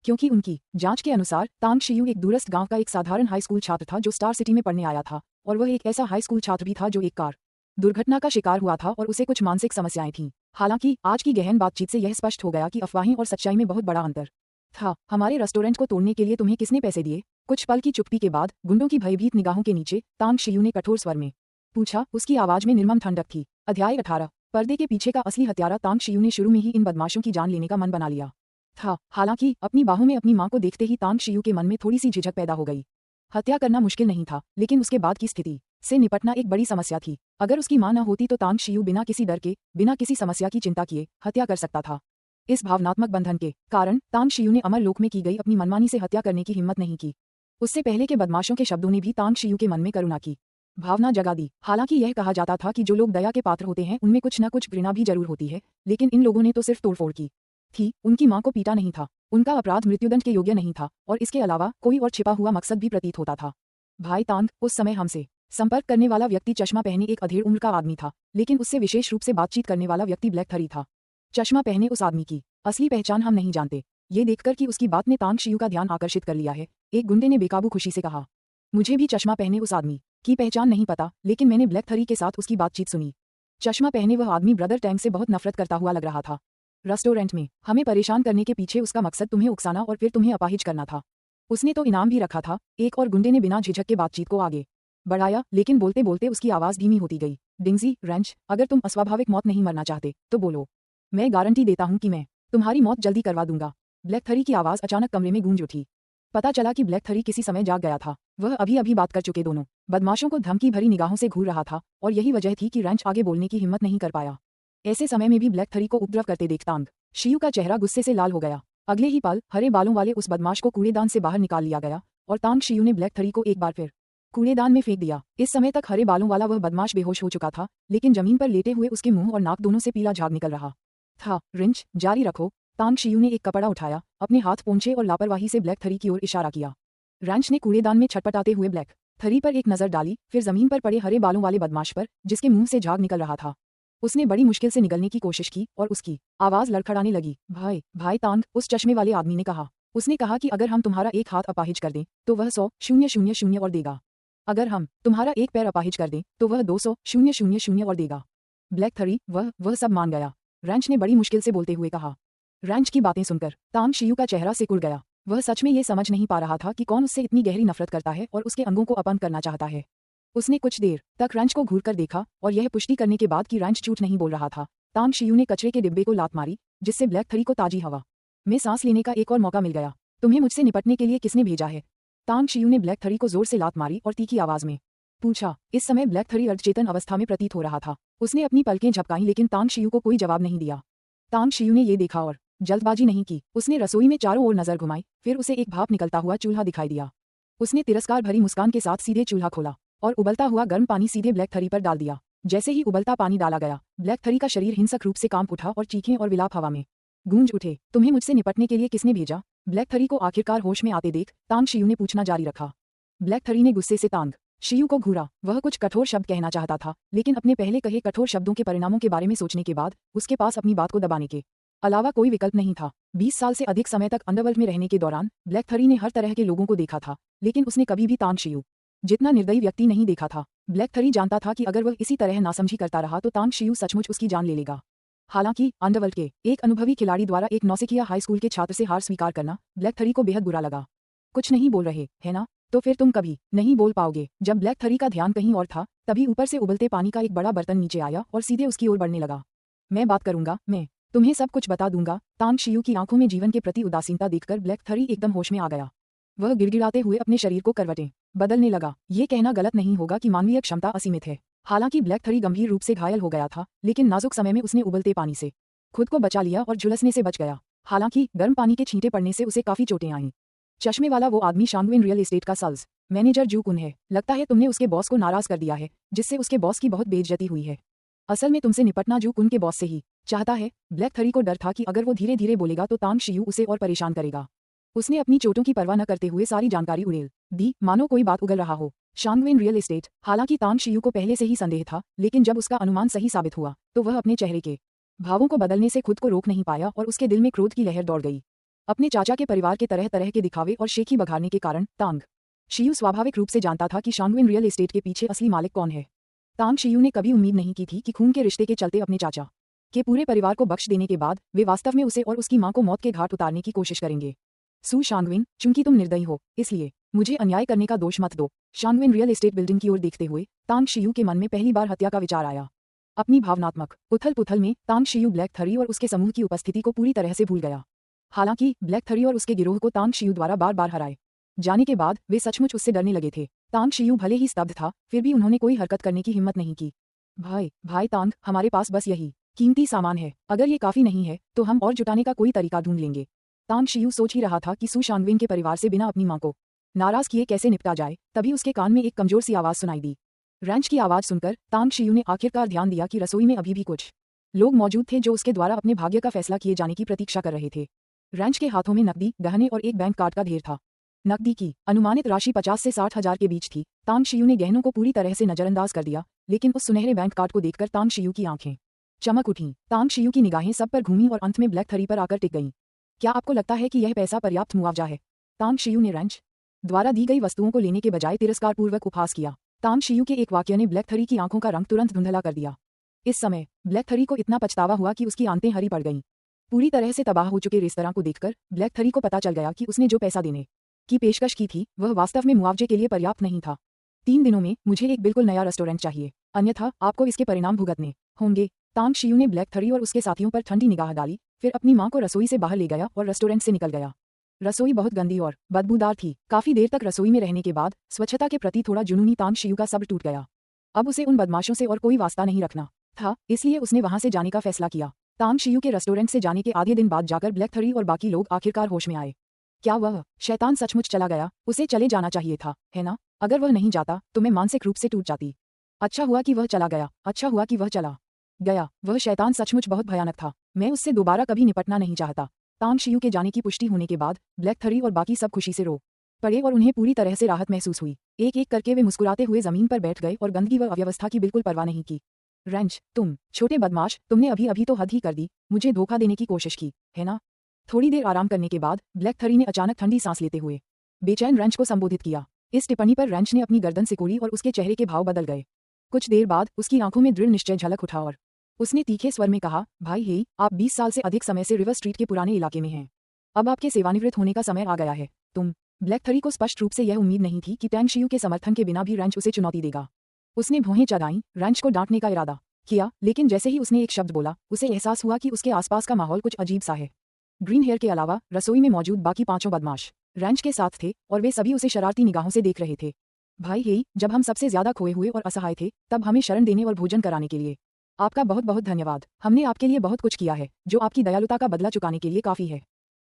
क्योंकि उनकी जांच के अनुसार तांग शियू एक दूरस्थ गांव का एक साधारण हाई स्कूल छात्र था जो स्टार सिटी में पढ़ने आया था, और वह एक ऐसा हाई स्कूल छात्र भी था जो एक कार दुर्घटना का शिकार हुआ था और उसे कुछ मानसिक समस्याएं थीं। हालांकि आज की गहन बातचीत से यह स्पष्ट हो गया कि अफवाहें और सच्चाई में बहुत बड़ा अंतर था। हमारे रेस्टोरेंट को तोड़ने के लिए तुम्हें किसने पैसे दिए? कुछ पल की चुप्पी के बाद गुंडों की भयभीत निगाहों के नीचे तांग शियू ने कठोर स्वर में पूछा। उसकी आवाज में निर्मम ठंडक थी। अध्याय 18। पर्दे के पीछे का असली हत्यारा तांग शियू ने शुरू में ही इन बदमाशों की जान लेने का मन बना लिया था। हालांकि अपनी बाहों में अपनी मां को देखते ही तांग शियू के मन में थोड़ी सी झिझक पैदा हो गई। हत्या करना मुश्किल नहीं था, लेकिन उसके बाद की स्थिति से निपटना एक बड़ी समस्या थी। अगर उसकी मां न होती तो तांग शियू बिना किसी डर के, बिना किसी समस्या की चिंता किए हत्या कर सकता था। इस भावनात्मक बंधन के कारण तांग शियू ने अमर लोक में की गई अपनी मनमानी से हत्या करने की हिम्मत नहीं की। उससे पहले के बदमाशों के शब्दों ने भी तांग शियू के मन में करुणा की भावना जगा दी। हालांकि यह कहा जाता था कि जो लोग दया के पात्र होते हैं उनमें कुछ न कुछ घृणा भी जरूर होती है, लेकिन इन लोगों ने तो सिर्फ तोड़फोड़ की थी। उनकी मां को पीटा नहीं था, उनका अपराध मृत्युदंड के योग्य नहीं था, और इसके अलावा कोई और छिपा हुआ मकसद भी प्रतीत होता था। भाई तांग, उस समय हमसे संपर्क करने वाला व्यक्ति चश्मा पहने एक अधेड़ उम्र का आदमी था, लेकिन उससे विशेष रूप से बातचीत करने वाला व्यक्ति ब्लैक थरी था। चश्मा पहने उस आदमी की असली पहचान हम नहीं जानते। ये देखकर कि उसकी बात ने तांग शियू का ध्यान आकर्षित कर लिया है, एक गुंडे ने बेकाबू खुशी से कहा। मुझे भी चश्मा पहने उस आदमी की पहचान नहीं पता, लेकिन मैंने ब्लैक थरी के साथ उसकी बातचीत सुनी। चश्मा पहने वह आदमी ब्रदर टैंग से बहुत नफरत करता हुआ लग रहा था। रेस्टोरेंट में हमें परेशान करने के पीछे उसका मकसद तुम्हें उकसाना और फिर तुम्हें अपाहिज करना था। उसने तो इनाम भी रखा था। एक और गुंडे ने बिना झिझक के बातचीत को आगे बढ़ाया, लेकिन बोलते बोलते उसकी आवाज धीमी होती गई। डिंगजी रेंच, अगर तुम अस्वाभाविक मौत नहीं मरना चाहते तो बोलो, मैं गारंटी देता हूं कि मैं तुम्हारी मौत जल्दी करवा दूंगा। ब्लैक थरी की आवाज अचानक कमरे में गूंज उठी। पता चला कि ब्लैक थरी किसी समय जाग गया था। वह अभी अभी बात कर चुके दोनों बदमाशों को धमकी भरी निगाहों से घूर रहा था, और यही वजह थी कि रेंच आगे बोलने की हिम्मत नहीं कर पाया। ऐसे समय में भी ब्लैक थरी को उपद्रव करते देख तांग शियू का चेहरा गुस्से से लाल हो गया। अगले ही पल हरे बालों वाले उस बदमाश को कूड़ेदान से बाहर निकाल लिया गया, और तांग शियू ने ब्लैक थरी को एक बार फिर कूड़ेदान में फेंक दिया। इस समय तक हरे बालों वाला वह बदमाश बेहोश हो चुका था, लेकिन जमीन पर लेटे हुए उसके मुंह और नाक दोनों से पीला झाग निकल रहा था। रिंच, जारी रखो। तांग शियू ने एक कपड़ा उठाया, अपने हाथ पोंछे और लापरवाही से ब्लैक थरी की ओर इशारा किया। रैंच ने कूड़ेदान में छटपटाते हुए ब्लैक थरी पर एक नजर डाली, फिर जमीन पर पड़े हरे बालों वाले बदमाश पर, जिसके मुंह से झाग निकल रहा था। उसने बड़ी मुश्किल से निगलने की कोशिश की और उसकी आवाज लड़खड़ाने लगी। भाई तांग, उस चश्मे वाले आदमी ने कहा। उसने कहा कि अगर हम तुम्हारा एक हाथ अपाहिज कर दें तो वह 100,000 और देगा। अगर हम तुम्हारा एक पैर अपाहिज कर दें तो वह 200,000 और देगा। ब्लैक थरी, वह सब मान गया। रैंच ने बड़ी मुश्किल से बोलते हुए कहा। रैंच की बातें सुनकर तांग शियू का चेहरा सिकुड़ गया। वह सच में ये समझ नहीं पा रहा था कि कौन उससे इतनी गहरी नफरत करता है और उसके अंगों को अपंग करना चाहता है। उसने कुछ देर तक रैंच को घूरकर देखा, और यह पुष्टि करने के बाद कि रैंच झूठ नहीं बोल रहा था, तांग शियू ने कचरे के डिब्बे को लात मारी, जिससे ब्लैक थरी को ताजी हवा में सांस लेने का एक और मौका मिल गया। तुम्हें मुझसे निपटने के लिए किसने भेजा है? तांग शियू ने ब्लैक थरी को जोर से लात मारी और तीखी आवाज में पूछा। इस समय ब्लैक थरी अर्धचेतन अवस्था में प्रतीत हो रहा था। उसने अपनी पलकें झपकाईं, लेकिन तांग शियू को कोई जवाब नहीं दिया। तांग शियू ने ये देखा और जल्दबाजी नहीं की। उसने रसोई में चारों ओर नजर घुमाई, फिर उसे एक भाप निकलता हुआ चूल्हा दिखाई दिया। उसने तिरस्कार भरी मुस्कान के साथ सीधे चूल्हा खोला और उबलता हुआ गर्म पानी सीधे ब्लैक थरी पर डाल दिया। जैसे ही उबलता पानी डाला गया, ब्लैक थरी का शरीर हिंसक रूप से कांप उठा और चीखें और विलाप हवा में गूंज उठे। तुम्हें मुझसे निपटने के लिए किसने भेजा? ब्लैक थरी को आखिरकार होश में आते देख तांग शियू ने पूछना जारी रखा। ब्लैक थरी ने गुस्से से तांग शियू को घूरा। वह कुछ कठोर शब्द कहना चाहता था, लेकिन अपने पहले कहे कठोर शब्दों के परिणामों के बारे में सोचने के बाद उसके पास अपनी बात को दबाने के अलावा कोई विकल्प नहीं था। 20 साल से अधिक समय तक अंडरवर्ल्ड में रहने के दौरान ब्लैक थरी ने हर तरह के लोगों को देखा था, लेकिन उसने कभी भी तांग शियू जितना निर्दयी व्यक्ति नहीं देखा था। ब्लैक थरी जानता था कि अगर वह इसी तरह नासमझी करता रहा तो तांग शियू सचमुच उसकी जान ले लेगा। हालांकि अंडरवर्ल्ड के एक अनुभवी खिलाड़ी द्वारा एक नौसिखिया हाई स्कूल के छात्र से हार स्वीकार करना ब्लैक थरी को बेहद बुरा लगा। कुछ नहीं बोल रहे, है ना? तो फिर तुम कभी नहीं बोल पाओगे। जब ब्लैक थरी का ध्यान कहीं और था, तभी ऊपर से उबलते पानी का एक बड़ा बर्तन नीचे आया और सीधे उसकी ओर बढ़ने लगा। मैं बात करूंगा, मैं तुम्हें सब कुछ बता दूंगा। तांग शियू की आंखों में जीवन के प्रति उदासीनता देखकर ब्लैक थरी एकदम होश में आ गया। वह गिड़गिड़ाते हुए अपने शरीर को करवटें बदलने लगा। ये कहना गलत नहीं होगा कि मानवीय क्षमता असीमित है। हालांकि ब्लैक थरी गंभीर रूप से घायल हो गया था, लेकिन नाजुक समय में उसने उबलते पानी से खुद को बचा लिया और झुलसने से बच गया। हालांकि गर्म पानी के छींटे पड़ने से उसे काफी चोटें आईं। चश्मे वाला वो आदमी शांगविन रियल एस्टेट का सेल्स मैनेजर जू कुन है। लगता है तुमने उसके बॉस को नाराज कर दिया है, जिससे उसके बॉस की बहुत बेइज्जती हुई है। असल में तुमसे निपटना जू कुन के बॉस से ही चाहता है। ब्लैक थरी को डर था कि अगर वो धीरे धीरे बोलेगा तो तांग शियू उसे और परेशान करेगा। उसने अपनी चोटों की परवाह न करते हुए सारी जानकारी उड़ेल दी, मानो कोई बात उगल रहा हो। शांगविन रियल एस्टेट। हालांकि तांग शियू को पहले से ही संदेह था, लेकिन जब उसका अनुमान सही साबित हुआ तो वह अपने चेहरे के भावों को बदलने से खुद को रोक नहीं पाया और उसके दिल में क्रोध की लहर दौड़ गई। अपने चाचा के परिवार के तरह तरह के दिखावे और शेखी बघारने के कारण तांग शियू स्वाभाविक रूप से जानता था कि शांगविन रियल एस्टेट के पीछे असली मालिक कौन है। तांग शियू ने कभी उम्मीद नहीं की थी कि खून के रिश्ते के चलते अपने चाचा के पूरे परिवार को बख्श देने के बाद वे वास्तव में उसे और उसकी मां को मौत के घाट उतारने की कोशिश करेंगे। सू शांगविन, चूंकि तुम निर्दयी हो, इसलिए मुझे अन्याय करने का दोष मत दो। शांगविन रियल एस्टेट बिल्डिंग की ओर देखते हुए तांग शियू के मन में पहली बार हत्या का विचार आया। अपनी भावनात्मक उथल पुथल में तांग शियू ब्लैक थरी और उसके समूह की उपस्थिति को पूरी तरह से भूल गया। हालांकि ब्लैक थरी और उसके गिरोह को तांग शियू द्वारा बार बार हराए जाने के बाद वे सचमुच उससे डरने लगे थे। तांग शियू भले ही स्तब्ध था, फिर भी उन्होंने कोई हरकत करने की हिम्मत नहीं की। भाई तांग, हमारे पास बस यही कीमती सामान है। अगर ये काफी नहीं है तो हम और जुटाने का कोई तरीका ढूंढ लेंगे। तांग शियू सोच ही रहा था कि सू शांगविन के परिवार से बिना अपनी मां को नाराज किए कैसे निपटा जाए, तभी उसके कान में एक कमजोर सी आवाज सुनाई दी। रैंच की आवाज सुनकर तांग शियू ने आखिरकार ध्यान दिया कि रसोई में अभी भी कुछ लोग मौजूद थे जो उसके द्वारा अपने भाग्य का फैसला किए जाने की प्रतीक्षा कर रहे थे। रैंच के हाथों में नकदी, गहने और एक बैंक कार्ड का ढेर था। नकदी की अनुमानित राशि 50 से 60 हजार के बीच थी। तांग शियू ने गहनों को पूरी तरह से नजरअंदाज कर दिया, लेकिन उस सुनहरे बैंक कार्ड को देखकर तांग शियू की आंखें चमक उठीं। तांग शियू की निगाहें सब पर घूमीं और अंत में ब्लैक थरी पर आकर टिक गईं। क्या आपको लगता है कि यह पैसा पर्याप्त मुआवजा है? तांग शियू ने रैंच द्वारा दी गई वस्तुओं को लेने के बजाय तिरस्कारपूर्वक उपहास किया। तांग शियू के एक वाक्य ने ब्लैक थरी की आंखों का रंग तुरंत धुंधला कर दिया। इस समय ब्लैक थरी को इतना पछतावा हुआ कि उसकी आंतें हरी पड़ गईं। पूरी तरह से तबाह हो चुके रेस्तरां को देखकर ब्लैक थरी को पता चल गया कि उसने जो पैसा देने की पेशकश की थी वह वास्तव में मुआवजे के लिए पर्याप्त नहीं था। 3 दिनों में मुझे एक बिल्कुल नया रेस्टोरेंट चाहिए, अन्यथा आपको इसके परिणाम भुगतने होंगे। तांग शियू ने ब्लैक थरी और उसके साथियों पर ठंडी निगाह डाली, फिर अपनी मां को रसोई से बाहर ले गया और रेस्टोरेंट से निकल गया। रसोई बहुत गंदी और बदबूदार थी। काफी देर तक रसोई में रहने के बाद स्वच्छता के प्रति थोड़ा जुनूनी तांग शियू का सब्र टूट गया। अब उसे उन बदमाशों से और कोई वास्ता नहीं रखना था, इसलिए उसने वहां से जाने का फैसला किया। तांग शियू के रेस्टोरेंट से जाने के आधे दिन बाद जाकर ब्लैक थरी और बाकी लोग आखिरकार होश में आए। क्या वह शैतान सचमुच चला गया? उसे चले जाना चाहिए था, है ना? अगर वह नहीं जाता तो मैं मानसिक रूप से टूट जाती। अच्छा हुआ कि वह चला गया, अच्छा हुआ कि वह चला गया। वह शैतान सचमुच बहुत भयानक था। मैं उससे दोबारा कभी निपटना नहीं चाहता। तांग शियू के जाने की पुष्टि होने के बाद ब्लैक थरी और बाकी सब खुशी से रो पड़े और उन्हें पूरी तरह से राहत महसूस हुई। एक एक करके वे मुस्कुराते हुए जमीन पर बैठ गए और गंदगी व अव्यवस्था की बिल्कुल परवाह नहीं की। रैंच, तुम छोटे बदमाश, तुमने अभी अभी तो हद ही कर दी। मुझे धोखा देने की कोशिश की, है ना? थोड़ी देर आराम करने के बाद ब्लैक थरी ने अचानक ठंडी सांस लेते हुए बेचैन रैंच को संबोधित किया। इस टिप्पणी पर रैंच ने अपनी गर्दन सिकोड़ी और उसके चेहरे के भाव बदल गए। कुछ देर बाद उसकी आंखों में दृढ़ निश्चय झलक उठा और उसने तीखे स्वर में कहा, भाई हे, आप 20 साल से अधिक समय से रिवर स्ट्रीट के पुराने इलाके में हैं। अब आपके सेवानिवृत्त होने का समय आ गया है। तुम ब्लैक थरी को स्पष्ट रूप से यह उम्मीद नहीं थी कि तांग शियू के समर्थन के बिना भी रैंच उसे चुनौती देगा। उसने भौहें चढ़ाईं, रैंच को डांटने का इरादा किया, लेकिन जैसे ही उसने एक शब्द बोला उसे एहसास हुआ कि उसके आसपास का माहौल कुछ अजीब सा है। ग्रीन हेयर के अलावा रसोई में मौजूद बाकी 5 बदमाश रैंच के साथ थे और वे सभी उसे शरारती निगाहों से देख रहे थे। भाई हे, जब हम सबसे ज्यादा खोए हुए और असहाय थे तब हमें शरण देने और भोजन कराने के लिए आपका बहुत बहुत धन्यवाद। हमने आपके लिए बहुत कुछ किया है जो आपकी दयालुता का बदला चुकाने के लिए काफी है,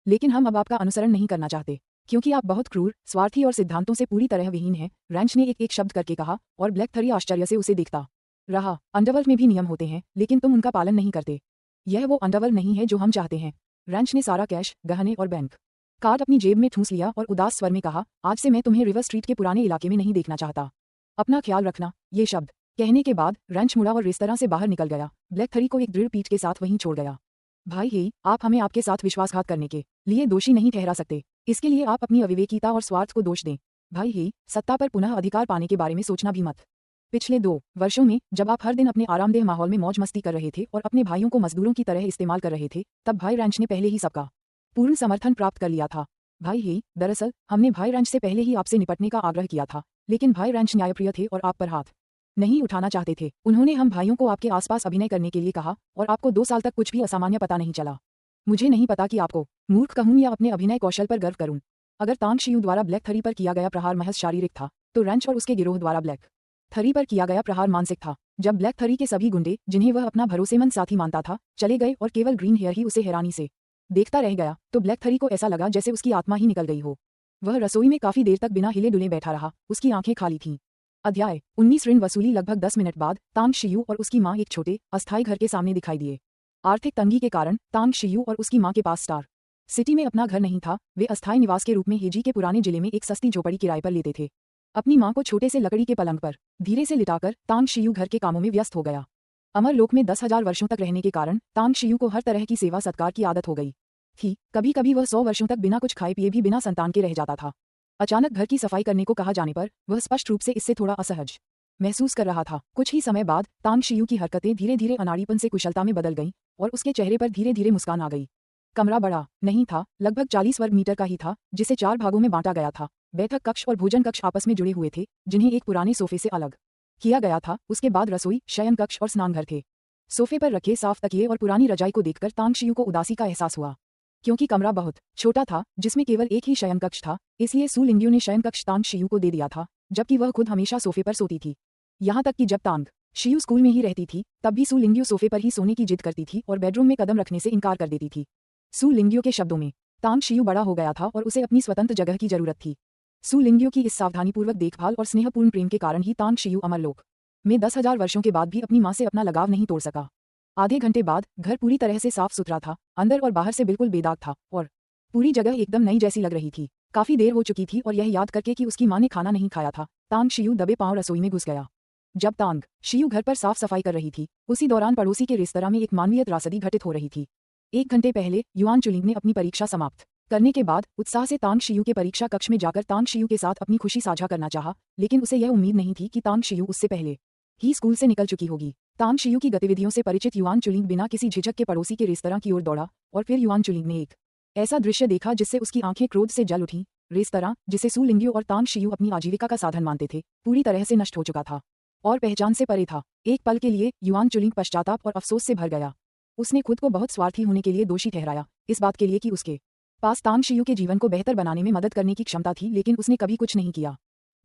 लेकिन हम अब आपका अनुसरण नहीं करना चाहते क्योंकि आप बहुत क्रूर, स्वार्थी और सिद्धांतों से पूरी तरह विहीन हैं। रैंच ने एक एक शब्द करके कहा और ब्लैक थरी आश्चर्य से उसे देखता रहा। अंडरवर्ल्ड में भी नियम होते हैं, लेकिन तुम उनका पालन नहीं करते। यह वो अंडरवर्ल्ड नहीं है जो हम चाहते हैं। रैंच ने सारा कैश, गहने और बैंक कार्ड अपनी जेब में ठूंस लिया और उदास स्वर में कहा, आज से मैं तुम्हें रिवर स्ट्रीट के पुराने इलाके में नहीं देखना चाहता। अपना ख्याल रखना। ये शब्द कहने के बाद रैंच मुड़ा और रेस्तरां से बाहर निकल गया। ब्लैक थरी को एक दृढ़ पीठ के साथ वहीं छोड़ गया। भाई हे, आप हमें आपके साथ विश्वासघात करने के लिए दोषी नहीं ठहरा सकते। इसके लिए आप अपनी अविवेकिता और स्वार्थ को दोष दें। भाई हे, सत्ता पर पुनः अधिकार पाने के बारे में सोचना भी मत। पिछले 2 वर्षों में जब आप हर दिन अपने आरामदेह माहौल में मौज मस्ती कर रहे थे और अपने भाइयों को मजदूरों की तरह इस्तेमाल कर रहे थे, तब भाई रैंच ने पहले ही सबका पूर्ण समर्थन प्राप्त कर लिया था। भाई हे, दरअसल हमने भाई रैंच से पहले ही आपसे निपटने का आग्रह किया था, लेकिन भाई रैंच न्यायप्रिय थे और आप पर हाथ नहीं उठाना चाहते थे। उन्होंने हम भाइयों को आपके आसपास अभिनय करने के लिए कहा और आपको 2 साल तक कुछ भी असामान्य पता नहीं चला। मुझे नहीं पता कि आपको मूर्ख कहूं या अपने अभिनय कौशल पर गर्व करूं। अगर तांग शियू द्वारा ब्लैक थरी पर किया गया प्रहार महज शारीरिक था, तो रैंच और उसके गिरोह द्वारा ब्लैक थरी पर किया गया प्रहार मानसिक था। जब ब्लैक थरी के सभी गुंडे, जिन्हें वह अपना भरोसेमंद साथी मानता था, चले गए और केवल ग्रीन हेयर ही उसे हैरानी से देखता रह गया, तो ब्लैक थरी को ऐसा लगा जैसे उसकी आत्मा ही निकल गई हो। वह रसोई में काफी देर तक बिना हिले डुले बैठा रहा। उसकी आंखें खाली थीं। अध्याय 19 ऋण वसूली। लगभग 10 मिनट बाद तांग शियू और उसकी मां एक छोटे अस्थायी घर के सामने दिखाई दिए। आर्थिक तंगी के कारण तांग शियू और उसकी मां के पास स्टार सिटी में अपना घर नहीं था। वे अस्थायी निवास के रूप में हेजी के पुराने जिले में एक सस्ती झोपड़ी किराए पर लेते थे। अपनी मां को छोटे से लकड़ी के पलंग पर धीरे से लिटाकर तांग शियू घर के कामों में व्यस्त हो गया। अमरलोक में 10,000 वर्षों तक रहने के कारण तांग शियू को हर तरह की सेवा सत्कार की आदत हो गई थी। कभी कभी वह 100 वर्षों तक बिना कुछ खाए पिए भी बिना संतान के रह जाता था। अचानक घर की सफाई करने को कहा जाने पर वह स्पष्ट रूप से इससे थोड़ा असहज महसूस कर रहा था। कुछ ही समय बाद तांग शियू की हरकतें धीरे धीरे अनाड़ीपन से कुशलता में बदल गईं और उसके चेहरे पर धीरे धीरे मुस्कान आ गई। कमरा बड़ा नहीं था, लगभग 40 वर्ग मीटर का ही था, जिसे 4 भागों में बांटा गया था। बैठक कक्ष और भोजन कक्ष आपस में जुड़े हुए थे, जिन्हें एक पुराने सोफे से अलग किया गया था। उसके बाद रसोई, शयन कक्ष और स्नानघर थे। सोफे पर रखे साफ तकिए और पुरानी रजाई को देखकर तांग शियू को उदासी का एहसास हुआ। क्योंकि कमरा बहुत छोटा था, जिसमें केवल एक ही शयन कक्ष था, इसलिए सू लिंग्यू ने शयन कक्ष तांग शियू को दे दिया था, जबकि वह खुद हमेशा सोफे पर सोती थी। यहाँ तक कि जब तांग शियू स्कूल में ही रहती थी, तब भी सू लिंग्यू सोफे पर ही सोने की जिद करती थी और बेडरूम में कदम रखने से इनकार कर देती थी। सू लिंग्यू के शब्दों में, तांग शियू बड़ा हो गया था और उसे अपनी स्वतंत्र जगह की जरूरत थी। सू लिंग्यू की इस सावधानीपूर्वक देखभाल और स्नेहपूर्ण प्रेम के कारण ही तांग शियू अमरलोक में 10,000 वर्षों के बाद भी अपनी मां से अपना लगाव नहीं तोड़ सका। आधे घंटे बाद घर पूरी तरह से साफ सुथरा था, अंदर और बाहर से बिल्कुल बेदाग था और पूरी जगह एकदम नई जैसी लग रही थी। काफी देर हो चुकी थी और यह याद करके कि उसकी मां ने खाना नहीं खाया था, तांग शियू दबे पांव रसोई में घुस गया। जब तांग शियू घर पर साफ सफाई कर रही थी, उसी दौरान पड़ोसी के रेस्तरां में एक मानवीय त्रासदी घटित हो रही थी। 1 घंटे पहले युआन चुलिंग ने अपनी परीक्षा समाप्त करने के बाद उत्साह से तांग शियू के परीक्षा कक्ष में जाकर तांग शियू के साथ अपनी खुशी साझा करना चाहा, लेकिन उसे यह उम्मीद नहीं थी कि तांग शियू उससे पहले ही स्कूल से निकल चुकी होगी। तांग शियू की गतिविधियों से परिचित युआन चुलिंग बिना किसी झिझक के पड़ोसी के रेस्तरां की ओर दौड़ा और फिर युआन चुलिंग ने एक ऐसा दृश्य देखा जिससे उसकी आंखें क्रोध से जल उठीं। रेस्तरां, जिसे सू लिंग्यू और तांग शियू अपनी आजीविका का साधन मानते थे, पूरी तरह से नष्ट हो चुका था और पहचान से परे था। एक पल के लिए युआन चुलिंग पश्चाताप और अफसोस से भर गया। उसने खुद को बहुत स्वार्थी होने के लिए दोषी ठहराया, इस बात के लिए कि उसके पास तांग शियू के जीवन को बेहतर बनाने में मदद करने की क्षमता थी, लेकिन उसने कभी कुछ नहीं किया।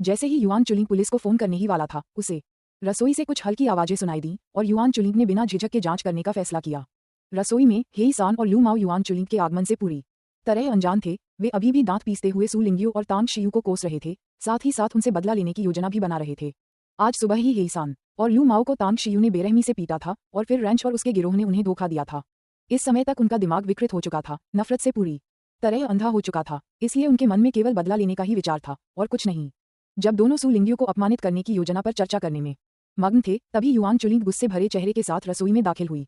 जैसे ही युआन चुलिंग पुलिस को फोन करने ही वाला था, उसे रसोई से कुछ हल्की आवाजें सुनाई दी और युआन चुलिंग ने बिना झिझक के जांच करने का फैसला किया। रसोई में हेई सान और लू माओ युआन चुलिंग के आगमन से पूरी तरह अनजान थे। वे अभी भी दांत पीसते हुए सू लिंग्यू और तांग शियू को कोस रहे थे, साथ ही साथ उनसे बदला लेने की योजना भी बना रहे थे। आज सुबह ही हेई सान और लू माओ को तांग शियू ने बेरहमी से पीटा था और फिर रैंच और उसके गिरोह ने उन्हें धोखा दिया था। इस समय तक उनका दिमाग विकृत हो चुका था, नफरत से पूरी तरह अंधा हो चुका था, इसलिए उनके मन में केवल बदला लेने का ही विचार था और कुछ नहीं। जब दोनों सू लिंग्यू को अपमानित करने की योजना पर चर्चा करने में मग्न थे, तभी युआन चुलिंग गुस्से भरे चेहरे के साथ रसोई में दाखिल हुई।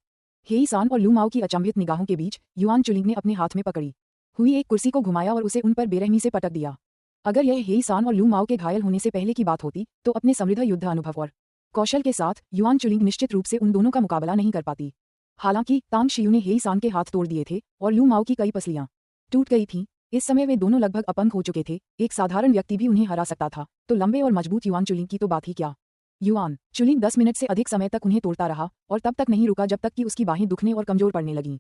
हेई सान और लू माओ की अचंभित निगाहों के बीच युआन चुलिंग ने अपने हाथ में पकड़ी हुई एक कुर्सी को घुमाया और उसे उन पर बेरहमी से पटक दिया। अगर यह हेई सान और लू माओ के घायल होने से पहले की बात होती, तो अपने समृद्ध युद्ध अनुभव और कौशल के साथ युआन चुलिंग निश्चित रूप से उन दोनों का मुकाबला नहीं कर पाती। हालांकि तांग शियू ने हेई सान के हाथ तोड़ दिए थे और लू माओ की कई पसलियां टूट गई थीं। इस समय वे दोनों लगभग अपंग हो चुके थे। एक साधारण व्यक्ति भी उन्हें हरा सकता था, तो लंबे और मजबूत युआन चुलिंग की तो बात ही क्या। युआन चुलिंग 10 मिनट से अधिक समय तक उन्हें तोड़ता रहा और तब तक नहीं रुका जब तक कि उसकी बाहें दुखने और कमजोर पड़ने लगीं।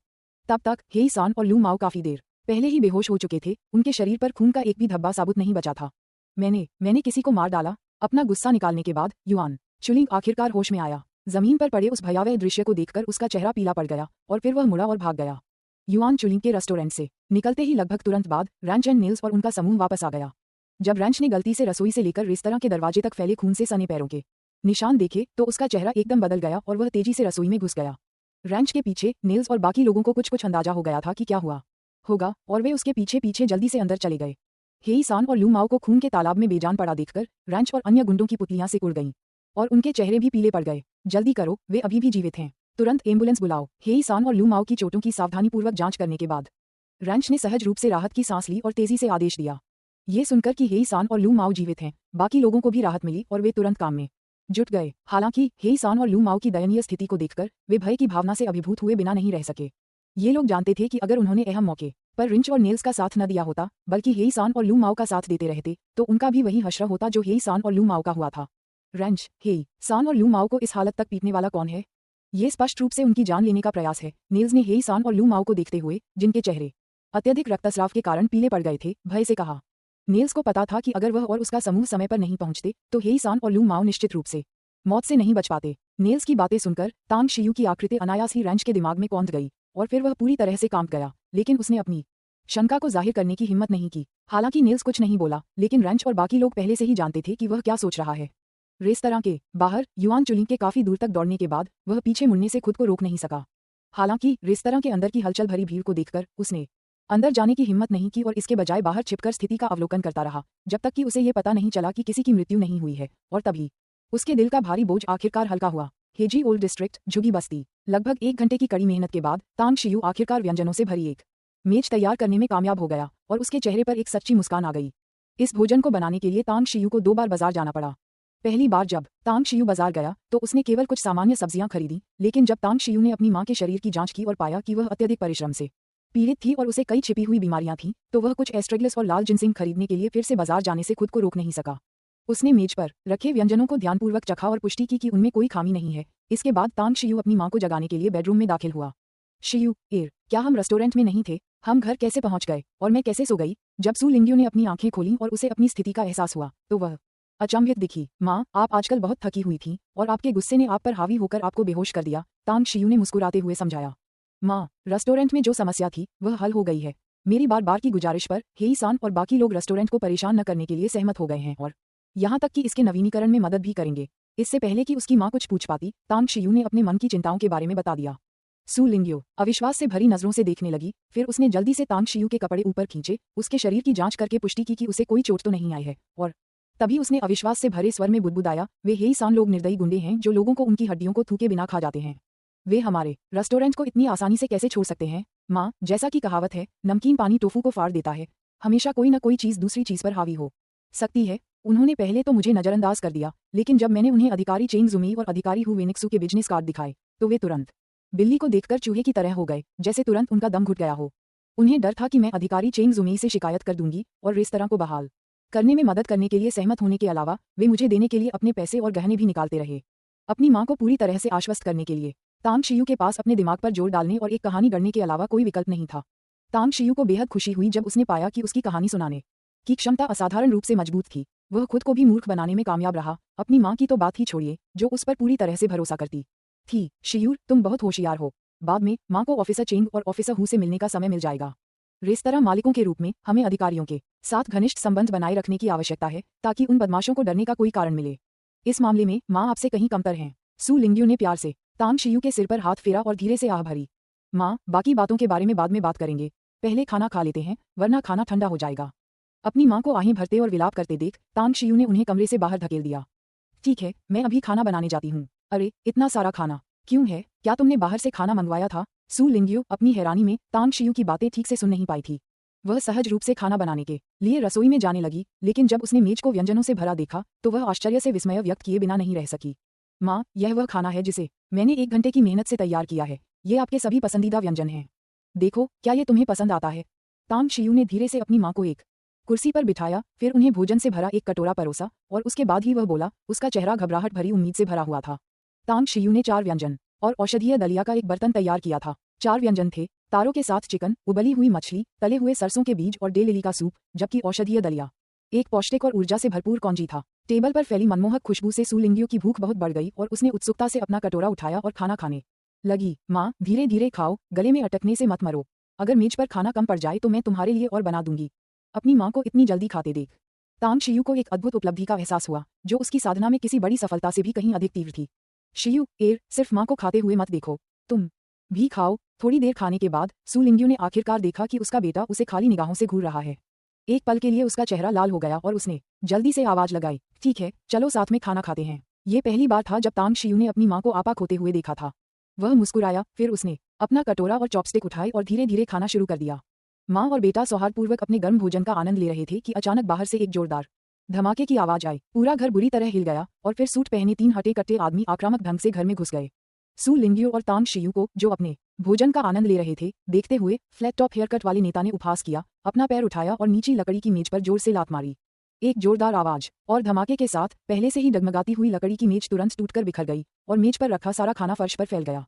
तब तक हेई सान और लू माओ काफी देर पहले ही बेहोश हो चुके थे। उनके शरीर पर खून का एक भी धब्बा साबुत नहीं बचा था। मैंने किसी को मार डाला। अपना गुस्सा निकालने के बाद युआन चुलिंग आखिरकार होश में आया। जमीन पर पड़े उस भयावह दृश्य को देखकर उसका चेहरा पीला पड़ गया और फिर वह मुड़ा और भाग गया। युआन चुलिंग के रेस्टोरेंट से निकलते ही लगभग तुरंत बाद रैंच एंड नील्स और उनका समूह वापस आ गया। जब रैंच ने गलती से रसोई से लेकर रेस्तरां के दरवाजे तक फैले खून से सने पैरों के निशान देखे, तो उसका चेहरा एकदम बदल गया और वह तेजी से रसोई में घुस गया। रैंच के पीछे नील्स और बाकी लोगों को कुछ अंदाजा हो गया था कि क्या हुआ। होगा और वे उसके पीछे पीछे जल्दी से अंदर चले गए। हेई सान और लू माओ को खून के तालाब में बेजान पड़ा देखकर रैंच और अन्य गुंडों की पुतलियां से उड़ गईं और उनके चेहरे भी पीले पड़ गए। जल्दी करो, वे अभी भी जीवित हैं, तुरंत एम्बुलेंस बुलाओ। हेई सान और लू माओ की चोटों की सावधानीपूर्वक जांच करने के बाद रैंच ने सहज रूप से राहत की सांस ली और तेजी से आदेश दिया। ये सुनकर कि हेई सान और लू माओ जीवित हैं, बाकी लोगों को भी राहत मिली और वे तुरंत काम में जुट गए। हालांकि हेई सान और लू माओ की दयनीय स्थिति को देखकर वे भय की भावना से अभिभूत हुए बिना नहीं रह सके। ये लोग जानते थे कि अगर उन्होंने अहम मौके पर रिंच और नेल्स का साथ न दिया होता, बल्कि हेई सान और लू माओ का साथ देते रहते, तो उनका भी वही हश्र होता जो हेई सान और लू माओ का हुआ था। रैंच, हेई सान और लू माओ को इस हालत तक पीटने वाला कौन है? ये स्पष्ट रूप से उनकी जान लेने का प्रयास है। नेल्स ने हेई सान और लू माओ को देखते हुए, जिनके चेहरे अत्यधिक रक्तस्राव के कारण पीले पड़ गए थे, भय से कहा। नेल्स को पता था कि अगर वह और उसका समूह समय पर नहीं पहुंचते तो हेई सान और लू माओ निश्चित रूप से मौत से नहीं बच पाते। नेल्स की बातें सुनकर तांग शियू की आकृति अनायास ही रैंच के दिमाग में कौंध गई और फिर वह पूरी तरह से कांप गया, लेकिन उसने अपनी शंका को जाहिर करने की हिम्मत नहीं की। हालांकि नेल्स कुछ नहीं बोला, लेकिन रैंच और बाकी लोग पहले से ही जानते थे कि वह क्या सोच रहा है। रेस्तरां के बाहर युआन चुलिंग के काफी दूर तक दौड़ने के बाद वह पीछे मुड़ने से खुद को रोक नहीं सका। हालांकि रेस्तरां के अंदर की हलचल भरी भीड़ को देखकर उसने अंदर जाने की हिम्मत नहीं की और इसके बजाय बाहर छिपकर स्थिति का अवलोकन करता रहा, जब तक कि उसे ये पता नहीं चला कि किसी की मृत्यु नहीं हुई है। और तभी उसके दिल का भारी बोझ आखिरकार हल्का हुआ। हेजी ओल्ड डिस्ट्रिक्ट, झुगी बस्ती। लगभग 1 घंटे की कड़ी मेहनत के बाद तांग शियू आखिरकार व्यंजनों से भरी एक मेज तैयार करने में कामयाब हो गया और उसके चेहरे पर एक सच्ची मुस्कान आ गई। इस भोजन को बनाने के लिए तांग शियू को 2 बार बाजार जाना पड़ा। पहली बार जब तांग शियू बाजार गया तो उसने केवल कुछ सामान्य सब्जियां खरीदी, लेकिन जब तांग शियू ने अपनी मां के शरीर की जांच की और पाया कि वह अत्यधिक परिश्रम से पीड़ित थी और उसे कई छिपी हुई बीमारियां थीं, तो वह कुछ एस्ट्रेगलस और लाल जिनसिंग खरीदने के लिए फिर से बाजार जाने से खुद को रोक नहीं सका। उसने मेज पर रखे व्यंजनों को ध्यानपूर्वक चखा और पुष्टि की कि उनमें कोई खामी नहीं है। इसके बाद तांग शियू अपनी मां को जगाने के लिए बेडरूम में दाखिल हुआ। शियू, क्या हम रेस्टोरेंट में नहीं थे? हम घर कैसे पहुंच गए और मैं कैसे सो गई? जब सू लिंग्यू ने अपनी आंखें खोलीं और उसे अपनी स्थिति का एहसास हुआ तो वह अचंभित दिखी। माँ, आप आजकल बहुत थकी हुई थीं और आपके गुस्से ने आप पर हावी होकर आपको बेहोश कर दिया, तांग शियू ने मुस्कुराते हुए समझाया। माँ, रेस्टोरेंट में जो समस्या थी वह हल हो गई है। मेरी बार बार की गुजारिश पर हेई सान और बाकी लोग रेस्टोरेंट को परेशान न करने के लिए सहमत हो गए हैं और यहाँ तक कि इसके नवीनीकरण में मदद भी करेंगे। इससे पहले कि उसकी माँ कुछ पूछ पाती, तांग शियू ने अपने मन की चिंताओं के बारे में बता दिया। सू लिंग्यू अविश्वास से भरी नजरों से देखने लगी, फिर उसने जल्दी से तांग शियू के कपड़े ऊपर खींचे, उसके शरीर की जांच करके पुष्टि की कि उसे कोई चोट तो नहीं आई है, और तभी उसने अविश्वास से भरे स्वर में बुदबुदाया, वे हेई सान लोग निर्दयी गुंडे हैं जो लोगों को उनकी हड्डियों को थूके बिना खा जाते हैं। वे हमारे रेस्टोरेंट को इतनी आसानी से कैसे छोड़ सकते हैं? माँ, जैसा कि कहावत है, नमकीन पानी टोफू को फाड़ देता है। हमेशा कोई न कोई चीज दूसरी चीज पर हावी हो सकती है। उन्होंने पहले तो मुझे नजरअंदाज कर दिया, लेकिन जब मैंने उन्हें अधिकारी चेंग जुमी और अधिकारी हु वेनिक्सू के बिजनेस कार्ड दिखाए तो वे तुरंत बिल्ली को देखकर चूहे की तरह हो गए, जैसे तुरंत उनका दम घुट गया हो। उन्हें डर था कि मैं अधिकारी चेंग जुमी से शिकायत कर दूंगी और रेस्तरां को बहाल करने में मदद करने के लिए सहमत होने के अलावा वे मुझे देने के लिए अपने पैसे और गहने भी निकालते रहे। अपनी मां को पूरी तरह से आश्वस्त करने के लिए तांग शियू के पास अपने दिमाग पर जोर डालने और एक कहानी गढ़ने के अलावा कोई विकल्प नहीं था। तांग शियू को बेहद खुशी हुई जब उसने पाया कि उसकी कहानी सुनाने की क्षमता असाधारण रूप से मजबूत थी। वह खुद को भी मूर्ख बनाने में कामयाब रहा। अपनी मां की तो बात ही छोड़िए, जो उस पर पूरी तरह से भरोसा करती थी। शियू, तुम बहुत होशियार हो। बाद में मां को ऑफिसर चेंग और ऑफिसर हु से मिलने का समय मिल जाएगा। रेस्तरां मालिकों के रूप में हमें अधिकारियों के साथ घनिष्ठ संबंध बनाए रखने की आवश्यकता है ताकि उन बदमाशों को डरने का कोई कारण मिले। इस मामले में मां आपसे कहीं कमतर हैं। सू लिंग्यू ने प्यार से तांग शियू के सिर पर हाथ फेरा और धीरे से आह भरी। मां, बाकी बातों के बारे में बाद में बात करेंगे, पहले खाना खा लेते हैं, वरना खाना ठंडा हो जाएगा। अपनी मां को आहें भरते और विलाप करते देख तांग शियू ने उन्हें कमरे से बाहर धकेल दिया। ठीक है, मैं अभी खाना बनाने जाती हूँ। अरे, इतना सारा खाना क्यों है? क्या तुमने बाहर से खाना मंगवाया था? सू लिंग्यू अपनी हैरानी में तांग शियू की बातें ठीक से सुन नहीं पाई थी। वह सहज रूप से खाना बनाने के लिए रसोई में जाने लगी, लेकिन जब उसने मेज को व्यंजनों से भरा देखा तो वह आश्चर्य से विस्मय व्यक्त किए बिना नहीं रह सकी। माँ, यह वह खाना है जिसे मैंने 1 घंटे की मेहनत से तैयार किया है। ये आपके सभी पसंदीदा व्यंजन हैं। देखो, क्या ये तुम्हें पसंद आता है? तांग शियू ने धीरे से अपनी माँ को एक कुर्सी पर बिठाया, फिर उन्हें भोजन से भरा एक कटोरा परोसा और उसके बाद ही वह बोला। उसका चेहरा घबराहट भरी उम्मीद से भरा हुआ था। तांग शियू ने 4 व्यंजन और औषधीय दलिया का एक बर्तन तैयार किया था। 4 व्यंजन थे, तारों के साथ चिकन, उबली हुई मछली, तले हुए सरसों के बीज और डे लिली का सूप, जबकि औषधीय दलिया एक पौष्टिक और ऊर्जा से भरपूर कॉन्जी था। टेबल पर फैली मनमोहक खुशबू से सू लिंग्यू की भूख बहुत बढ़ गई और उसने उत्सुकता से अपना कटोरा उठाया और खाना खाने लगी। माँ, धीरे धीरे खाओ, गले में अटकने से मत मरो। अगर मेज पर खाना कम पड़ जाए तो मैं तुम्हारे लिए और बना दूंगी। अपनी माँ को इतनी जल्दी खाते देख तांग शियू को एक अद्भुत उपलब्धि का एहसास हुआ, जो उसकी साधना में किसी बड़ी सफलता से भी कहीं अधिक तीव्र थी। शियू, सिर्फ माँ को खाते हुए मत देखो, तुम भी खाओ। थोड़ी देर खाने के बाद सू लिंग्यू ने आखिरकार देखा कि उसका बेटा उसे खाली निगाहों से घूर रहा है। एक पल के लिए उसका चेहरा लाल हो गया और उसने जल्दी से आवाज लगाई, ठीक है, चलो साथ में खाना खाते हैं। ये पहली बार था जब तांग शियू ने अपनी माँ को आपा खोते हुए देखा था। वह मुस्कुराया, फिर उसने अपना कटोरा और चॉपस्टिक उठाए और धीरे धीरे खाना शुरू कर दिया। माँ और बेटा सौहार्दपूर्वक अपने गर्म भोजन का आनंद ले रहे थे कि अचानक बाहर से एक जोरदार धमाके की आवाज आई। पूरा घर बुरी तरह हिल गया और फिर सूट पहने 3 हटे कट्टे आदमी आक्रामक ढंग से घर में घुस गए। सू लिंग्यू और तांग शियू को, जो अपने भोजन का आनंद ले रहे थे, देखते हुए फ्लैट टॉप हेयरकट वाले नेता ने उपहास किया, अपना पैर उठाया और नीची लकड़ी की मेज पर जोर से लात मारी। एक जोरदार आवाज और धमाके के साथ पहले से ही डगमगाती हुई लकड़ी की मेज तुरंत टूटकर बिखर गई और मेज पर रखा सारा खाना फर्श पर फैल गया।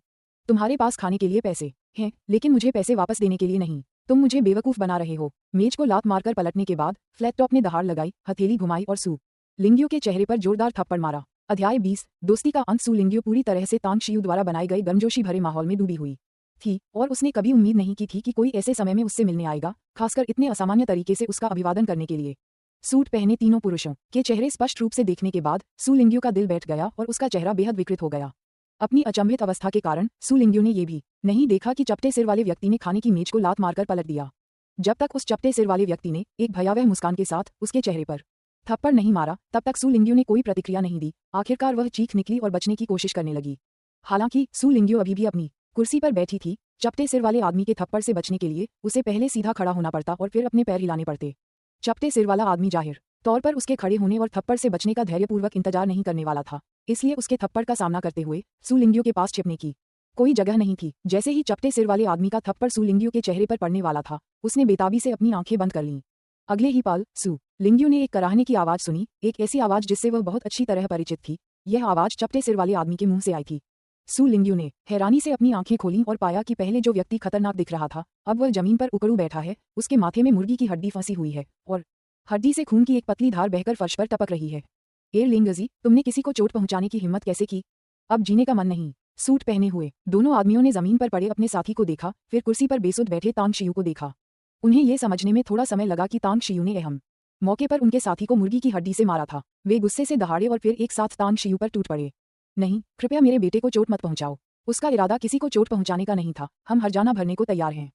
तुम्हारे पास खाने के लिए पैसे हैं, लेकिन मुझे पैसे वापस देने के लिए नहीं। तुम मुझे बेवकूफ बना रहे हो। मेज को लात मारकर पलटने के बाद फ्लैट टॉप ने दहाड़ लगाई, हथेली घुमाई और सू लिंग्यू के चेहरे पर जोरदार थप्पड़ मारा। अध्याय 20 दोस्ती का अंत। सू लिंग्यू पूरी तरह से तांग शियू द्वारा बनाए गए गर्मजोशी भरे माहौल में डूबी हुई थी और उसने कभी उम्मीद नहीं की थी कि कोई ऐसे समय में उससे मिलने आएगा, खासकर इतने असामान्य तरीके से उसका अभिवादन करने के लिए। सूट पहने तीनों पुरुषों के चेहरे स्पष्ट रूप से देखने के बाद सू लिंग्यू का दिल बैठ गया और उसका चेहरा बेहद विकृत हो गया। अपनी अचंभित अवस्था के कारण सू लिंग्यू ने यह भी नहीं देखा कि चपटे सिर वाले व्यक्ति ने खाने की मेज को लात मारकर पलट दिया। जब तक उस चपटे सिर वाले व्यक्ति ने एक भयावह मुस्कान के साथ उसके चेहरे पर थप्पड़ नहीं मारा, तब तक सू लिंग्यू ने कोई प्रतिक्रिया नहीं दी। आखिरकार वह चीख निकली और बचने की कोशिश करने लगी। हालांकि सू लिंग्यू अभी भी अपनी कुर्सी पर बैठी थी। चपटे सिर वाले आदमी के थप्पड़ से बचने के लिए उसे पहले सीधा खड़ा होना पड़ता और फिर अपने पैर हिलाने पड़ते। चपटे सिर वाला आदमी जाहिर तौर पर उसके खड़े होने और थप्पड़ से बचने का धैर्यपूर्वक इंतजार नहीं करने वाला था, इसलिए उसके थप्पड़ का सामना करते हुए सू लिंग्यू के पास छिपने की कोई जगह नहीं थी। जैसे ही चपटे सिर वाले आदमी का थप्पड़ सू लिंग्यू के चेहरे पर पड़ने वाला था, उसने बेताबी से अपनी आंखें बंद कर लीं। अगले ही पल सू लिंग्यू ने एक कराहने की आवाज सुनी, एक ऐसी आवाज जिससे वह बहुत अच्छी तरह परिचित थी। यह आवाज चपटे सिर वाले आदमी के मुंह से आई थी। सू लिंग्यू ने हैरानी से अपनी आंखें खोलीं और पाया कि पहले जो व्यक्ति खतरनाक दिख रहा था, अब वह जमीन पर उकड़ू बैठा है। उसके माथे में मुर्गी की हड्डी फंसी हुई है और हड्डी से खून की एक पतली धार बहकर फर्श पर टपक रही है। ए लिंगजी, तुमने किसी को चोट पहुंचाने की हिम्मत कैसे की? अब जीने का मन नहीं। सूट पहने हुए दोनों आदमियों ने जमीन पर पड़े अपने साथी को देखा, फिर कुर्सी पर बेसुध बैठे तांग शियू को देखा। उन्हें यह समझने में थोड़ा समय लगा कि तांग शियू ने अहम मौके पर उनके साथी को मुर्गी की हड्डी से मारा था। वे गुस्से से दहाड़े और फिर एक साथ तांग शियू पर टूट पड़े। नहीं, कृपया मेरे बेटे को चोट मत पहुंचाओ। उसका इरादा किसी को चोट पहुंचाने का नहीं था। हम हर्जाना भरने को तैयार हैं।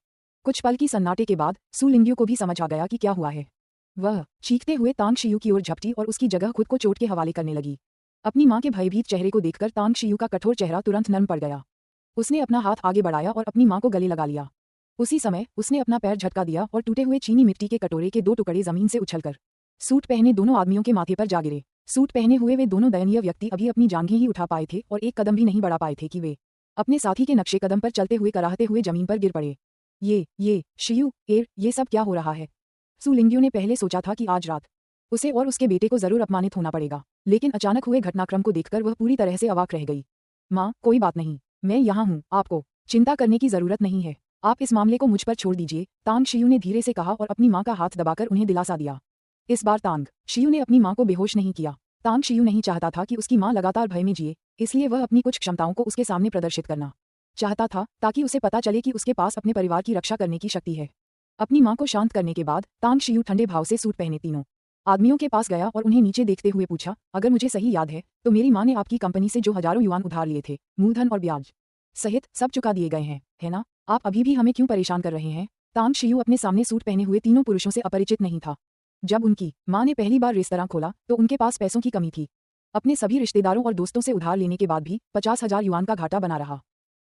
कुछ पल की सन्नाटे के बाद सू लिंग्यू को भी समझ आ गया कि क्या हुआ है। वह चीखते हुए तांग शियू की ओर झपटी और उसकी जगह खुद को चोट के हवाले करने लगी। अपनी मां के भयभीत चेहरे को देखकर तांग शियू का कठोर चेहरा तुरंत नरम पड़ गया। उसने अपना हाथ आगे बढ़ाया और अपनी मां को गले लगा लिया। उसी समय उसने अपना पैर झटका दिया और टूटे हुए चीनी मिट्टी के कटोरे के 2 टुकड़े जमीन से उछलकर सूट पहने दोनों आदमियों के माथे पर जा गिरे। सूट पहने हुए वे दोनों दयनीय व्यक्ति अभी अपनी जांघें ही उठा पाए थे और एक कदम भी नहीं बढ़ा पाए थे कि वे अपने साथी के नक्शे कदम पर चलते हुए कराहते हुए जमीन पर गिर पड़े। ये शियू ये सब क्या हो रहा है? सू लिंग्यू ने पहले सोचा था कि आज रात उसे और उसके बेटे को जरूर अपमानित होना पड़ेगा, लेकिन अचानक हुए घटनाक्रम को देखकर वह पूरी तरह से अवाक रह गई। माँ, कोई बात नहीं, मैं यहाँ हूँ, आपको चिंता करने की जरूरत नहीं है। आप इस मामले को मुझ पर छोड़ दीजिए, तांग शियू ने धीरे से कहा और अपनी माँ का हाथ दबाकर उन्हें दिलासा दिया। इस बार तांग शियू ने अपनी माँ को बेहोश नहीं किया। तांग शियू नहीं चाहता था कि उसकी माँ लगातार भय में जिए, इसलिए वह अपनी कुछ क्षमताओं को उसके सामने प्रदर्शित करना चाहता था, ताकि उसे पता चले कि उसके पास अपने परिवार की रक्षा करने की शक्ति है। अपनी माँ को शांत करने के बाद तांग शियू ठंडे भाव से सूट पहने तीनों आदमियों के पास गया और उन्हें नीचे देखते हुए पूछा, अगर मुझे सही याद है तो मेरी माँ ने आपकी कंपनी से जो हजारों युआन उधार लिए थे, मूलधन और ब्याज सहित सब चुका दिए गए हैं, है ना? आप अभी भी हमें क्यों परेशान कर रहे हैं? तांग शियू अपने सामने सूट पहने हुए तीनों पुरुषों से अपरिचित नहीं था। जब उनकी माँ ने पहली बार रेस्तरां खोला तो उनके पास पैसों की कमी थी। अपने सभी रिश्तेदारों और दोस्तों से उधार लेने के बाद भी 50,000 युआन का घाटा बना रहा,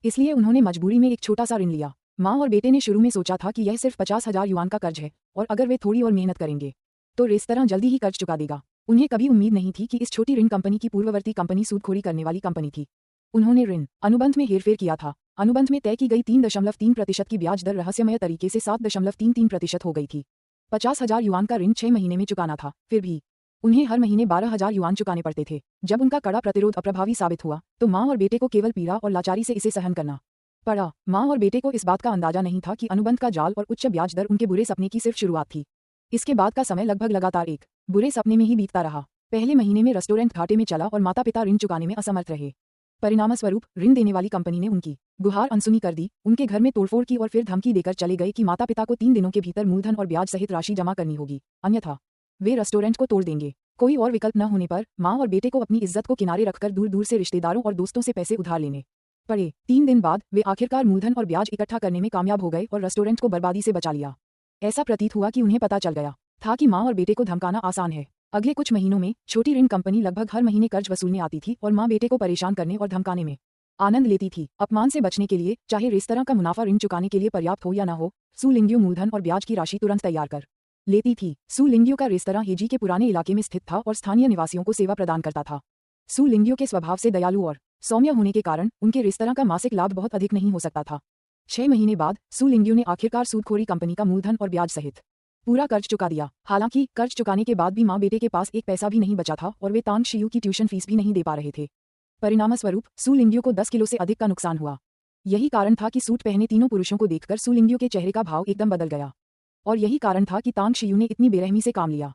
इसलिए उन्होंने मजबूरी में एक छोटा सा ऋण लिया। माँ और बेटे ने शुरू में सोचा था कि यह सिर्फ 50,000 युआन का कर्ज है और अगर वे थोड़ी और मेहनत करेंगे तो रेस्तरां जल्दी ही कर्ज चुका देगा। उन्हें कभी उम्मीद नहीं थी कि इस छोटी ऋण कंपनी की पूर्ववर्ती कंपनी सूदखोरी करने वाली कंपनी थी। उन्होंने ऋण अनुबंध में हेरफेर किया था। अनुबंध में तय की गई 3.3% की ब्याज दर रहस्यमय तरीके से 7.33% हो गई थी। 50,000 युआन का ऋण 6 महीने में चुकाना था, फिर भी उन्हें हर महीने 12,000 युआन चुकाने पड़ते थे। जब उनका कड़ा प्रतिरोध अप्रभावी साबित हुआ तो माँ और बेटे को केवल पीड़ा और लाचारी से इसे सहन करना पड़ा। माँ और बेटे को इस बात का अंदाजा नहीं था कि अनुबंध का जाल और उच्च ब्याज दर उनके बुरे सपने की सिर्फ शुरुआत थी। इसके बाद का समय लगभग लगातार एक बुरे सपने में ही बीतता रहा। पहले महीने में रेस्टोरेंट घाटे में चला और माता पिता ऋण चुकाने में असमर्थ रहे। परिणामस्वरूप ऋण देने वाली कंपनी ने उनकी गुहार अनसुनी कर दी, उनके घर में तोड़फोड़ की और फिर धमकी देकर चले गए कि माता पिता को 3 दिनों के भीतर मूलधन और ब्याज सहित राशि जमा करनी होगी, अन्यथा वे रेस्टोरेंट को तोड़ देंगे। कोई और विकल्प न होने पर माँ और बेटे को अपनी इज्जत को किनारे रखकर दूर दूर से रिश्तेदारों और दोस्तों से पैसे उधार लेने पड़े। 3 दिन बाद वे आखिरकार मूलधन और ब्याज इकट्ठा करने में कामयाब हो गए और रेस्टोरेंट को बर्बादी से बचा लिया। ऐसा प्रतीत हुआ कि उन्हें पता चल गया था कि माँ और बेटे को धमकाना आसान है। अगले कुछ महीनों में छोटी ऋण कंपनी लगभग हर महीने कर्ज वसूलने आती थी और माँ बेटे को परेशान करने और धमकाने में आनंद लेती थी। अपमान से बचने के लिए, चाहे रेस्तरां का मुनाफा ऋण चुकाने के लिए पर्याप्त हो या न हो, सु लिंग्यू मूलधन और ब्याज की राशि तुरंत तैयार कर लेती थी। सु लिंग्यू का रेस्तरां हेजी के पुराने इलाके में स्थित था और स्थानीय निवासियों को सेवा प्रदान करता था। सु लिंग्यू के स्वभाव से दयालु और सौम्य होने के कारण उनके रेस्तरां का मासिक लाभ बहुत अधिक नहीं हो सकता था। 6 महीने बाद सु लिंग्यू ने आखिरकार सूदखोरी कंपनी का मूलधन और ब्याज सहित पूरा कर्ज चुका दिया। हालांकि कर्ज चुकाने के बाद भी माँ बेटे के पास एक पैसा भी नहीं बचा था और वे तांग शियू की ट्यूशन फीस भी नहीं दे पा रहे थे। परिणामस्वरूप सु लिंग्यू को 10 किलो से अधिक का नुकसान हुआ। यही कारण था कि सूट पहने तीनों पुरुषों को देखकर सु लिंग्यू के चेहरे का भाव एकदम बदल गया। और यही कारण था कि तांग शियू ने इतनी बेरहमी से काम लिया।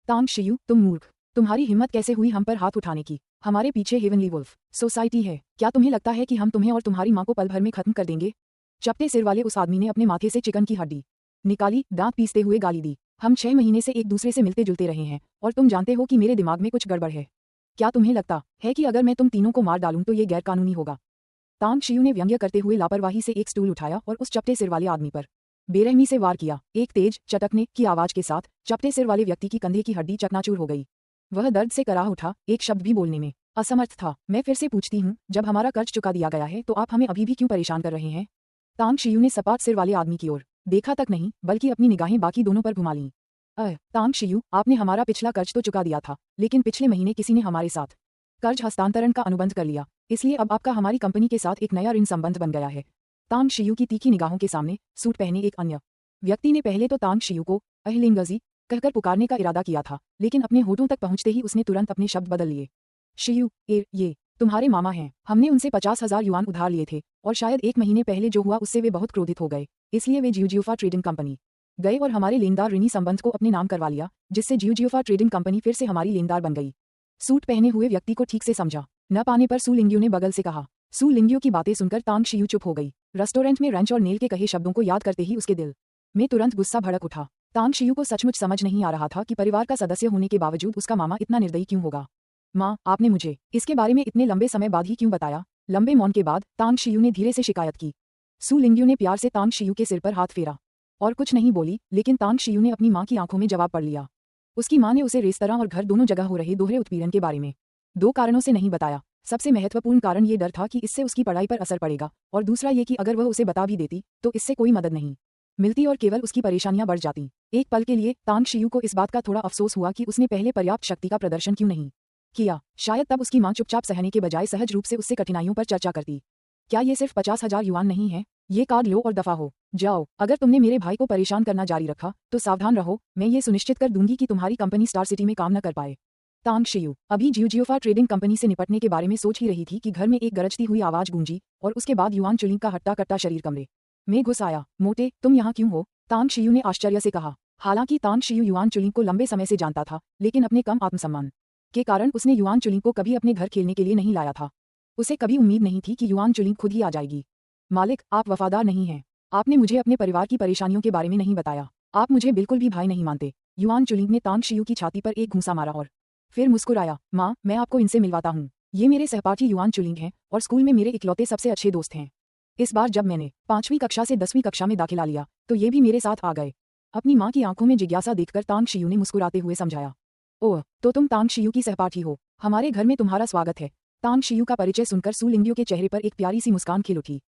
तांग शियू, तुम मूर्ख, तुम्हारी हिम्मत कैसे हुई हम पर हाथ उठाने की? हमारे पीछे हेवनली वुल्फ सोसाइटी है। क्या तुम्हें लगता है कि हम तुम्हें और तुम्हारी माँ को पल भर में खत्म कर देंगे? चपटे सिर वाले उस आदमी ने अपने माथे से चिकन की हड्डी निकाली, दांत पीसते हुए गाली दी। हम 6 महीने से एक दूसरे से मिलते जुलते रहे हैं और तुम जानते हो कि मेरे दिमाग में कुछ गड़बड़ है। क्या तुम्हें लगता है कि अगर मैं तुम तीनों को मार डालूं तो ये गैरकानूनी होगा? तांग शियू ने व्यंग्य करते हुए लापरवाही से एक स्टूल उठाया और उस चपटे सिर वाले आदमी पर बेरहमी से वार किया। एक तेज चटकने की आवाज के साथ चपटे सिर वाले व्यक्ति की कंधे की हड्डी चकनाचूर हो गई। वह दर्द से कराह उठा, एक शब्द भी बोलने में असमर्थ था। मैं फिर से पूछती हूँ, जब हमारा कर्ज चुका दिया गया है तो आप हमें अभी भी क्यों परेशान कर रहे हैं? तांग शियू ने सपाट सिर वाले आदमी की ओर देखा तक नहीं, बल्कि अपनी निगाहें बाकी दोनों पर घुमा लीं। तांग शियू, आपने हमारा पिछला कर्ज तो चुका दिया था, लेकिन पिछले महीने किसी ने हमारे साथ कर्ज हस्तांतरण का अनुबंध कर लिया, इसलिए अब आपका हमारी कंपनी के साथ एक नया ऋण संबंध बन गया है। तांग शियू की तीखी निगाहों के सामने सूट पहने एक अन्य व्यक्ति ने पहले तो तांग शियू को अहिलिंगजी कहकर पुकारने का इरादा किया था, लेकिन अपने होठों तक पहुंचते ही उसने तुरंत अपने शब्द बदल लिए। शियू, ये तुम्हारे मामा हैं। हमने उनसे 50,000 युआन उधार लिए थे और शायद 1 महीने पहले जो हुआ उससे वे बहुत क्रोधित हो गए, इसलिए वे जियोजियोफा ट्रेडिंग कंपनी गए और हमारे लेनदार ऋणी संबंध को अपने नाम करवा लिया, जिससे जियोजियोफा ट्रेडिंग कंपनी फिर से हमारी लेनदार बन गई। सूट पहने हुए व्यक्ति को ठीक से समझा न पाने पर सु लिंग्यू ने बगल से कहा। सु लिंग्यू की बातें सुनकर तांग शियू चुप हो गई। रेस्टोरेंट में रंच और नेल के कहे शब्दों को याद करते ही उसके दिल में तुरंत गुस्सा भड़क उठा। तांग शियू को सचमुच समझ नहीं आ रहा था कि परिवार का सदस्य होने के बावजूद उसका मामा इतना निर्दयी क्यों होगा। माँ, आपने मुझे इसके बारे में इतने लंबे समय बाद ही क्यों बताया? लंबे मौन के बाद तांग शियू ने धीरे से शिकायत की। सु लिंग्यू ने प्यार से तांग शियू के सिर पर हाथ फेरा और कुछ नहीं बोली, लेकिन तांग शियू ने अपनी माँ की आंखों में जवाब पढ़ लिया। उसकी माँ ने उसे रेस्तरां और घर दोनों जगह हो रहे दोहरे उत्पीड़न के बारे में 2 कारणों से नहीं बताया। सबसे महत्वपूर्ण कारण ये डर था कि इससे उसकी पढ़ाई पर असर पड़ेगा, और दूसरा ये कि अगर वह उसे बता भी देती तो इससे कोई मदद नहीं मिलती और केवल उसकी परेशानियां बढ़ जाती। एक पल के लिए तांग शियू को इस बात का थोड़ा अफसोस हुआ कि उसने पहले पर्याप्त शक्ति का प्रदर्शन क्यों नहीं किया। शायद तब उसकी माँ चुपचाप सहने के बजाय सहज रूप से उससे कठिनाइयों पर चर्चा करती। क्या ये सिर्फ 50,000 युआन नहीं है? ये कार्ड लो और दफा हो जाओ। अगर तुमने मेरे भाई को परेशान करना जारी रखा तो सावधान रहो, मैं ये सुनिश्चित कर दूंगी कि तुम्हारी कंपनी स्टार सिटी में काम न कर पाए। तांग शियू अभी जियोजियोफा ट्रेडिंग कंपनी से निपटने के बारे में सोच ही रही थी कि घर में एक गरजती हुई आवाज गूंजी और उसके बाद युआन चुलिंग का हट्टा कट्टा शरीर कमरे में घुस आया। मोटे, तुम यहाँ क्यों हो? तांग शियू ने आश्चर्य से कहा। हालांकि तांग शियू युआन चुलिंग को लंबे समय से जानता था, लेकिन अपने कम आत्मसम्मान के कारण उसने युआन चुलिंग को कभी अपने घर खेलने के लिए नहीं लाया था। उसे कभी उम्मीद नहीं थी कि युआन चुलिंग खुद ही आ जाएगी। मालिक, आप वफादार नहीं हैं। आपने मुझे अपने परिवार की परेशानियों के बारे में नहीं बताया। आप मुझे बिल्कुल भी भाई नहीं मानते। युआन चुलिंग ने तांग शियू की छाती पर एक घूंसा मारा और फिर मुस्कुराया। माँ, मैं आपको इनसे मिलवाता हूँ। ये मेरे सहपाठी युआन चुलिंग हैं और स्कूल में मेरे इकलौते सबसे अच्छे दोस्त हैं। इस बार जब मैंने 5वीं कक्षा से 10वीं कक्षा में दाखिला लिया तो ये भी मेरे साथ आ गए। अपनी माँ की आंखों में जिज्ञासा देखकर तांग शियू ने मुस्कुराते हुए समझाया। ओह, तो तुम तांग शियू की सहपाठी हो। हमारे घर में तुम्हारा स्वागत है। तांग शियू का परिचय सुनकर सु लिंग्यू के चेहरे पर एक प्यारी सी मुस्कान खिल उठी।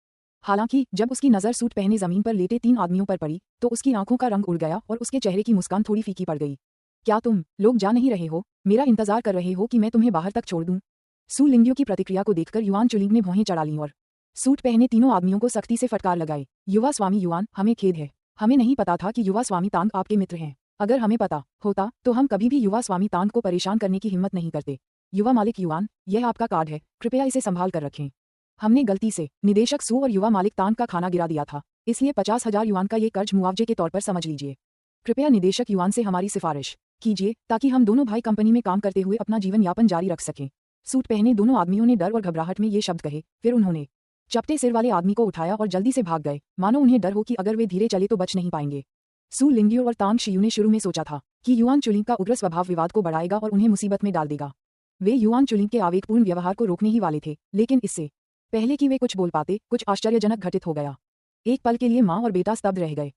हालांकि जब उसकी नज़र सूट पहने जमीन पर लेटे 3 आदमियों पर पड़ी तो उसकी आंखों का रंग उड़ गया और उसके चेहरे की मुस्कान थोड़ी फीकी पड़ गई। क्या तुम लोग जा नहीं रहे हो? मेरा इंतजार कर रहे हो कि मैं तुम्हें बाहर तक छोड़ दूं? सु लिंग्यू की प्रतिक्रिया को देखकर युआन चुलिंग ने भौहें चढ़ा लीं और सूट पहने तीनों आदमियों को सख्ती से फटकार लगाई। युवा स्वामी युआन, हमें खेद है। हमें नहीं पता था कि युवा स्वामी तांग आपके मित्र हैं। अगर हमें पता होता तो हम कभी भी युवा स्वामी तांग को परेशान करने की हिम्मत नहीं करते। युवा मालिक युआन, यह आपका कार्ड है, कृपया इसे संभाल कर रखें। हमने गलती से निदेशक सु और युवा मालिक तांग का खाना गिरा दिया था, इसलिए 50,000 युआन का ये कर्ज मुआवजे के तौर पर समझ लीजिए। कृपया निदेशक युआन से हमारी सिफारिश कीजिए ताकि हम दोनों भाई कंपनी में काम करते हुए अपना जीवन यापन जारी रख सकें। सूट पहने दोनों आदमियों ने डर और घबराहट में ये शब्द कहे, फिर उन्होंने चपटे सिर वाले आदमी को उठाया और जल्दी से भाग गए, मानो उन्हें डर हो कि अगर वे धीरे चले तो बच नहीं पाएंगे। सु लिंग्यू और तांग शियू ने शुरू में सोचा था कि युआन चुलिंग का उग्र स्वभाव विवाद को बढ़ाएगा और उन्हें मुसीबत में डाल देगा। वे युआन चुलिंग के आवेगपूर्ण व्यवहार को रोकने ही वाले थे, लेकिन इससे पहले कि वे कुछ बोल पाते, कुछ आश्चर्यजनक घटित हो गया। एक पल के लिए माँ और बेटा स्तब्ध रह गए।